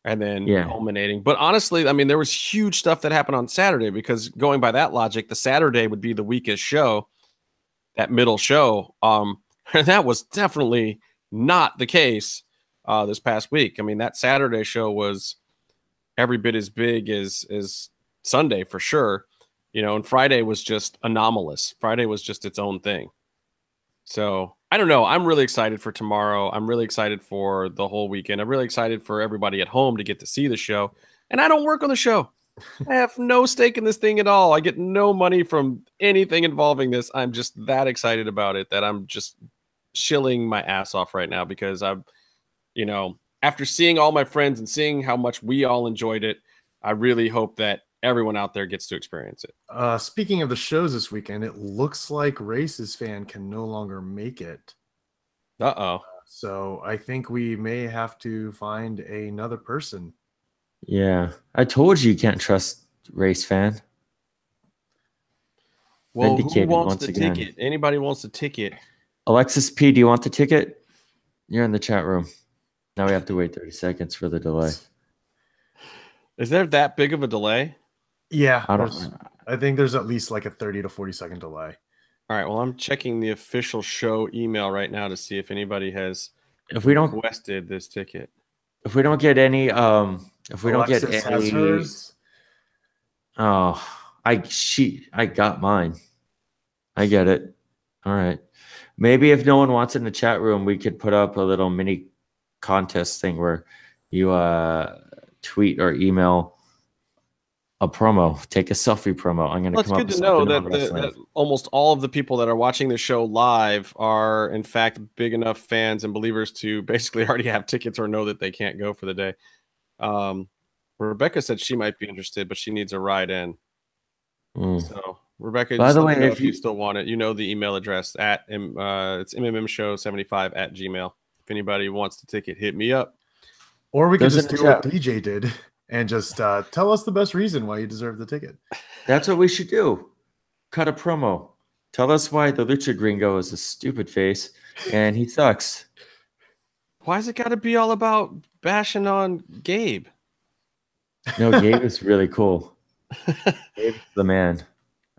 And then culminating. But honestly, I mean, there was huge stuff that happened on Saturday, because going by that logic, the Saturday would be the weakest show, that middle show. And that was definitely not the case this past week. I mean, that Saturday show was every bit as big as Sunday for sure, and Friday was just anomalous. Friday was just its own thing. So I don't know. I'm really excited for tomorrow. I'm really excited for the whole weekend. I'm really excited for everybody at home to get to see the show. And I don't work on the show. I have no stake in this thing at all. I get no money from anything involving this. I'm just that excited about it that I'm just chilling my ass off right now, because I'm, after seeing all my friends and seeing how much we all enjoyed it, I really hope that everyone out there gets to experience it. Speaking of the shows this weekend, it looks like Race's fan can no longer make it. So I think we may have to find another person. Yeah, I told you can't trust Race fan. Well, who wants the ticket? Anybody wants the ticket? Alexis P, do you want the ticket? You're in the chat room. Now we have to wait 30 seconds for the delay. Is there that big of a delay? Yeah, I think there's at least like a 30 to 40 second delay. All right, well, I'm checking the official show email right now to see if anybody has requested this ticket. If we don't get any, if we don't get any, hers. I got mine. I get it. All right. Maybe if no one wants it in the chat room, we could put up a little mini contest thing where you tweet or email a promo, take a selfie promo. I'm going to come up with It's good to know that almost all of the people that are watching the show live are, in fact, big enough fans and believers to basically already have tickets or know that they can't go for the day. Rebecca said she might be interested, but she needs a ride in. So, Rebecca, by the way, if you still want it, the email address at it's mmmshow75@gmail. If anybody wants the ticket, hit me up. Or we could just do what DJ did and just tell us the best reason why you deserve the ticket. That's what we should do. Cut a promo. Tell us why the Lucha Gringo is a stupid face and he sucks. Why's it got to be all about bashing on Gabe? No, Gabe is really cool. Gabe's the man.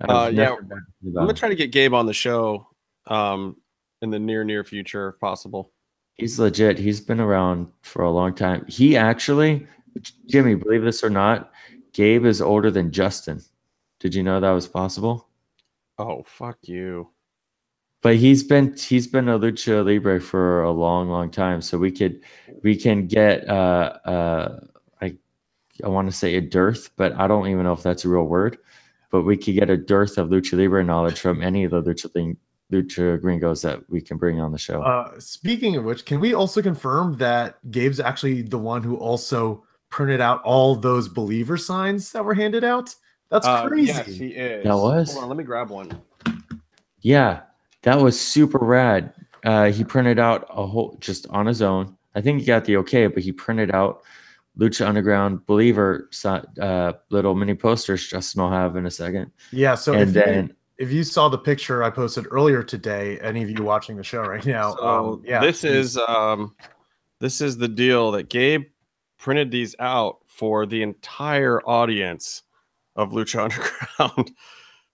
I'm going to try to get Gabe on the show in the near future if possible. He's legit. He's been around for a long time. He actually, Jimmy, believe this or not, Gabe is older than Justin. Did you know that was possible? Oh, fuck you. But he's been a lucha libre for a long time. So we can get I want to say a dearth, but I don't even know if that's a real word. But we could get a dearth of lucha libre knowledge from any of the lucha gringos that we can bring on the show. Speaking of which, can we also confirm that Gabe's actually the one who also printed out all those believer signs that were handed out? That's crazy. Yes, he is. That was. Hold on, let me grab one. Yeah, that was super rad. He printed out a whole just on his own. I think he got the okay, but he printed out Lucha Underground believer little mini posters. Justin will have in a second. Yeah. So if you saw the picture I posted earlier today, any of you watching the show right now, so this is the deal that Gabe printed these out for the entire audience of Lucha Underground.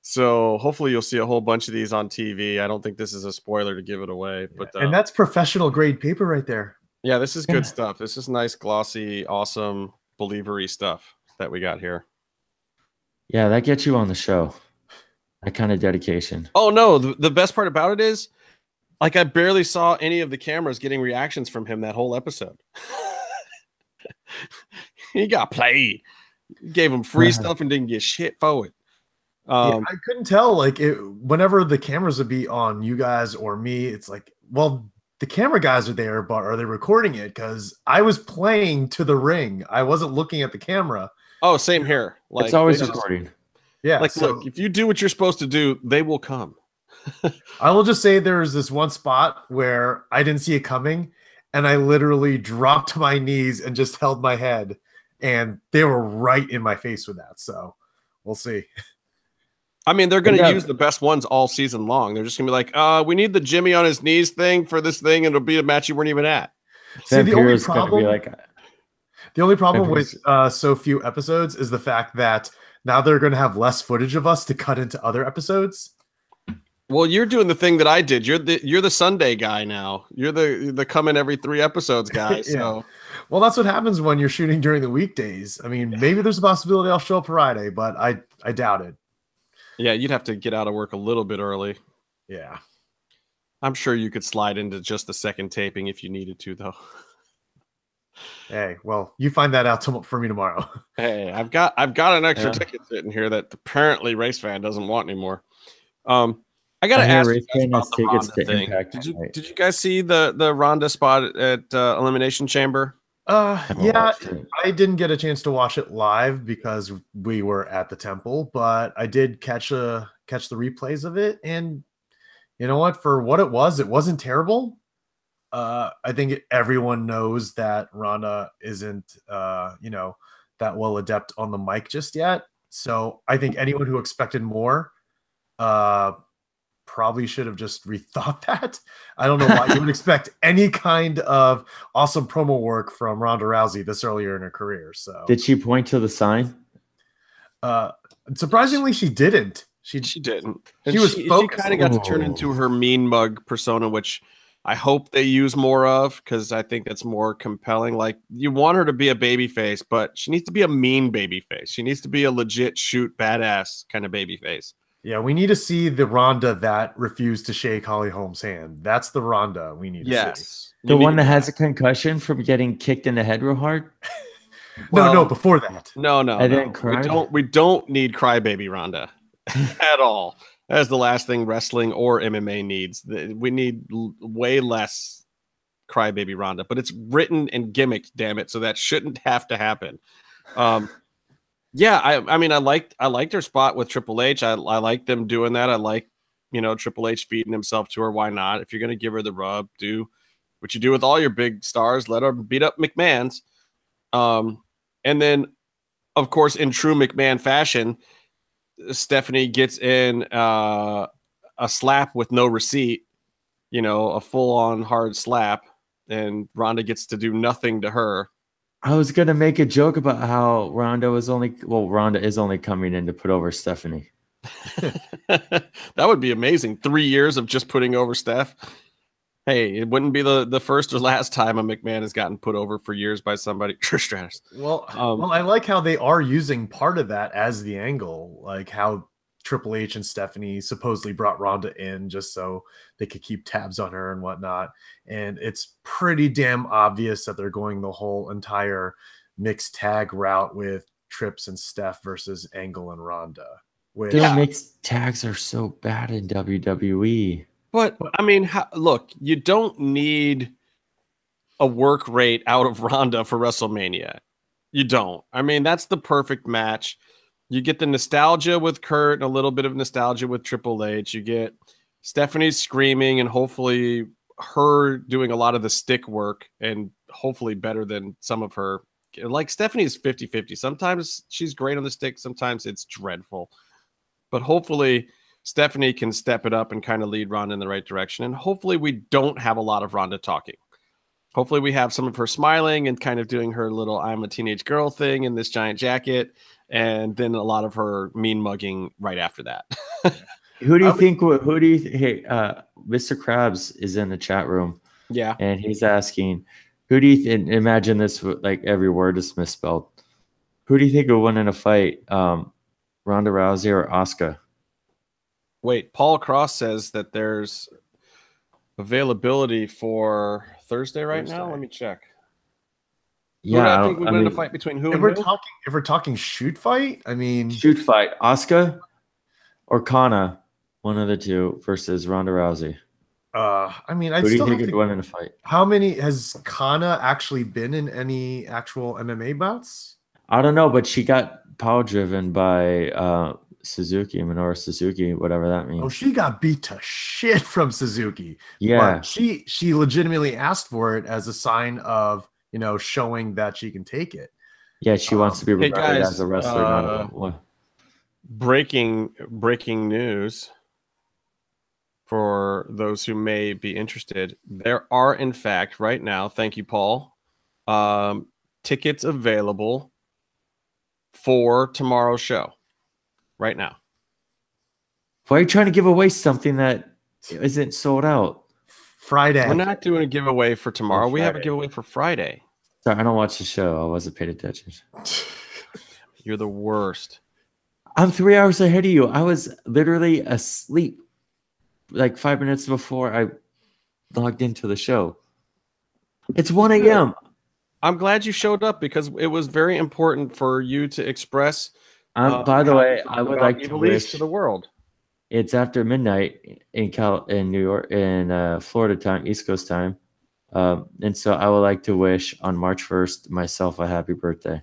So hopefully you'll see a whole bunch of these on TV. I don't think this is a spoiler to give it away, but and that's professional grade paper right there. Yeah, this is good stuff. This is nice, glossy, awesome, believery stuff that we got here. Yeah, that gets you on the show. That kind of dedication. Oh no, the best part about it is, like, I barely saw any of the cameras getting reactions from him that whole episode. He got played. Gave him free stuff and didn't get shit for it. I couldn't tell, like, whenever the cameras would be on you guys or me, it's like, well, the camera guys are there, but are they recording it? Because I was playing to the ring. I wasn't looking at the camera. Oh, same here. Like, it's always recording. Yeah. Like, so, look, if you do what you're supposed to do, they will come. I will just say there's this one spot where I didn't see it coming, and I literally dropped to my knees and just held my head, and they were right in my face with that. So we'll see. I mean, they're going to use the best ones all season long. They're just going to be like, we need the Jimmy on his knees thing for this thing, and it'll be a match you weren't even at. See, the only problem with so few episodes is the fact that now they're going to have less footage of us to cut into other episodes. Well, you're doing the thing that I did. You're the Sunday guy now. You're the come in every 3 episodes guy. Yeah. So, well, that's what happens when you're shooting during the weekdays. I mean, maybe there's a possibility I'll show up Friday, but I doubt it. Yeah, you'd have to get out of work a little bit early. Yeah. I'm sure you could slide into just the second taping if you needed to, though. Hey, well, you find that out for me tomorrow. Hey, I've got an extra ticket sitting here that apparently Race Fan doesn't want anymore. I got to ask you guys about the Ronda thing. Did you guys see the Ronda spot at Elimination Chamber? Yeah, I didn't get a chance to watch it live because we were at the temple, but I did catch the replays of it, and you know what? For what it wasn't terrible. I think everyone knows that Ronda isn't that well adept on the mic just yet. So I think anyone who expected more probably should have just rethought that. I don't know why you would expect any kind of awesome promo work from Ronda Rousey this earlier in her career. So did she point to the sign? Surprisingly, she didn't. She didn't. She was focused. She kind of got to turn into her mean mug persona, which I hope they use more of because I think that's more compelling. Like, you want her to be a baby face, but she needs to be a mean baby face. She needs to be a legit shoot badass kind of baby face. Yeah, we need to see the Ronda that refused to shake Holly Holm's hand. That's the Ronda we need to see. The one that has a concussion from getting kicked in the head real hard? No, before that. No. Then we don't need crybaby Ronda at all. That's the last thing wrestling or MMA needs. We need way less crybaby Ronda, but it's written and gimmicked, damn it, so that shouldn't have to happen. Yeah, I mean, I liked her spot with Triple H. I like them doing that. I like, Triple H feeding himself to her. Why not? If you're going to give her the rub, do what you do with all your big stars. Let her beat up McMahon's. And then, of course, in true McMahon fashion, Stephanie gets in a slap with no receipt, a full-on hard slap, and Ronda gets to do nothing to her. I was going to make a joke about how Ronda is only coming in to put over Stephanie. That would be amazing. 3 years of just putting over Steph. Hey, it wouldn't be the first or last time a McMahon has gotten put over for years by somebody. Trish Stratus. Well, I like how they are using part of that as the angle, like how Triple H and Stephanie supposedly brought Ronda in just so they could keep tabs on her and whatnot. And it's pretty damn obvious that they're going the whole entire mixed tag route with Trips and Steph versus Angle and Ronda. Their mixed tags are so bad in WWE. But I mean, look, you don't need a work rate out of Ronda for WrestleMania. You don't. I mean, that's the perfect match. You get the nostalgia with Kurt and a little bit of nostalgia with Triple H. You get Stephanie screaming and hopefully her doing a lot of the stick work and hopefully better than some of her. Like Stephanie's 50-50. Sometimes she's great on the stick. Sometimes it's dreadful. But hopefully Stephanie can step it up and kind of lead Ronda in the right direction. And hopefully we don't have a lot of Ronda talking. Hopefully we have some of her smiling and kind of doing her little I'm a teenage girl thing in this giant jacket. And then a lot of her mean mugging right after that. Who do you think? Hey, Mr. Krabs is in the chat room. Yeah. And he's asking, who do you imagine this, like every word is misspelled. Who do you think will win in a fight? Ronda Rousey or Asuka? Wait, Paul Cross says that there's availability for Thursday now. Let me check. Yeah, I think we win in a fight between who if we're talking shoot fight, I mean shoot fight, Asuka or Kana, one of the two versus Ronda Rousey. I mean, who do you think would win in a fight? How many has Kana actually been in any actual MMA bouts? I don't know, but she got power driven by Minoru Suzuki, whatever that means. Oh, she got beat to shit from Suzuki. Yeah, but she legitimately asked for it as a sign of, showing that she can take it. Yeah, she wants to be regarded as a wrestler. Breaking news for those who may be interested. There are, in fact, right now, thank you, Paul, tickets available for tomorrow's show right now. Why are you trying to give away something that isn't sold out? Friday. We're not doing a giveaway for tomorrow. We have a giveaway for Friday. Sorry, I don't watch the show. I wasn't paying attention. You're the worst. I'm 3 hours ahead of you. I was literally asleep like 5 minutes before I logged into the show. It's 1 a.m. I'm glad you showed up because it was very important for you to express. By the way, I would like to wish to the world. It's after midnight in New York, in Florida time, East Coast time, and so I would like to wish on March 1st myself a happy birthday.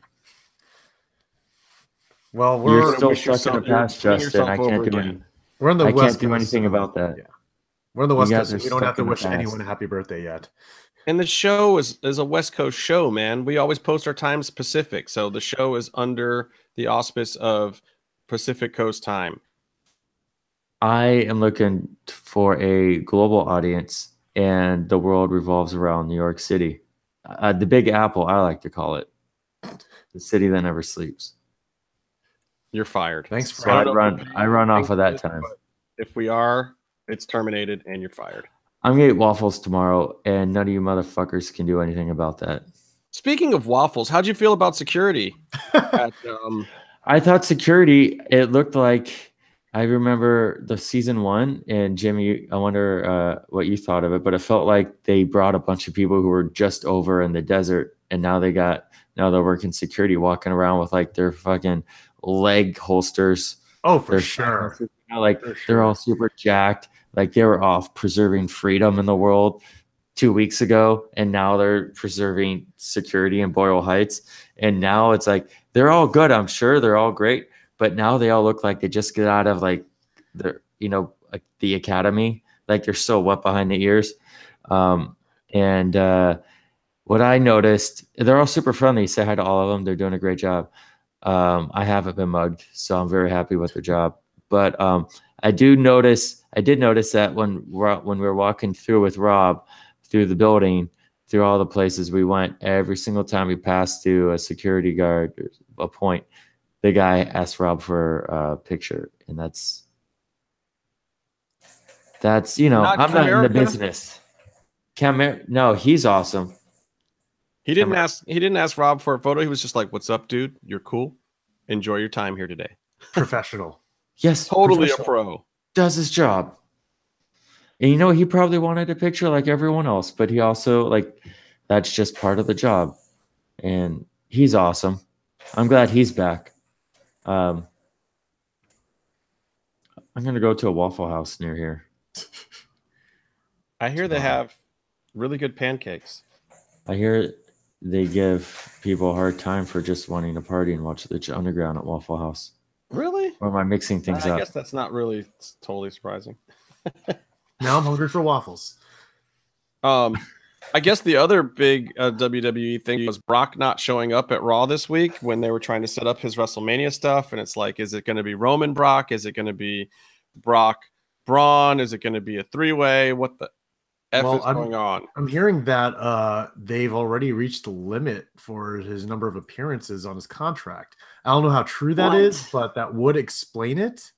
Well, you're still stuck in the past, Justin. I can't do anything. We're on the I West can't do anything about that. Yeah. We're on the West Coast. So we don't have to wish anyone a happy birthday yet. And the show is a West Coast show, man. We always post our times Pacific, so the show is under the auspice of Pacific Coast time. I am looking for a global audience, and the world revolves around New York City. The Big Apple, I like to call it. The city that never sleeps. You're fired. Thanks for I run off of that time. If we are, it's terminated and you're fired. I'm going to eat waffles tomorrow, and none of you motherfuckers can do anything about that. Speaking of waffles, how'd you feel about security? I thought security, it looked like, I remember the season 1, and Jimmy, I wonder what you thought of it, but it felt like they brought a bunch of people who were just over in the desert, and now they're working security, walking around with like their fucking leg holsters. Oh, for sure. They're all super jacked. Like they were off preserving freedom in the world 2 weeks ago, and now they're preserving security in Boyle Heights. And now it's like they're all good. I'm sure they're all great, but now they all look like they just get out of like the academy. Like they're so wet behind the ears. What I noticed, they're all super friendly. Say hi to all of them. They're doing a great job. I haven't been mugged, so I'm very happy with their job. But I did notice that when we were walking through with Rob through the building, through all the places we went, every single time we passed through a security guard, a point, the guy asked Rob for a picture, and that's I'm not in the business. No, he's awesome. He didn't ask Rob for a photo. He was just like, "What's up, dude? You're cool. Enjoy your time here today." Professional. Yes, totally a pro. Does his job. And you know, he probably wanted a picture like everyone else, but he also that's just part of the job. And he's awesome. I'm glad he's back. I'm gonna go to a Waffle House near here. I hear they have really good pancakes. I hear they give people a hard time for just wanting to party and watch Lucha Underground at Waffle House. Really? Or am I mixing things up? I guess that's not really totally surprising. Now I'm hungry for waffles. I guess the other big WWE thing was Brock not showing up at Raw this week when they were trying to set up his WrestleMania stuff. And it's like, is it going to be Roman Brock? Is it going to be Brock Braun? Is it going to be a three-way? What the F is going on? I'm hearing that they've already reached the limit for his number of appearances on his contract. I don't know how true that is, but that would explain it.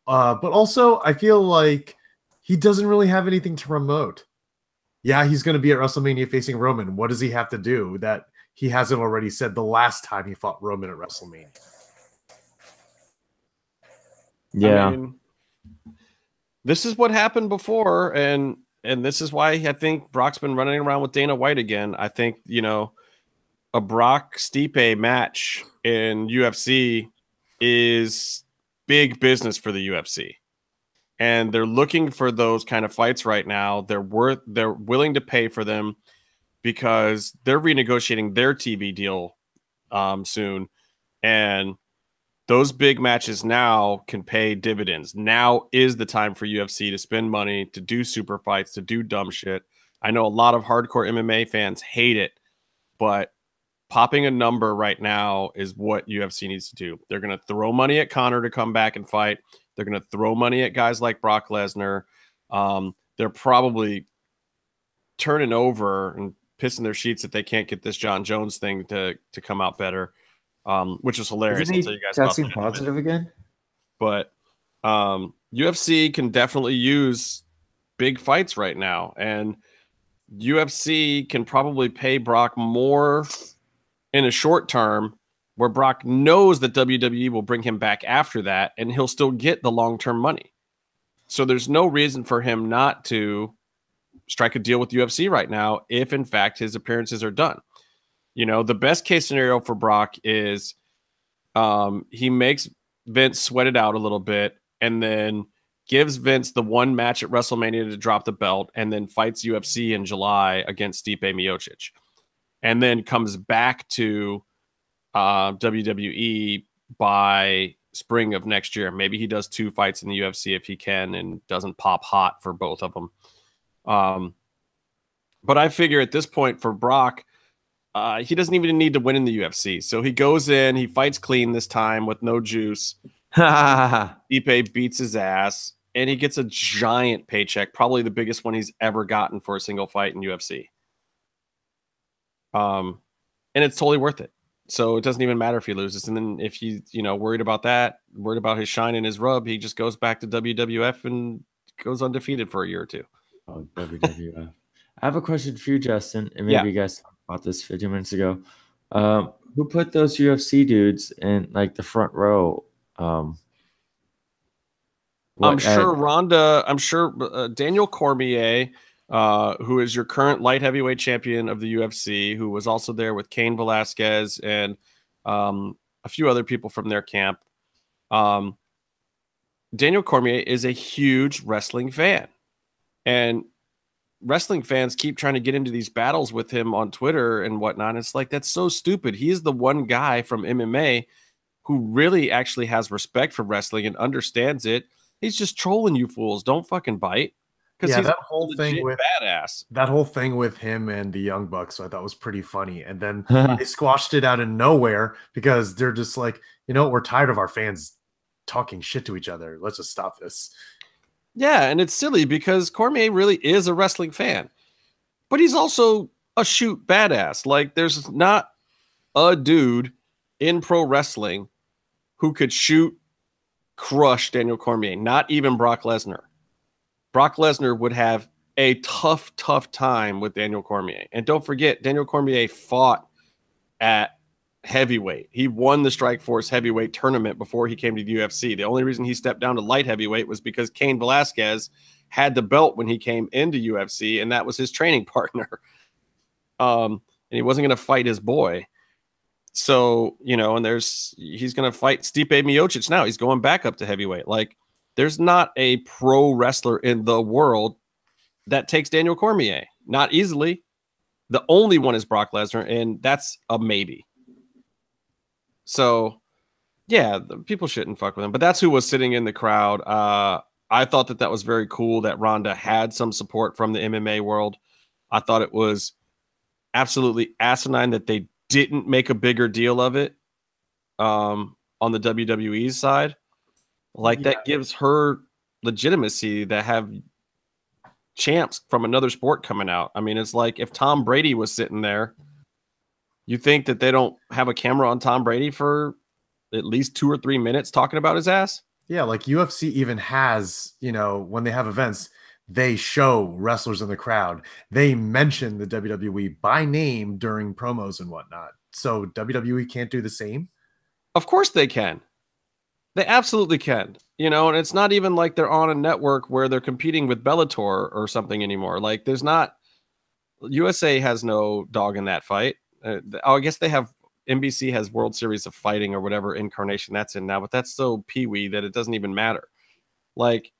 But also, I feel like he doesn't really have anything to promote. Yeah, he's going to be at WrestleMania facing Roman. What does he have to do that he hasn't already said the last time he fought Roman at WrestleMania? Yeah. I mean, this is what happened before, and this is why I think Brock's been running around with Dana White again. I think, a Brock Stipe match in UFC is big business for the UFC. And they're looking for those kind of fights right now. They're willing to pay for them because they're renegotiating their TV deal soon. And those big matches now can pay dividends. Now is the time for UFC to spend money, to do super fights, to do dumb shit. I know a lot of hardcore MMA fans hate it, but popping a number right now is what UFC needs to do. They're going to throw money at Conor to come back and fight. They're going to throw money at guys like Brock Lesnar. They're probably turning over and pissing their sheets that they can't get this Jon Jones thing to come out better, which is hilarious. Isn't he testing positive again? But UFC can definitely use big fights right now, and UFC can probably pay Brock more in a short term, where Brock knows that WWE will bring him back after that, and he'll still get the long-term money. So there's no reason for him not to strike a deal with UFC right now if, in fact, his appearances are done. The best case scenario for Brock is he makes Vince sweat it out a little bit and then gives Vince the one match at WrestleMania to drop the belt and then fights UFC in July against Stipe Miocic. And then comes back to WWE by spring of next year. Maybe he does 2 fights in the UFC if he can and doesn't pop hot for both of them. But I figure at this point for Brock, he doesn't even need to win in the UFC. So he goes in, he fights clean this time with no juice. Stipe beats his ass, and he gets a giant paycheck, probably the biggest one he's ever gotten for a single fight in UFC. And it's totally worth it. So it doesn't even matter if he loses. And then if he's, worried about that, worried about his shine and his rub, he just goes back to WWF and goes undefeated for a year or two. Oh, WWF. I have a question for you, Justin. And maybe you guys talked about this 15 minutes ago. Who put those UFC dudes in the front row? I'm sure Daniel Cormier, who is your current light heavyweight champion of the UFC, who was also there with Cain Velasquez and a few other people from their camp. Daniel Cormier is a huge wrestling fan, and wrestling fans keep trying to get into these battles with him on Twitter and whatnot. It's like, that's so stupid. He is the one guy from MMA who really actually has respect for wrestling and understands it. He's just trolling you fools. Don't fucking bite. Because he's that whole thing with badass. That whole thing with him and the Young Bucks, I thought was pretty funny. And then they squashed it out of nowhere because they're just like, we're tired of our fans talking shit to each other. Let's just stop this. Yeah, and it's silly because Cormier really is a wrestling fan, but he's also a shoot badass. There's not a dude in pro wrestling who could crush Daniel Cormier. Not even Brock Lesnar. Brock Lesnar would have a tough time with Daniel Cormier. And don't forget, Daniel Cormier fought at heavyweight. He won the Strikeforce heavyweight tournament before he came to the UFC. The only reason he stepped down to light heavyweight was because Cain Velasquez had the belt when he came into UFC, and that was his training partner. And he wasn't going to fight his boy. So, you know, and he's going to fight Stipe Miocic now. He's going back up to heavyweight. Like, there's not a pro wrestler in the world that takes Daniel Cormier. Not easily. The only one is Brock Lesnar, and that's a maybe. So, yeah, people shouldn't fuck with him. But that's who was sitting in the crowd. I thought that was very cool that Ronda had some support from the MMA world. I thought it was absolutely asinine that they didn't make a bigger deal of it on the WWE's side. Like, that gives her legitimacy to have champs from another sport coming out. I mean, it's like if Tom Brady was sitting there, you think that they don't have a camera on Tom Brady for at least 2 or 3 minutes talking about his ass? Yeah, like UFC even has, you know, when they have events, they show wrestlers in the crowd. They mention the WWE by name during promos and whatnot. So WWE can't do the same? Of course they can. They absolutely can. You know, and it's not even like they're on a network where they're competing with Bellator or something anymore. Like, there's not... USA has no dog in that fight. I guess they have... NBC has World Series of Fighting or whatever incarnation that's in now, but that's so peewee that it doesn't even matter. Like,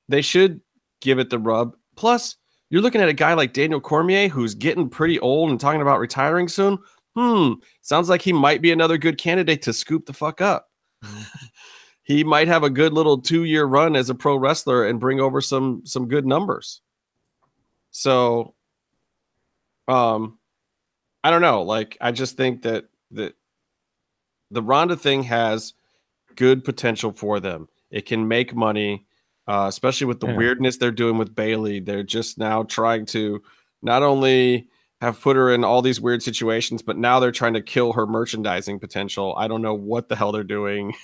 they should give it the rub. Plus, you're looking at a guy like Daniel Cormier who's getting pretty old and talking about retiring soon. Sounds like he might be another good candidate to scoop the fuck up. He might have a good little 2-year run as a pro wrestler and bring over some good numbers. So, I don't know. Like, I just think that the Ronda thing has good potential for them. It can make money, especially with the weirdness they're doing with Bayley. They're just now trying to not only have put her in all these weird situations, but now they're trying to kill her merchandising potential. I don't know what the hell they're doing.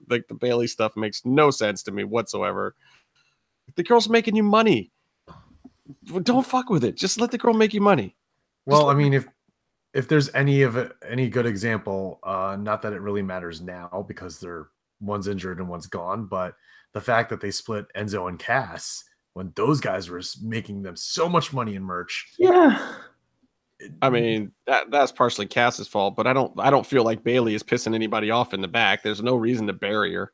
Like, the Bayley stuff makes no sense to me whatsoever. The girl's making you money. Don't fuck with it. Just let the girl make you money. Well, I mean, if there's any good example, not that it really matters now because one's injured and one's gone, but the fact that they split Enzo and Cass when those guys were making them so much money in merch. Yeah. I mean, that's partially Cass's fault, but I don't feel like Bayley is pissing anybody off in the back. There's no reason to bury her.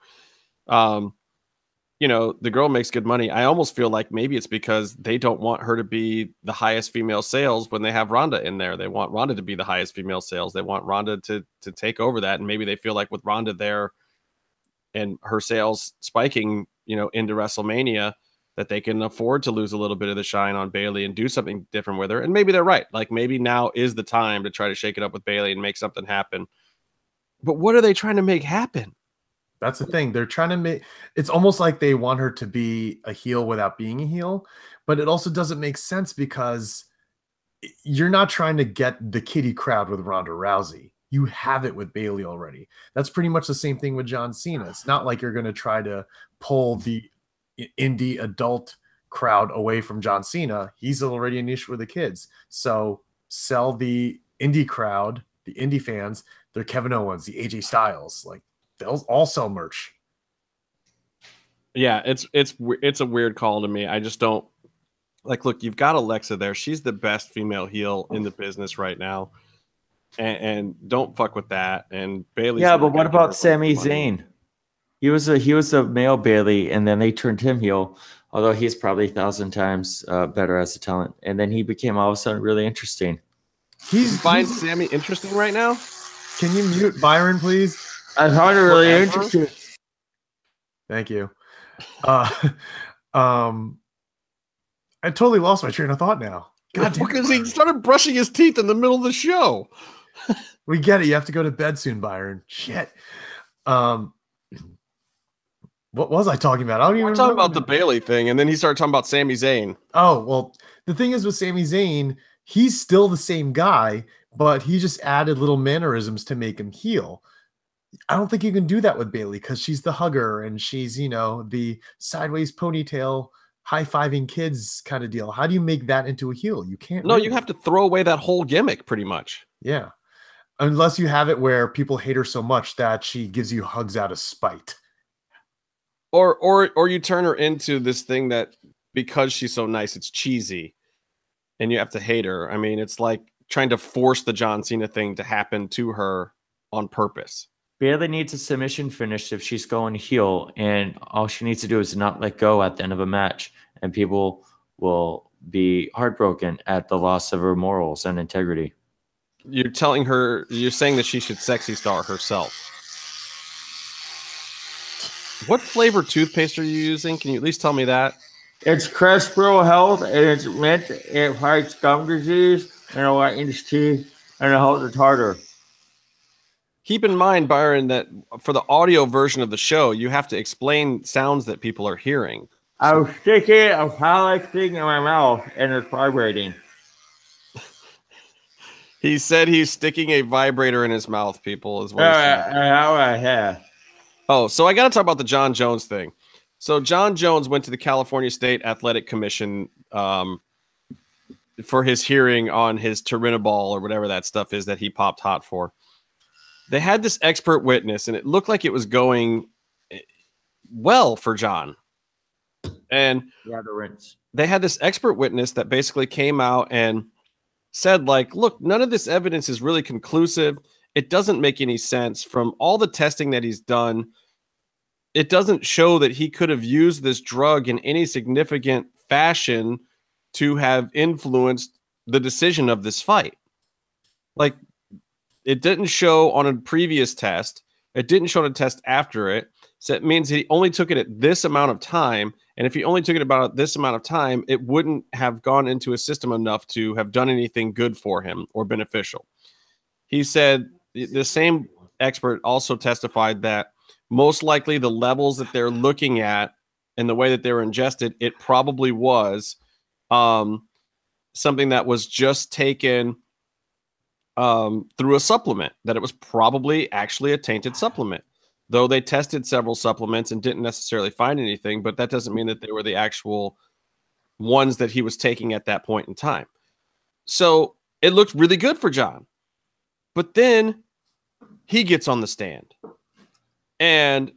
You know, the girl makes good money. I almost feel like maybe it's because they don't want her to be the highest female sales when they have Ronda in there. They want Ronda to be the highest female sales. They want Ronda to take over that. And maybe they feel like with Ronda there and her sales spiking, you know, into WrestleMania, that they can afford to lose a little bit of the shine on Bayley and do something different with her. And maybe they're right. Like, maybe now is the time to try to shake it up with Bayley and make something happen. But what are they trying to make happen? That's the thing. They're trying to make it's almost like they want her to be a heel without being a heel, but it also doesn't make sense because you're not trying to get the kiddie crowd with Ronda Rousey. You have it with Bayley already. That's pretty much the same thing with John Cena. It's not like you're going to try to pull the indie adult crowd away from John Cena. He's already a niche for the kids. So sell the indie crowd, the indie fans, they're Kevin Owens, the AJ Styles, like they'll all sell merch. Yeah, it's a weird call to me. I just don't like, look, you've got Alexa there. She's the best female heel in the business right now. And don't fuck with that. And Bayley's but what about Sami Zayn? He was a male Bayley, and then they turned him heel, although he's probably 1,000 times better as a talent. And then he became all of a sudden really interesting. He's finds Sammy interesting right now. Can you mute Byron, please? I found it really interesting. Thank you. I totally lost my train of thought now. God damn, because he started brushing his teeth in the middle of the show. We get it. You have to go to bed soon, Byron. Shit. What was I talking about? I don't even We're talking about the Bayley thing, and then he started talking about Sami Zayn. Oh, well, the thing is with Sami Zayn, he's still the same guy, but he just added little mannerisms to make him heel. I don't think you can do that with Bayley because she's the hugger and she's, you know, the sideways ponytail high-fiving kids kind of deal. How do you make that into a heel? You can't. No, you have to throw away that whole gimmick pretty much. Yeah. Unless you have it where people hate her so much that she gives you hugs out of spite. Or you turn her into this thing that because she's so nice, it's cheesy and you have to hate her. I mean, it's like trying to force the John Cena thing to happen to her on purpose. Bayley needs a submission finish if she's going heel, and all she needs to do is not let go at the end of a match, and people will be heartbroken at the loss of her morals and integrity. You're saying that she should sexy star herself. What flavor toothpaste are you using? Can you at least tell me that? It's Crespro Health, and it's meant it fights gum disease and it whitens teeth and it helps the tartar. Keep in mind, Byron, that for the audio version of the show, you have to explain sounds that people are hearing. I was sticking a phallic thing in my mouth and it's vibrating. He said he's sticking a vibrator in his mouth, people, is what he said. Oh, so I got to talk about the Jon Jones thing. So Jon Jones went to the California State Athletic Commission for his hearing on his Turinabol or whatever that stuff is that he popped hot for. They had this expert witness, and it looked like it was going well for Jon. And they had this expert witness that basically came out and said, like, look, none of this evidence is really conclusive. It doesn't make any sense. From all the testing that he's done, it doesn't show that he could have used this drug in any significant fashion to have influenced the decision of this fight. Like, it didn't show on a previous test. It didn't show on a test after it. So it means he only took it at this amount of time. And if he only took it about this amount of time, it wouldn't have gone into his system enough to have done anything good for him or beneficial. He said the same expert also testified that most likely the levels that they're looking at and the way that they were ingested, it probably was something that was just taken through a supplement, that it was probably actually a tainted supplement. Though they tested several supplements and didn't necessarily find anything, but that doesn't mean that they were the actual ones that he was taking at that point in time. So it looked really good for Jon. But then he gets on the stand. And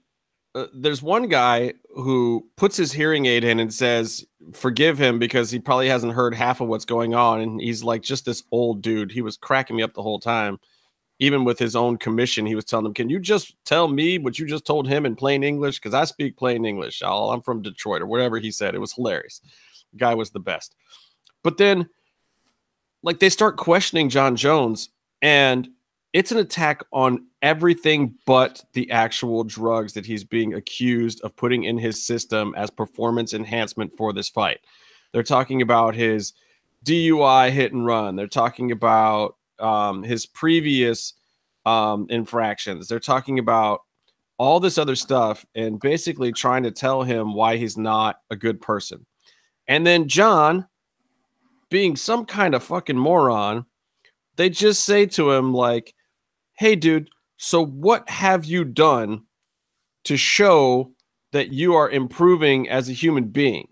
there's one guy who puts his hearing aid in and says, forgive him because he probably hasn't heard half of what's going on. And he's like just this old dude. He was cracking me up the whole time. Even with his own commission, he was telling them, can you just tell me what you just told him in plain English? Because I speak plain English. I'm from Detroit or whatever he said. It was hilarious. The guy was the best. But then, like, they start questioning Jon Jones, and it's an attack on everything but the actual drugs that he's being accused of putting in his system as performance enhancement for this fight. They're talking about his DUI hit and run. They're talking about his previous infractions. They're talking about all this other stuff and basically trying to tell him why he's not a good person. And then Jon, being some kind of fucking moron, they just say to him like, hey dude, so what have you done to show that you are improving as a human being?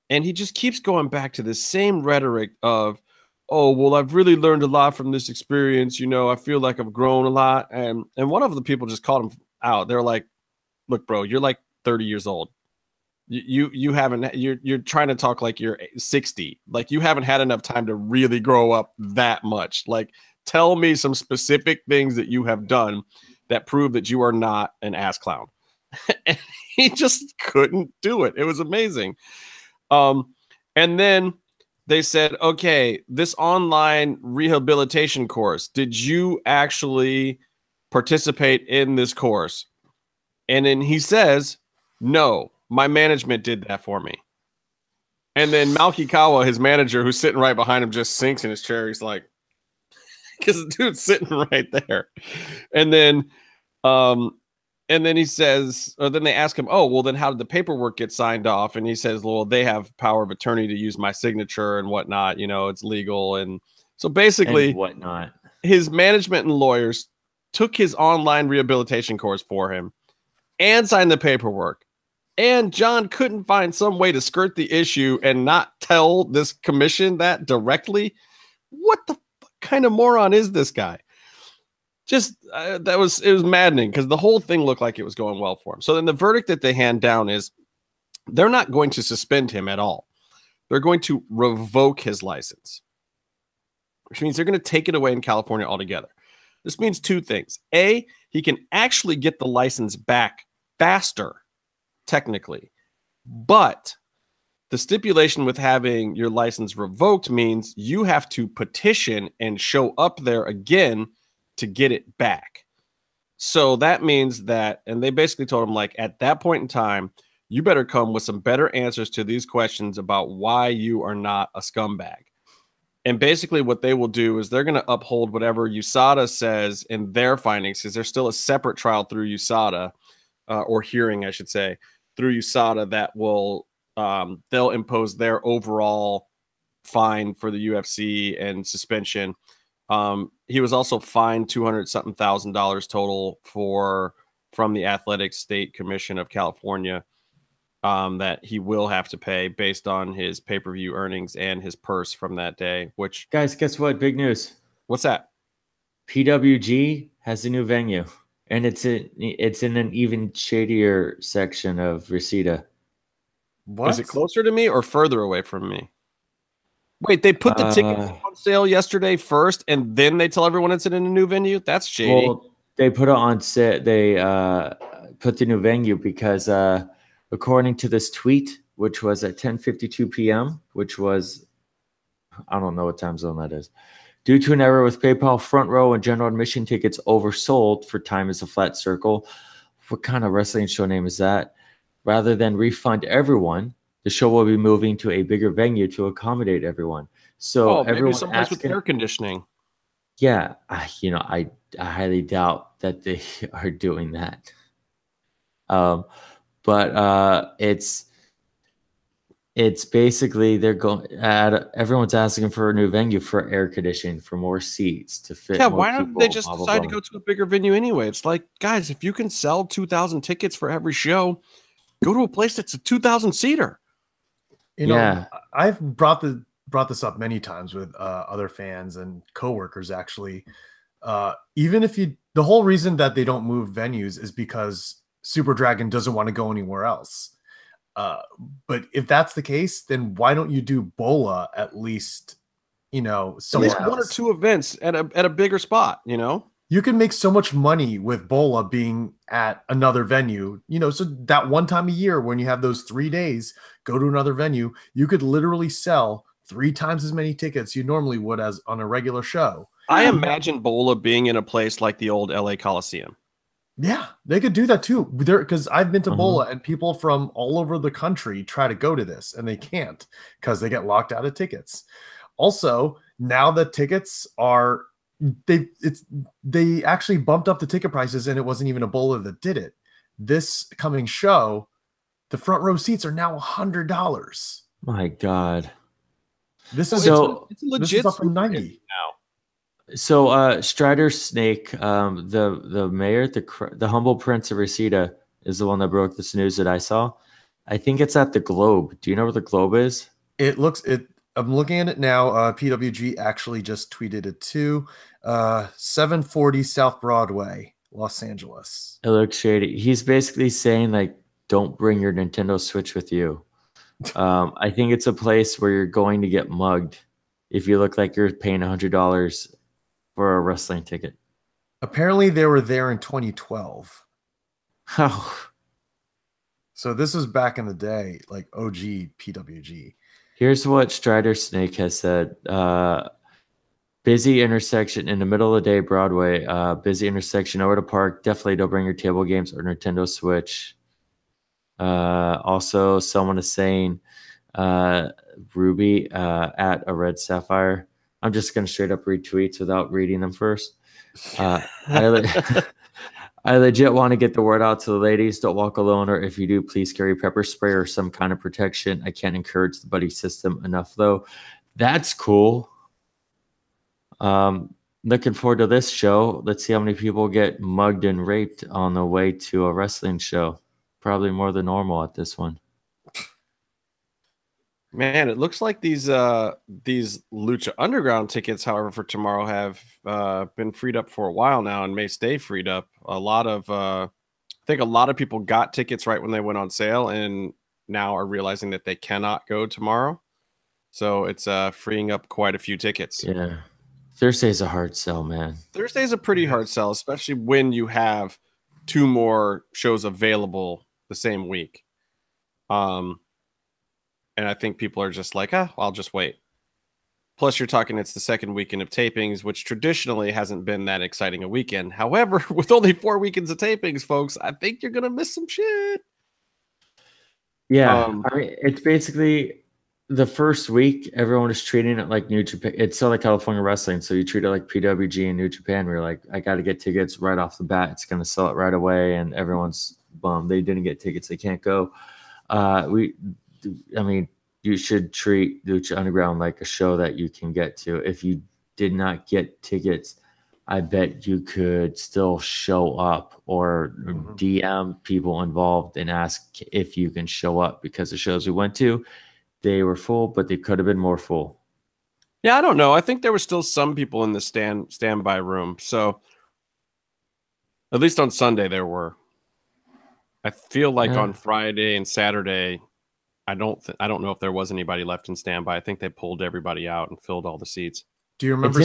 And he just keeps going back to the same rhetoric of, oh, well, I've really learned a lot from this experience. You know, I feel like I've grown a lot. And one of the people just called him out. They're like, look, bro, you're like 30 years old. You haven't, you're trying to talk like you're 60. Like you haven't had enough time to really grow up that much. Like, tell me some specific things that you have done that prove that you are not an ass clown. And he just couldn't do it. It was amazing. And then they said, okay, this online rehabilitation course, did you actually participate in this course? And then he says, no, my management did that for me. And then Malkikawa, his manager, who's sitting right behind him, just sinks in his chair. He's like, because the dude's sitting right there. And then he says, or then they ask him, oh, well, then how did the paperwork get signed off? And he says, well, they have power of attorney to use my signature and whatnot. You know, it's legal. And so basically, and whatnot. His management and lawyers took his online rehabilitation course for him and signed the paperwork. And Jon couldn't find some way to skirt the issue and not tell this commission that directly. What the kind of moron is this guy? Just it was maddening because the whole thing looked like it was going well for him. So then the verdict that they hand down is they're not going to suspend him at all. They're going to revoke his license, which means they're going to take it away in California altogether. This means two things. A, he can actually get the license back faster, technically. But the stipulation with having your license revoked means you have to petition and show up there again to get it back. So that means that, and they basically told him, like, at that point in time, you better come with some better answers to these questions about why you are not a scumbag. And basically what they will do is they're going to uphold whatever USADA says in their findings, because there's still a separate trial through USADA, or hearing, I should say, through USADA that will, they'll impose their overall fine for the UFC and suspension. He was also fined $200-something thousand total from the Athletic State Commission of California, that he will have to pay based on his pay-per-view earnings and his purse from that day. Which, guys, guess what? Big news. What's that? PWG has a new venue, and it's in an even shadier section of Reseda. What? Is it closer to me or further away from me? Wait, they put the tickets on sale yesterday first, and then they tell everyone it's in a new venue? That's shady. Well, they put it on set. They put the new venue because according to this tweet, which was at 10:52 p.m., which was, I don't know what time zone that is, due to an error with PayPal, front row and general admission tickets oversold for Time is a Flat Circle. What kind of wrestling show name is that? Rather than refund everyone, the show will be moving to a bigger venue to accommodate everyone. So maybe someplace with air conditioning. Yeah, I highly doubt that they are doing that. But it's basically they're going at everyone's asking for a new venue for air conditioning, for more seats to fit. Yeah, more why don't people, they just blah, blah, decide blah. to go to a bigger venue anyway? It's like, guys, if you can sell 2,000 tickets for every show, go to a place that's a 2,000 seater. You know, I've brought this up many times with other fans and coworkers. Actually, even if the whole reason that they don't move venues is because Super Dragon doesn't want to go anywhere else. But if that's the case, then why don't you do Bola at least? At least one or two events at a bigger spot. You can make so much money with Bola being at another venue, so that one time a year when you have those 3 days, go to another venue, you could literally sell 3 times as many tickets you normally would as on a regular show. I imagine Bola being in a place like the old LA Coliseum. Yeah, they could do that too. Because I've been to Bola and people from all over the country try to go to this and they can't because they get locked out of tickets. Also, now that tickets are they actually bumped up the ticket prices, and it wasn't even a Bola that did it. This coming show, the front row seats are now $100. My God, this is it's legit. This is up from 90 now. So Strider Snake, the mayor, the humble prince of Reseda, is the one that broke this news that I saw. I think it's at the Globe. Do you know where the Globe is? I'm looking at it now. PWG actually just tweeted it too. 740 South Broadway, Los Angeles. It looks shady. He's basically saying, like, don't bring your Nintendo Switch with you. I think it's a place where you're going to get mugged if you look like you're paying $100 for a wrestling ticket. Apparently they were there in 2012. Oh. So this was back in the day, like OG PWG. Here's what Strider Snake has said. Busy intersection in the middle of the day, Broadway. Busy intersection, nowhere to park. Definitely don't bring your table games or Nintendo Switch. Also, someone is saying Ruby at a Red Sapphire. I'm just going to straight up read tweets without reading them first. I legit want to get the word out to the ladies. Don't walk alone, or if you do, please carry pepper spray or some kind of protection. I can't encourage the buddy system enough, though. That's cool. Looking forward to this show. Let's see how many people get mugged and raped on the way to a wrestling show. probably more than normal at this one. Man, it looks like these Lucha Underground tickets, however, for tomorrow have been freed up for a while now and may stay freed up. I think a lot of people got tickets right when they went on sale and now are realizing that they cannot go tomorrow. So it's freeing up quite a few tickets. Yeah. Thursday's a hard sell, man. Thursday's a pretty hard sell, especially when you have 2 more shows available the same week. And I think people are just like, I'll just wait. Plus, you're talking it's the second weekend of tapings, which traditionally hasn't been that exciting a weekend. However, with only 4 weekends of tapings, folks, I think you're going to miss some shit. Yeah. I mean, it's basically the first week, everyone is treating it like New Japan. It's Southern California wrestling. So you treat it like PWG and New Japan. Where you're like, I got to get tickets right off the bat. It's going to sell it right away. And everyone's bummed. They didn't get tickets. They can't go. I mean, you should treat Lucha Underground like a show that you can get to. If you did not get tickets, I bet you could still show up or DM people involved and ask if you can show up, because the shows we went to, they were full, but they could have been more full. Yeah, I don't know. I think there were still some people in the standby room. So at least on Sunday there were. I feel like on Friday and Saturday, I don't know if there was anybody left in standby. I think they pulled everybody out and filled all the seats. Do you remember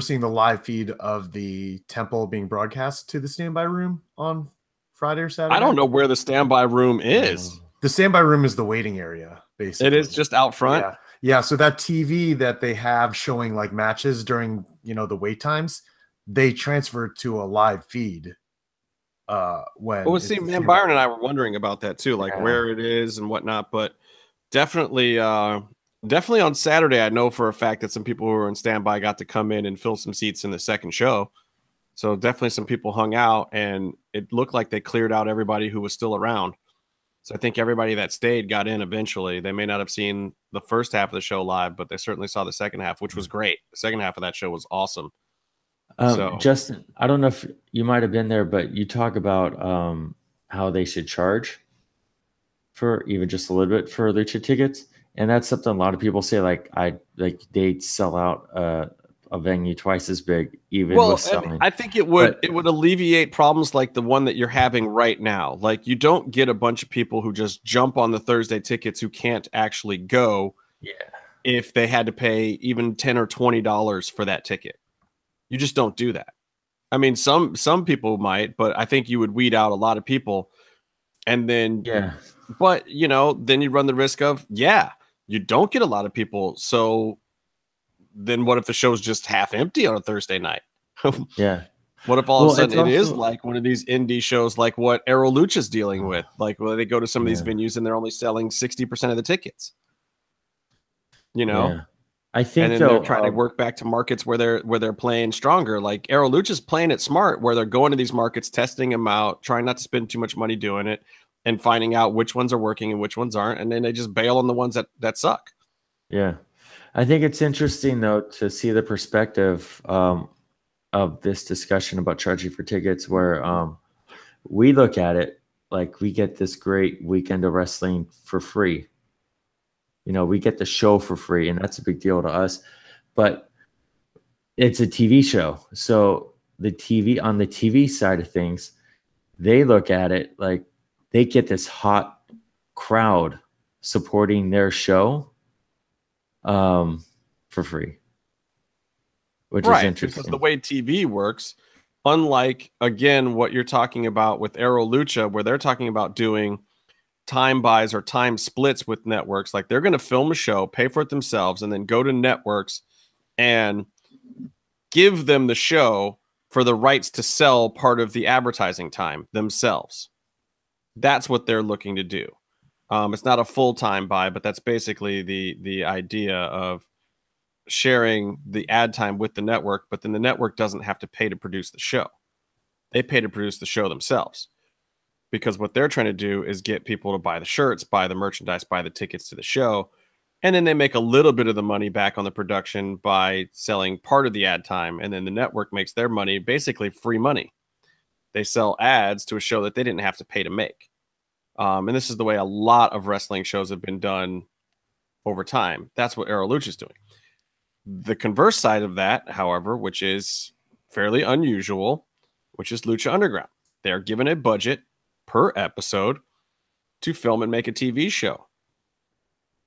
seeing the live feed of the Temple being broadcast to the standby room on Friday or Saturday? I don't know where the standby room is. The standby room is the waiting area, basically. It is just out front. Yeah. So that TV that they have showing like matches during, the wait times, they transferred to a live feed. Man, Byron and I were wondering about that too, like where it is and whatnot. But definitely on Saturday, I know for a fact that some people who were in standby got to come in and fill some seats in the second show. So definitely some people hung out, and it looked like they cleared out everybody who was still around. So I think everybody that stayed got in eventually. They may not have seen the first half of the show live, but they certainly saw the second half, which was great. The second half of that show was awesome. Justin, I don't know if you might have been there, but you talk about how they should charge for even just a little bit for Lucha tickets. And that's something a lot of people say, like they'd sell out a venue twice as big, even with selling. I think it would alleviate problems like the one that you're having right now. Like, you don't get a bunch of people who just jump on the Thursday tickets who can't actually go. Yeah. If they had to pay even $10 or $20 for that ticket. You just don't do that. I mean, some people might, but I think you would weed out a lot of people. And then, but then you run the risk of, you don't get a lot of people. So then what if the show's just half empty on a Thursday night? Yeah. What if all of a sudden it is like one of these indie shows, like what Aero Lucha's dealing with, like where they go to some of these venues and they're only selling 60% of the tickets, Yeah. I think they're trying to work back to markets where they're playing stronger. Like Aero Lucha's playing it smart, where they're going to these markets, testing them out, trying not to spend too much money doing it, and finding out which ones are working and which ones aren't, and then they just bail on the ones that suck. Yeah, I think it's interesting though to see the perspective of this discussion about charging for tickets, where we look at it like we get this great weekend of wrestling for free. We get the show for free, and that's a big deal to us. But it's a TV show. So on the TV side of things, they look at it like they get this hot crowd supporting their show for free, which is interesting. Because the way TV works, unlike, again, what you're talking about with Aero Lucha, where they're talking about doing time buys or time splits with networks. Like, they're going to film a show, pay for it themselves, and then go to networks and give them the show for the rights to sell part of the advertising time themselves. That's what they're looking to do. It's not a full-time buy, but that's basically the idea of sharing the ad time with the network, but then the network doesn't have to pay to produce the show. They pay to produce the show themselves. Because what they're trying to do is get people to buy the shirts, buy the merchandise, buy the tickets to the show. And then they make a little bit of the money back on the production by selling part of the ad time. And then the network makes their money, basically free money. they sell ads to a show that they didn't have to pay to make. And this is the way a lot of wrestling shows have been done over time. That's what Aero Lucha is doing. The converse side of that, however, which is fairly unusual, which is Lucha Underground. They are given a budget per episode to film and make a TV show.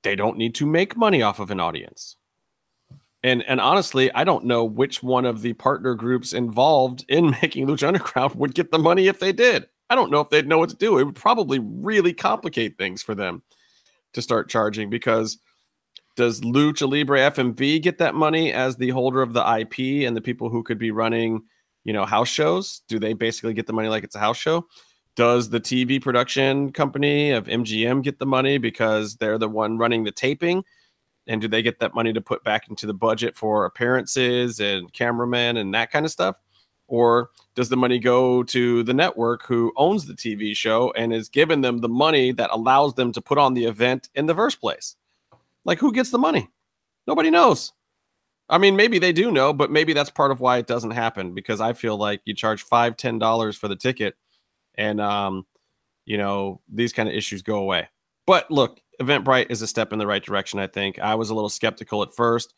They don't need to make money off of an audience. And honestly, I don't know which one of the partner groups involved in making Lucha Underground would get the money if they did. I don't know if they'd know what to do. It would probably really complicate things for them to start charging, because does Lucha Libre FMV get that money as the holder of the IP and the people who could be running, house shows? Do they basically get the money like it's a house show? Does the TV production company of MGM get the money because they're the one running the taping? And do they get that money to put back into the budget for appearances and cameramen and that kind of stuff? Or does the money go to the network who owns the TV show and is giving them the money that allows them to put on the event in the first place? Like, who gets the money? Nobody knows. I mean, maybe they do know, but maybe that's part of why it doesn't happen, because I feel like you charge $5, $10 for the ticket and, these kind of issues go away. But look, Eventbrite is a step in the right direction, I think. I was a little skeptical at first.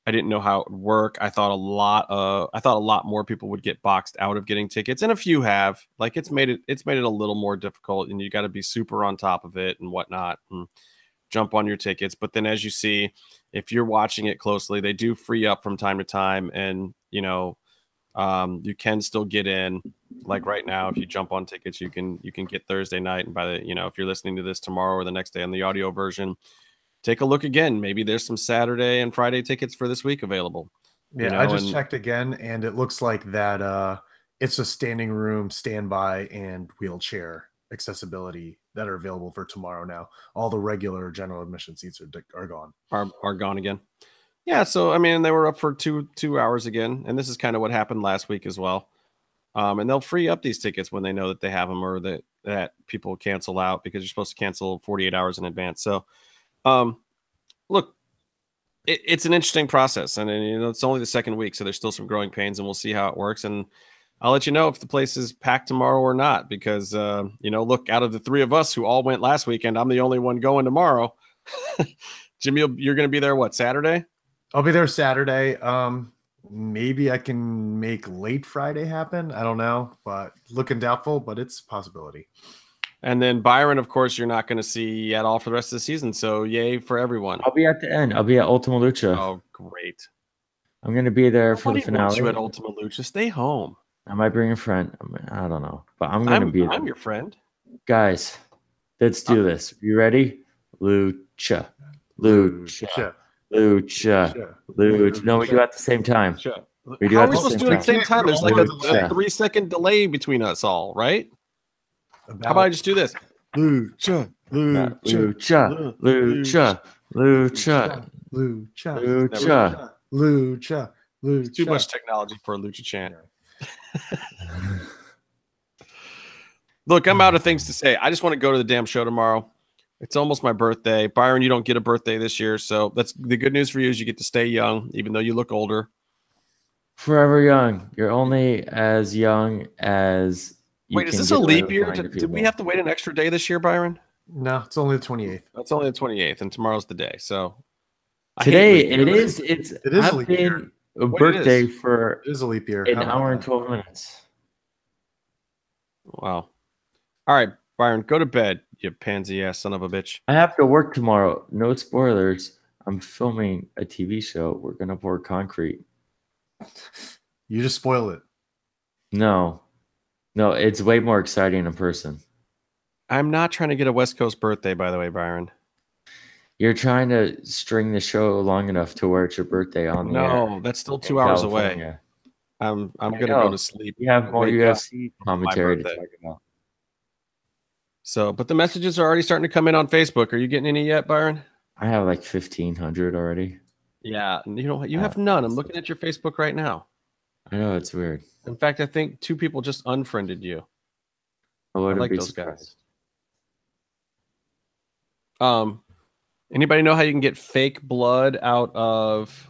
I didn't know how it would work. I thought a lot more people would get boxed out of getting tickets, and a few have. Like, it's made it a little more difficult, and you got to be super on top of it and whatnot and jump on your tickets. But then, as you see, if you're watching it closely, they do free up from time to time, and you can still get in. Like right now, if you jump on tickets, you can get Thursday night, and by the if you're listening to this tomorrow or the next day on the audio version, take a look again. Maybe there's some Saturday and Friday tickets for this week available. Yeah, I just checked again, and it looks like that it's a standing room, standby, and wheelchair accessibility that are available for tomorrow now. All the regular general admission seats are gone. Are gone again. Yeah, so I mean, they were up for two hours again, and this is kind of what happened last week as well. And they'll free up these tickets when they know that they have them, or that people cancel out, because you're supposed to cancel 48 hours in advance. So, look, it's an interesting process, and it's only the second week, so there's still some growing pains, and we'll see how it works. And I'll let you know if the place is packed tomorrow or not, because look, out of the three of us who all went last weekend, I'm the only one going tomorrow. Jimmy, you're going to be there what, Saturday? I'll be there Saturday. Maybe I can make late Friday happen. I don't know, but looking doubtful, but it's a possibility. And then Byron, of course, you're not going to see at all for the rest of the season. So yay for everyone. I'll be at the end. I'll be at Ultima Lucha. Oh, great. I'm going to be there for the finale. Wants you at Ultima Lucha. Stay home. I might bring a friend. I don't know, but I'm going to be there. I'm your friend. Guys, let's do this. You ready? Lucha. Lucha. Lucha. Lucha. No, we do it at the same time. We do. How are we supposed to do it at the same time? There's like a 3-second delay between us all, right? How about I just do this? Lucha. Lucha. Lucha. Lucha. Lucha. Lucha. Lucha. Too much technology for a Lucha chant. Look, I'm out of things to say. I just want to go to the damn show tomorrow. It's almost my birthday. Byron, you don't get a birthday this year, so that's the good news for you, is you get to stay young, even though you look older. Forever young. You're only as young as you Wait, is this a leap year? Did we have to wait an extra day this year, Byron? No, it's only the 28th. It's only the 28th, and tomorrow's the day. So today it is. It is a leap year. A birthday for it is a leap year. An hour and 12 minutes. Wow. All right, Byron, go to bed, you pansy ass son of a bitch. I have to work tomorrow. No spoilers. I'm filming a TV show. We're gonna pour concrete. You just spoiled it. No, it's way more exciting in person. I'm not trying to get a West Coast birthday, by the way, Byron. You're trying to string the show long enough to where it's your birthday on there. No, that's still 2 hours away. I'm gonna go to sleep. You have more UFC commentary to talk about. So, but the messages are already starting to come in on Facebook. Are you getting any yet, Byron? I have like 1,500 already. Yeah, you have none. I'm looking at your Facebook right now. I know, it's weird. In fact, I think 2 people just unfriended you. I like those guys. Anybody know how you can get fake blood out of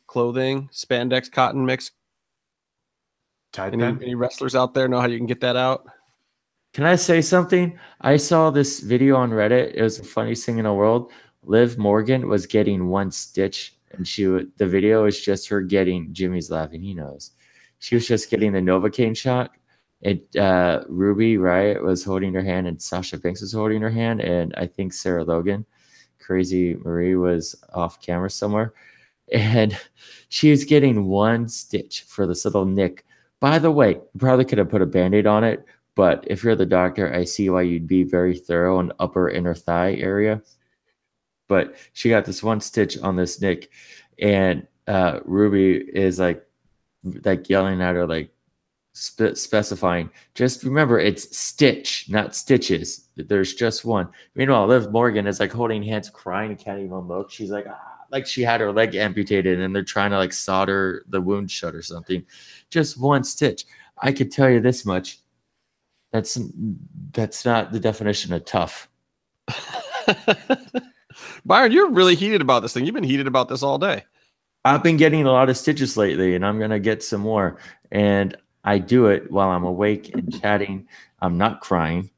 clothing, spandex, cotton mix? Any wrestlers out there know how you can get that out? Can I say something? I saw this video on Reddit. It was the funniest thing in the world. Liv Morgan was getting one stitch, and the video is just her getting Jimmy's laughing. He knows. She was just getting the Novocaine shot. Ruby Riott was holding her hand, and Sasha Banks was holding her hand, and I think Sarah Logan, Crazy Marie, was off camera somewhere, and she was getting one stitch for this little nick. By the way, probably could have put a Band-Aid on it, but if you're the doctor, I see why you'd be very thorough in upper inner thigh area. But she got this one stitch on this nick, and Ruby is like yelling at her, like specifying, just remember it's stitch, not stitches. There's just one. Meanwhile, Liv Morgan is like holding hands, crying, and can't even look. She's like, like she had her leg amputated, and they're trying to like solder the wound shut or something. Just one stitch. I could tell you this much. That's not the definition of tough. Byron, you're really heated about this thing. You've been heated about this all day. I've been getting a lot of stitches lately, and I'm going to get some more. And I do it while I'm awake and chatting. I'm not crying.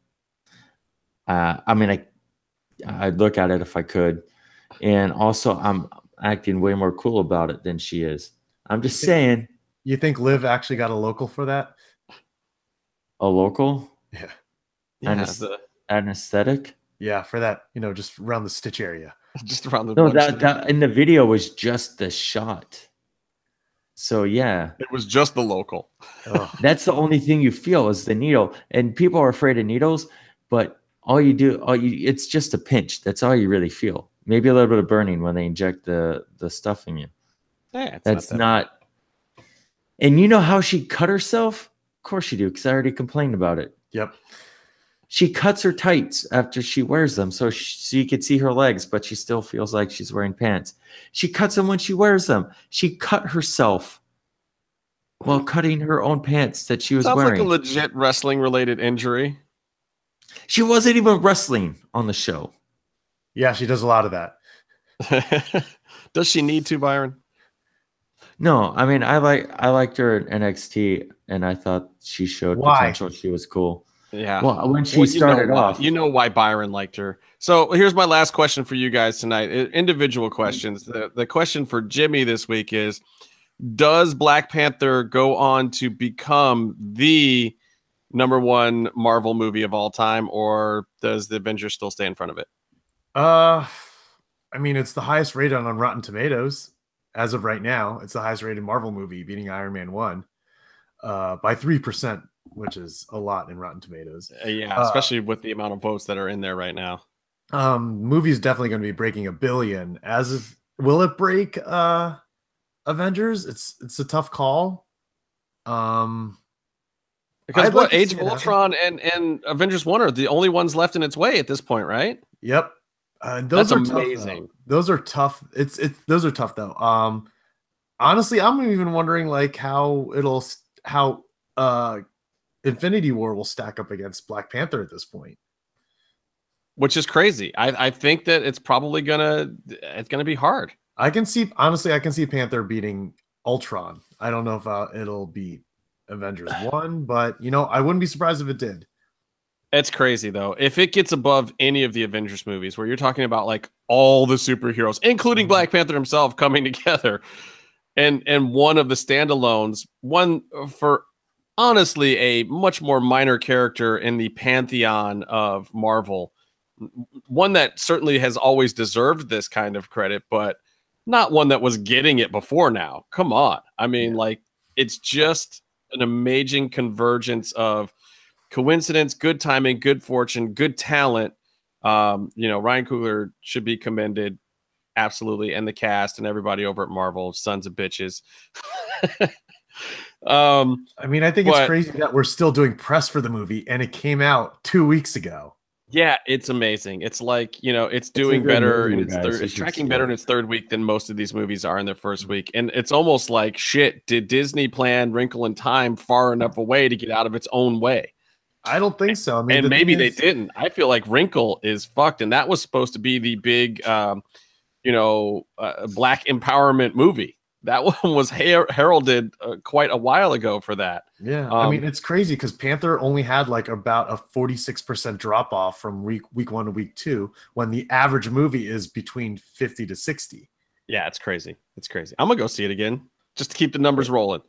I mean, I'd look at it if I could. And also, I'm acting way more cool about it than she is. I'm just saying. You think Liv actually got a local for that? A local? Yeah. Anesthetic? Yeah, for that, just around the stitch area. Just around the No, that in the video was just the shot. So yeah. It was just the local. That's the only thing you feel is the needle. And people are afraid of needles, but it's just a pinch. That's all you really feel. Maybe a little bit of burning when they inject the stuff in you. Yeah, that's not. And you know how she cut herself? Of course you do, because I already complained about it. Yep. She cuts her tights after she wears them so you could see her legs, but she still feels like she's wearing pants. She cuts them when she wears them. She cut herself while cutting her own pants that she was wearing. Sounds like a legit wrestling-related injury. She wasn't even wrestling on the show. Yeah, she does a lot of that. Does she need to, Byron? No, I mean, I liked her at NXT, and I thought she showed potential. She was cool. Yeah. Well, when she started off. You know why Byron liked her. So here's my last question for you guys tonight. Individual questions. The question for Jimmy this week is, does Black Panther go on to become the #1 Marvel movie of all time, or does the Avengers still stay in front of it? I mean, it's the highest rated on Rotten Tomatoes as of right now. It's the highest rated Marvel movie, beating Iron Man 1 by 3%. Which is a lot in Rotten Tomatoes. Yeah, especially with the amount of votes that are in there right now. Movie is definitely going to be breaking $1 billion. Will it break Avengers? It's a tough call. Because Age of Ultron and Avengers 1 are the only ones left in its way at this point, right? Yep. Those are amazing. Tough, those are tough. Those are tough though. Honestly, I'm even wondering like how Infinity War will stack up against Black Panther at this point, which is crazy. I think that it's probably gonna be hard. I can see Panther beating Ultron. I don't know if it'll beat Avengers 1, but I wouldn't be surprised if it did. It's crazy though. If it gets above any of the Avengers movies, where you're talking about like all the superheroes, including Black Panther himself, coming together, and one of the standalones, one for honestly a much more minor character in the pantheon of Marvel, one that certainly has always deserved this kind of credit, but not one that was getting it before now. Come on. I mean, like, it's just an amazing convergence of coincidence, good timing, good fortune, good talent. Ryan Coogler should be commended. Absolutely. And the cast and everybody over at Marvel, sons of bitches. I mean, I think it's crazy that we're still doing press for the movie and it came out 2 weeks ago. Yeah, it's amazing. It's like, it's doing better. It's tracking better in its third week than most of these movies are in their first week. And it's almost like, shit, did Disney plan Wrinkle in Time far enough away to get out of its own way? I don't think so. I mean, and maybe they didn't. I feel like Wrinkle is fucked. And that was supposed to be the big, Black empowerment movie. that one was heralded quite a while ago for that. Yeah, I mean, it's crazy because Panther only had like about a 46% drop off from week 1 to week 2, when the average movie is between 50 to 60. Yeah, it's crazy. It's crazy. I'm gonna go see it again just to keep the numbers rolling.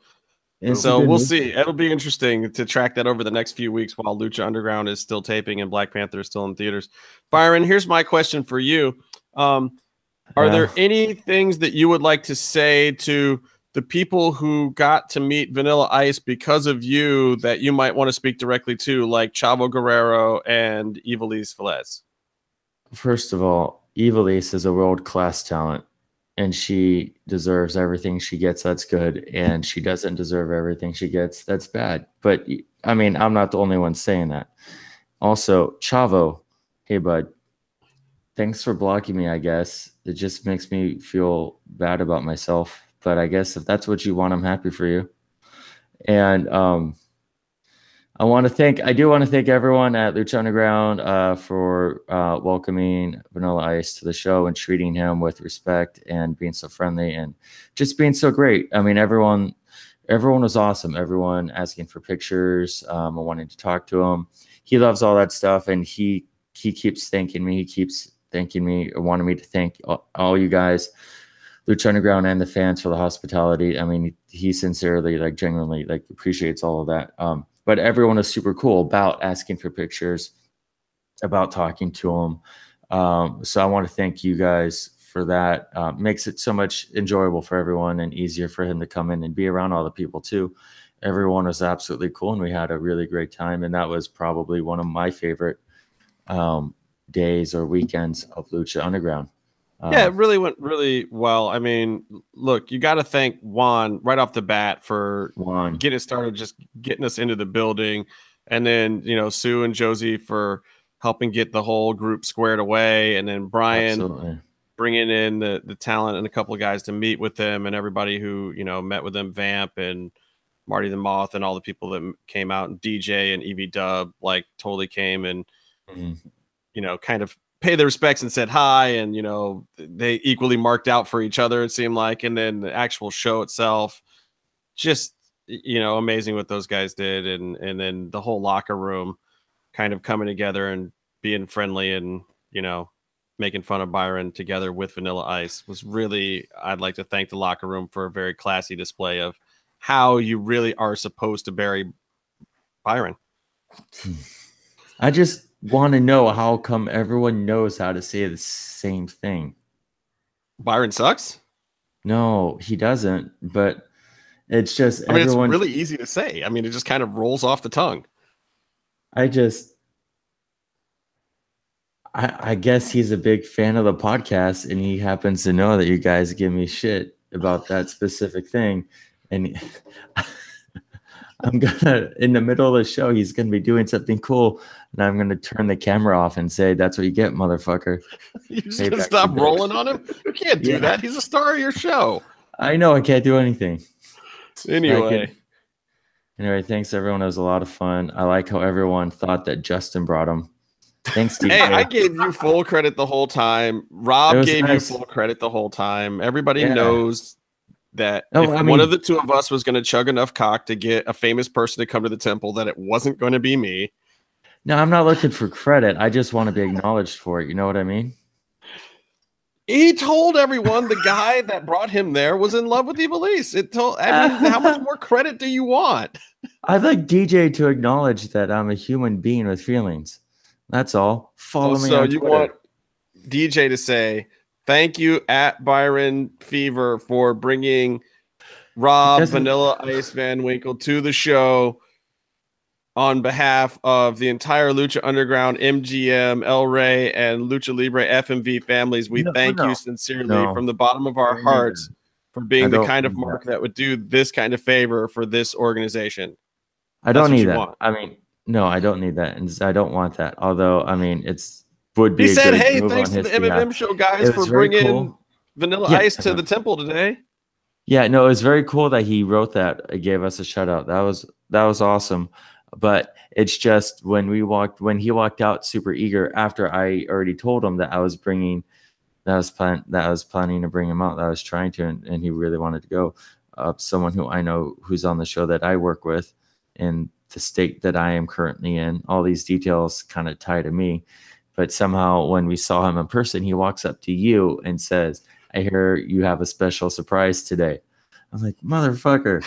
It's so we'll see. It'll be interesting to track that over the next few weeks while Lucha Underground is still taping and Black Panther is still in theaters. Byron, here's my question for you. Are there any things that you would like to say to the people who got to meet Vanilla Ice because of you that you might want to speak directly to, like Chavo Guerrero and Ivelisse Velez? First of all, Ivelisse is a world-class talent, and she deserves everything she gets. That's good. And she doesn't deserve everything she gets. That's bad. But, I mean, I'm not the only one saying that. Also, Chavo, hey, bud. Thanks for blocking me, I guess. It just makes me feel bad about myself. But I guess if that's what you want, I'm happy for you. And I do want to thank everyone at Lucha Underground for welcoming Vanilla Ice to the show and treating him with respect and being so friendly and just being so great. I mean, everyone was awesome. Everyone asking for pictures and wanting to talk to him. He loves all that stuff, and he keeps thanking me. He keeps thanking me or wanting me to thank all you guys, Lucha Underground, and the fans for the hospitality. I mean, he sincerely, like, genuinely, like, appreciates all of that. But everyone is super cool about asking for pictures, about talking to him. So I want to thank you guys for that. Makes it so much enjoyable for everyone and easier for him to come in and be around all the people too. Everyone was absolutely cool, and we had a really great time. And that was probably one of my favorite days or weekends of Lucha Underground. Yeah, it really went really well. I mean, look, you got to thank Juan right off the bat for getting started, just getting us into the building. And then, you know, Sue and Josie for helping get the whole group squared away. And then Brian bringing in the talent and a couple of guys to meet with them, and everybody who, you know, met with them, Vamp and Marty the Moth and all the people that came out, and DJ and Evie Dub, like, totally came and, you know, kind of pay their respects and said hi, and, you know, they equally marked out for each other, it seemed like. And then the actual show itself, just, you know, amazing what those guys did. And then the whole locker room kind of coming together and being friendly and, you know, making fun of Byron together with Vanilla Ice was really, I'd like to thank the locker room for a very classy display of how you really are supposed to bury Byron. I just want to know how come everyone knows how to say the same thing. Byron sucks? No, he doesn't. But it's just, I mean, it's really easy to say. I mean, it just kind of rolls off the tongue. I guess he's a big fan of the podcast, and he happens to know that you guys give me shit about that specific thing. And I'm gonna, in the middle of the show, he's gonna be doing something cool, and I'm gonna turn the camera off and say, "That's what you get, motherfucker." You just gonna stop rolling on him? You can't do that. He's a star of your show. I know I can't do anything. Anyway, thanks everyone. It was a lot of fun. I like how everyone thought that Justin brought him. Thanks, DJ. Hey, I gave you full credit the whole time. Rob gave you full credit the whole time. Everybody knows that if one of the two of us was going to chug enough cock to get a famous person to come to the temple, that it wasn't going to be me. No, I'm not looking for credit. I just want to be acknowledged for it. You know what I mean? He told everyone the guy that brought him there was in love with Ivelisse. I mean, how much more credit do you want? I'd like DJ to acknowledge that I'm a human being with feelings. That's all. Follow me on Twitter. You want DJ to say, thank you at Byron Fever for bringing Rob Vanilla Ice Van Winkle to the show on behalf of the entire Lucha Underground, MGM, El Rey, and Lucha Libre FMV families. We thank you sincerely from the bottom of our hearts for being the kind of mark that would do this kind of favor for this organization. I don't need that. I mean, no, I don't need that. And I don't want that. Although, I mean, would be. He said, hey, thanks to the MMM show guys for bringing Vanilla Ice to the temple today. Yeah, no, it was very cool that he wrote that. It gave us a shout out. That was awesome. But it's just when he walked out super eager after I already told him that I was bringing that I was planning to bring him out. That I was trying to, and he really wanted to go. Someone who I know who's on the show that I work with in the state that I am currently in. All these details kind of tie to me. But somehow when we saw him in person, he walks up to you and says, I hear you have a special surprise today. I'm like, motherfucker.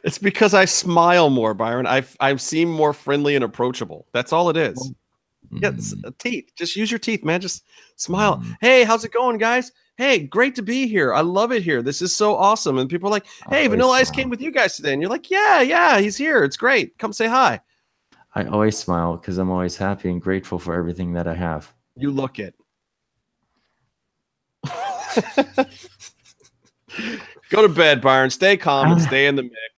It's because I smile more, Byron. I seem more friendly and approachable. That's all it is. Yeah, teeth. Just use your teeth, man. Just smile. Hey, how's it going, guys? Hey, great to be here. I love it here. This is so awesome. And people are like, hey, Vanilla Ice came with you guys today. And you're like, yeah, he's here. It's great. Come say hi. I always smile because I'm always happy and grateful for everything that I have. You look it. Go to bed, Byron. Stay calm and stay in the mix.